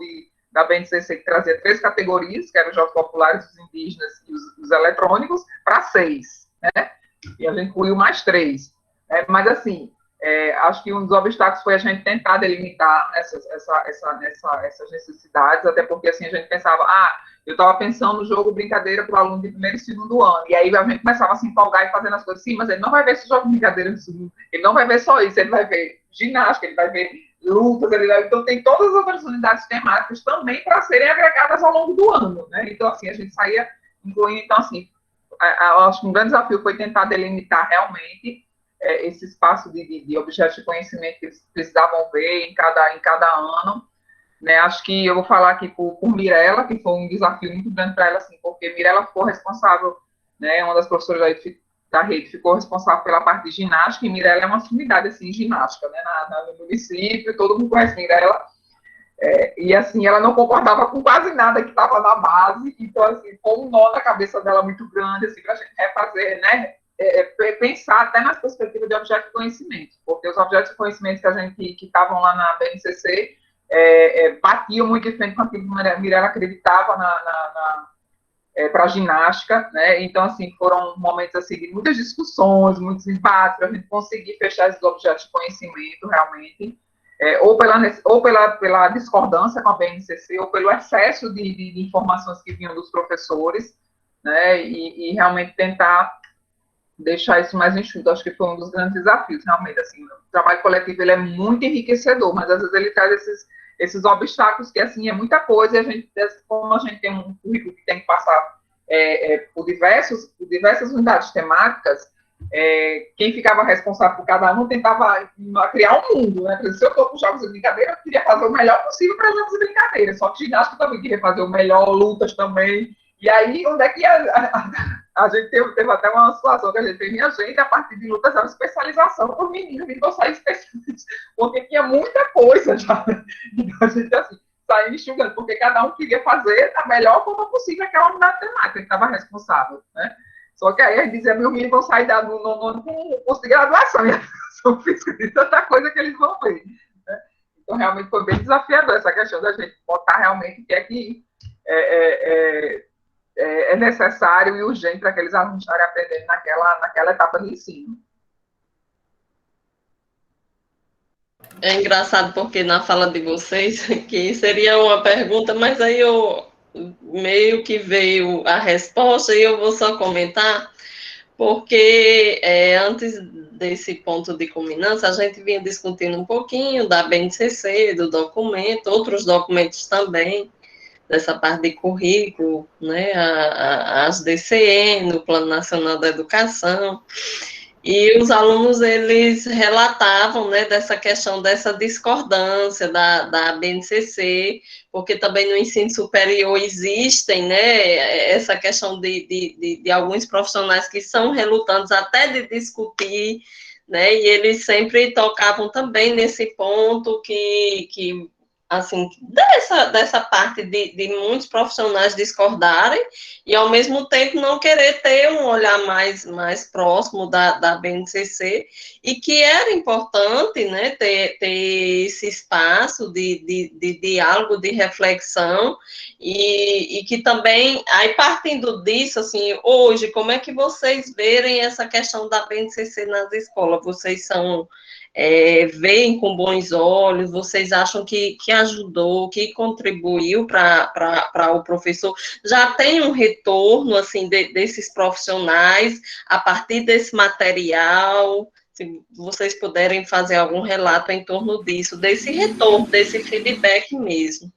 da BNCC, que trazia 3 categorias, que eram os jogos populares, os indígenas e os eletrônicos, para 6, né? E a gente incluiu mais 3. Mas, assim, acho que um dos obstáculos foi a gente tentar delimitar essas necessidades, até porque, assim, a gente pensava, eu estava pensando no jogo brincadeira para o aluno de primeiro e segundo ano, e aí a gente começava a se empolgar e fazendo as coisas, sim, mas ele não vai ver esse jogo de brincadeira no segundo, ele não vai ver só isso, ele vai ver ginástica, ele vai ver lutas, então tem todas as outras unidades temáticas também para serem agregadas ao longo do ano, né? Então, assim, a gente saía incluindo, então, assim, acho que um grande desafio foi tentar delimitar realmente esse espaço de objetos de conhecimento que eles precisavam ver em cada ano, né? Acho que eu vou falar aqui por Mirella, que foi um desafio muito grande para ela, assim, porque Mirella ficou responsável, né, uma das professoras da rede ficou responsável pela parte de ginástica, e Mirella é uma sumidade, assim, em ginástica, né, no município, todo mundo conhece Mirella, e, assim, ela não concordava com quase nada que estava na base, então, assim, foi um nó na cabeça dela muito grande, assim, para a gente refazer, né, pensar até nas perspectivas de objetos de conhecimento, porque os objetos de conhecimento que estavam lá na BNCC batiam muito de frente com aquilo que Mirella acreditava para a ginástica, né? Então, assim, foram momentos assim, de muitas discussões, muitos embates, para a gente conseguir fechar esses objetos de conhecimento, realmente, ou pela discordância com a BNCC, ou pelo excesso de informações que vinham dos professores, né? E realmente tentar deixar isso mais enxuto. Acho que foi um dos grandes desafios, realmente. Assim, o trabalho coletivo ele é muito enriquecedor, mas às vezes ele traz esses obstáculos que, assim, é muita coisa, e a gente, como a gente tem um currículo que tem que passar por diversas unidades temáticas, quem ficava responsável por cada um tentava criar um mundo, né? Se eu estou com jogos de brincadeira, eu queria fazer o melhor possível para jogos de brincadeira, só que ginástica também queria fazer o melhor, lutas também, e aí, onde é que a gente teve até uma situação que a gente teve, a gente, a partir de lutas, era uma especialização para os meninos, então sair especialista, porque tinha muita coisa já. Então, a gente, assim, saiu enxugando, porque cada um queria fazer da melhor forma possível aquela unidade temática, que estava responsável, né? Só que aí a gente dizia, meus meninos vão sair do nono com curso de graduação, e a educação física de tanta coisa que eles vão ver, né? Então, realmente foi bem desafiador essa questão da gente botar realmente o que é que é necessário e urgente para aqueles alunos estarem aprendendo naquela etapa de ensino. É engraçado porque na fala de vocês, que seria uma pergunta, mas aí eu meio que veio a resposta e eu vou só comentar, porque antes desse ponto de culminância, a gente vinha discutindo um pouquinho da BNCC, do documento, outros documentos também, dessa parte de currículo, né, as DCN, o Plano Nacional da Educação, e os alunos, eles relatavam, né, dessa questão, dessa discordância da BNCC, porque também no ensino superior existem, né, essa questão de alguns profissionais que são relutantes até de discutir, né, e eles sempre tocavam também nesse ponto que assim, dessa parte de muitos profissionais discordarem e, ao mesmo tempo, não querer ter um olhar mais próximo da BNCC, e que era importante, né, ter esse espaço de diálogo, de reflexão, e que também, aí partindo disso, assim, hoje, como é que vocês verem essa questão da BNCC nas escolas? Vocês são... veem com bons olhos, vocês acham que ajudou, que contribuiu para o professor? Já tem um retorno, assim, desses profissionais, a partir desse material? Se vocês puderem fazer algum relato em torno disso, desse retorno, desse feedback mesmo.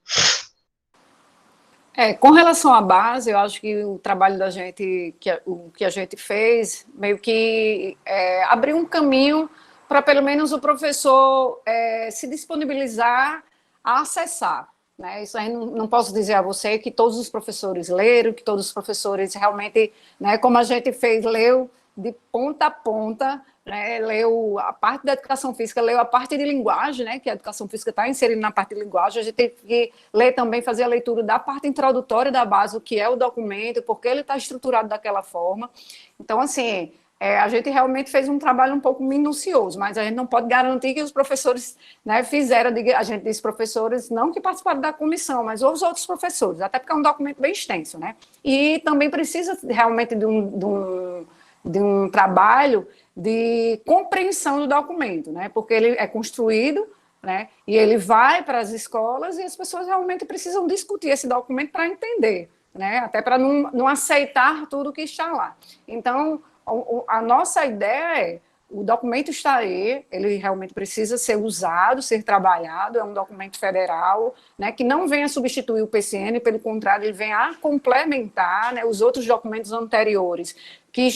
Com relação à base, eu acho que o trabalho da gente, o que a gente fez, meio que abriu um caminho para pelo menos o professor se disponibilizar a acessar, né? Isso aí não posso dizer a você que todos os professores leram, que todos os professores realmente, né, como a gente fez, leu de ponta a ponta, né, leu a parte da educação física, leu a parte de linguagem, né, que a educação física está inserida na parte de linguagem, a gente tem que ler também, fazer a leitura da parte introdutória da base, o que é o documento, por que ele está estruturado daquela forma. Então, assim, a gente realmente fez um trabalho um pouco minucioso, mas a gente não pode garantir que os professores, né, fizeram, a gente diz professores, não que participaram da comissão, mas os outros professores, até porque é um documento bem extenso, né? E também precisa realmente de um trabalho de compreensão do documento, né? Porque ele é construído, né? E ele vai para as escolas e as pessoas realmente precisam discutir esse documento para entender, né? Até para não aceitar tudo que está lá. Então, a nossa ideia é, o documento está aí, ele realmente precisa ser usado, ser trabalhado, é um documento federal, né, que não venha substituir o PCN, pelo contrário, ele vem a complementar, né, os outros documentos anteriores que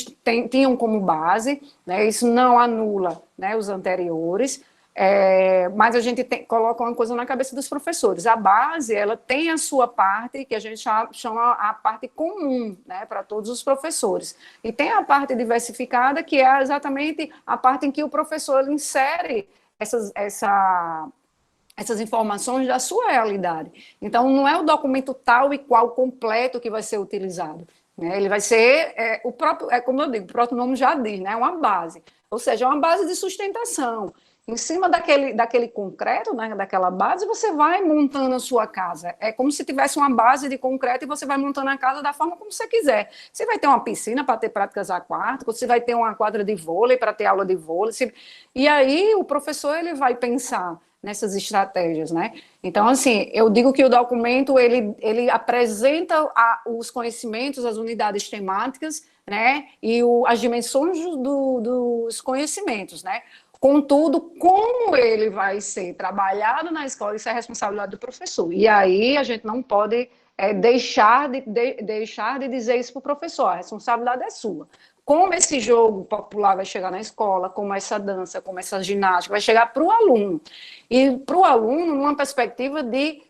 tinham como base, né, isso não anula, né, os anteriores, mas a gente coloca uma coisa na cabeça dos professores. A base, ela tem a sua parte, que a gente chama a parte comum, né, para todos os professores. E tem a parte diversificada, que é exatamente a parte em que o professor insere essas informações da sua realidade. Então, não é o documento tal e qual completo que vai ser utilizado, né? Ele vai ser, o próprio, como eu digo, o próprio nome já diz, né? É uma base. Ou seja, é uma base de sustentação. Em cima daquele concreto, né, daquela base, você vai montando a sua casa. É como se tivesse uma base de concreto e você vai montando a casa da forma como você quiser. Você vai ter uma piscina para ter práticas aquáticas, você vai ter uma quadra de vôlei para ter aula de vôlei. E aí o professor ele vai pensar nessas estratégias, né? Então, assim, eu digo que o documento ele apresenta os conhecimentos, as unidades temáticas, né, e as dimensões dos conhecimentos, né? Contudo, como ele vai ser trabalhado na escola, isso é responsabilidade do professor. E aí a gente não pode deixar de dizer isso para o professor, a responsabilidade é sua. Como esse jogo popular vai chegar na escola, como essa dança, como essa ginástica, vai chegar para o aluno. E para o aluno, numa perspectiva de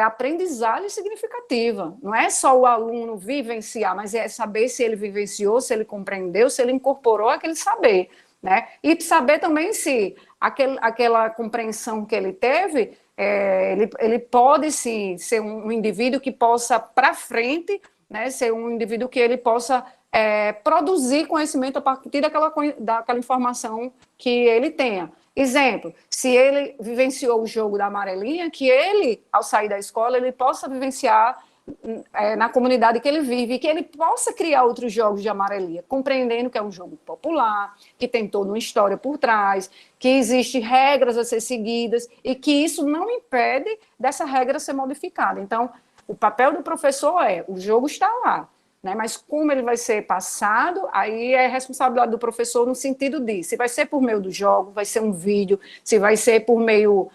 aprendizagem significativa. Não é só o aluno vivenciar, mas é saber se ele vivenciou, se ele compreendeu, se ele incorporou aquele saber. Né? E saber também se aquela compreensão que ele teve, ele pode sim ser um indivíduo que possa para frente, né, ser um indivíduo que ele possa produzir conhecimento a partir daquela informação que ele tenha. Exemplo, se ele vivenciou o jogo da amarelinha, que ele, ao sair da escola, ele possa vivenciar na comunidade que ele vive, e que ele possa criar outros jogos de amarelinha, compreendendo que é um jogo popular, que tem toda uma história por trás, que existem regras a ser seguidas, e que isso não impede dessa regra ser modificada. Então, o papel do professor o jogo está lá, né? Mas como ele vai ser passado, aí é responsabilidade do professor no sentido de, se vai ser por meio do jogo, vai ser um vídeo, se vai ser por meio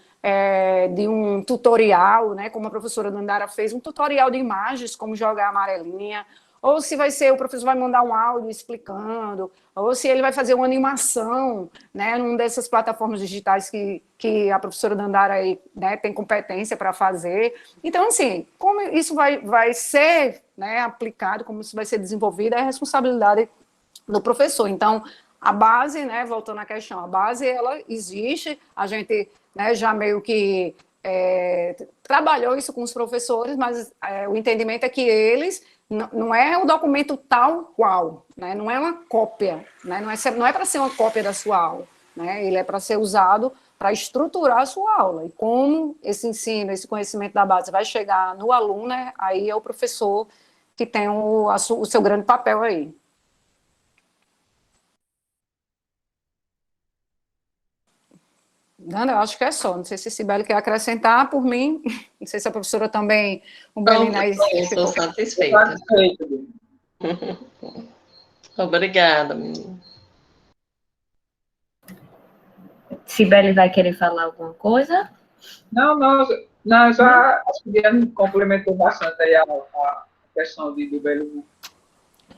de um tutorial, né, como a professora Dandara fez, um tutorial de imagens, como jogar amarelinha, ou se vai ser, o professor vai mandar um áudio explicando, ou se ele vai fazer uma animação, né, numa dessas plataformas digitais que a professora Dandara aí, né, tem competência para fazer. Então, assim, como isso vai ser, né, aplicado, como isso vai ser desenvolvido, é a responsabilidade do professor. Então, a base, né, voltando à questão, a base, ela existe, a gente, né, já meio que trabalhou isso com os professores, mas o entendimento é que eles, não é o documento tal qual, né, não é uma cópia, né, não é para ser uma cópia da sua aula, né, ele é para ser usado para estruturar a sua aula, e como esse ensino, esse conhecimento da base vai chegar no aluno, né, aí é o professor que tem o seu grande papel aí. Não, eu acho que é só. Não sei se Sibeli quer acrescentar por mim. Não sei se a professora também. Estou satisfeita. Obrigada, menina. Sibeli vai querer falar alguma coisa? Não, já acho que Diana complementou bastante aí a questão do Belo.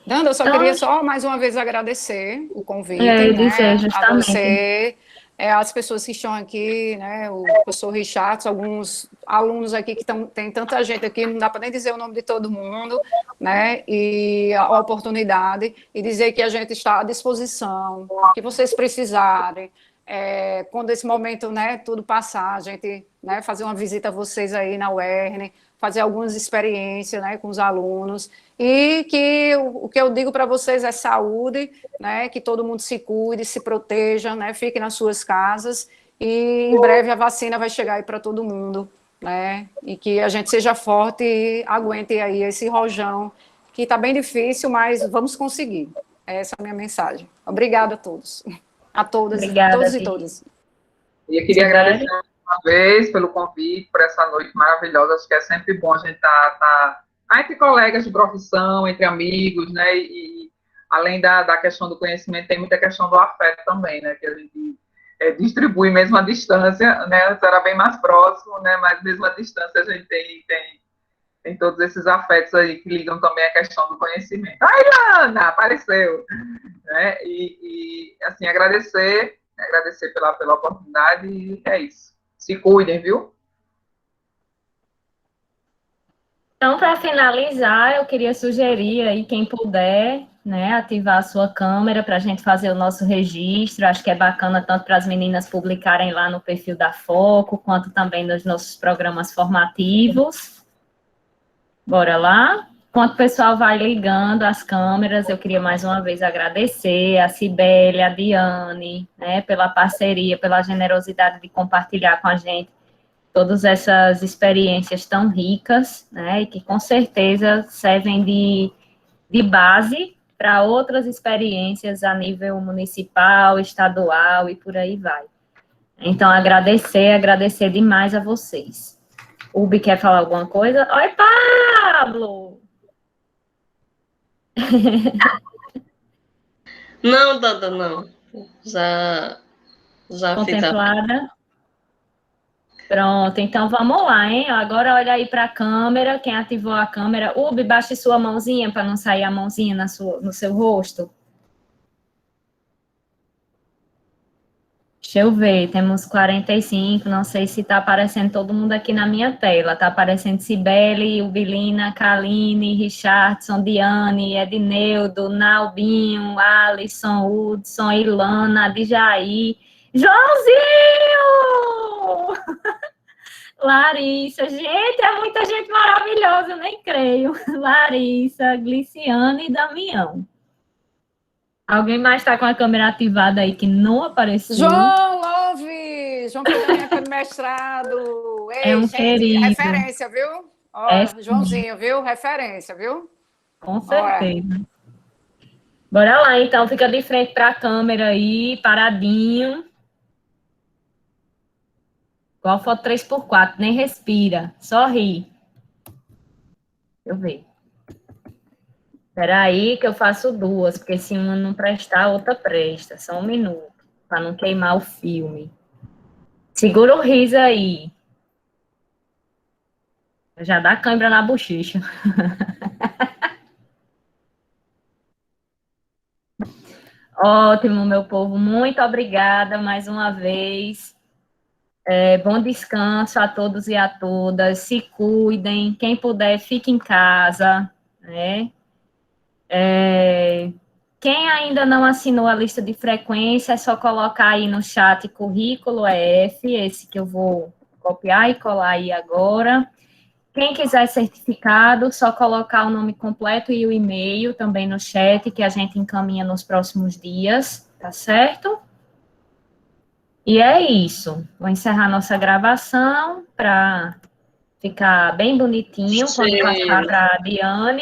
Nanda, eu só queria só mais uma vez agradecer o convite, né, a você, as pessoas que estão aqui, né, o professor Richard, alguns alunos aqui que tem tanta gente aqui, não dá para nem dizer o nome de todo mundo, né, e a oportunidade, e dizer que a gente está à disposição, que vocês precisarem, quando esse momento, né, tudo passar, a gente, né, fazer uma visita a vocês aí na UERN, fazer algumas experiências, né, com os alunos, e que o que eu digo para vocês é saúde, né, que todo mundo se cuide, se proteja, né, fique nas suas casas, e em breve a vacina vai chegar aí para todo mundo, né, e que a gente seja forte e aguente aí esse rojão, que está bem difícil, mas vamos conseguir. Essa é a minha mensagem. Obrigada a todos, a todas, Obrigada, todos e todas. E eu queria agradecer uma vez pelo convite, por essa noite maravilhosa. Acho que é sempre bom a gente estar entre colegas de profissão, entre amigos, né? E além da questão do conhecimento, tem muita questão do afeto também, né? Que a gente distribui mesmo à distância, né? Antes era bem mais próximo, né? Mas mesmo à distância a gente tem todos esses afetos aí que ligam também à questão do conhecimento. Ai, Ana, apareceu! Né? E assim, agradecer pela oportunidade, e é isso. Se cuidem, viu? Então, para finalizar, eu queria sugerir aí, quem puder, né, ativar a sua câmera para a gente fazer o nosso registro. Acho que é bacana tanto para as meninas publicarem lá no perfil da Foco, quanto também nos nossos programas formativos. Bora lá? Enquanto o pessoal vai ligando as câmeras, eu queria mais uma vez agradecer a Cibele, a Diane, né, pela parceria, pela generosidade de compartilhar com a gente todas essas experiências tão ricas, né, e que com certeza servem de base para outras experiências a nível municipal, estadual e por aí vai. Então, agradecer demais a vocês. Ubi quer falar alguma coisa? Oi, Pablo! Não, Dada, não. Já Contemplada. Pronto, então vamos lá, hein? Agora olha aí para a câmera, quem ativou a câmera. Ubi, baixe sua mãozinha para não sair a mãozinha no seu rosto. Deixa eu ver, temos 45, não sei se está aparecendo todo mundo aqui na minha tela. Está aparecendo Cibele, Ubilina, Kaline, Richardson, Diane, Edneudo, Naldinho, Alisson, Hudson, Ilana, Adjaí, Joãozinho! Larissa, gente, é muita gente maravilhosa, eu nem creio. Larissa, Gliciana e Damião. Alguém mais está com a câmera ativada aí que não apareceu? João Love! João que também é mestrado. Ei, é um gente, querido. Referência, viu? Ó, Joãozinho, viu? Referência, viu? Com certeza. Bora lá, então. Fica de frente para a câmera aí, paradinho. Igual foto 3x4, nem respira, só ri. Deixa eu ver. Espera aí que eu faço duas, porque se uma não prestar, a outra presta. Só um minuto, para não queimar o filme. Segura o riso aí. Já dá cãibra na bochecha. Ótimo, meu povo. Muito obrigada mais uma vez. Bom descanso a todos e a todas. Se cuidem. Quem puder, fique em casa, né? Quem ainda não assinou a lista de frequência, é só colocar aí no chat currículo EF, esse que eu vou copiar e colar aí agora. Quem quiser certificado, só colocar o nome completo e o e-mail também no chat, que a gente encaminha nos próximos dias, tá certo? E é isso. Vou encerrar nossa gravação para ficar bem bonitinho quando passar para a Diane.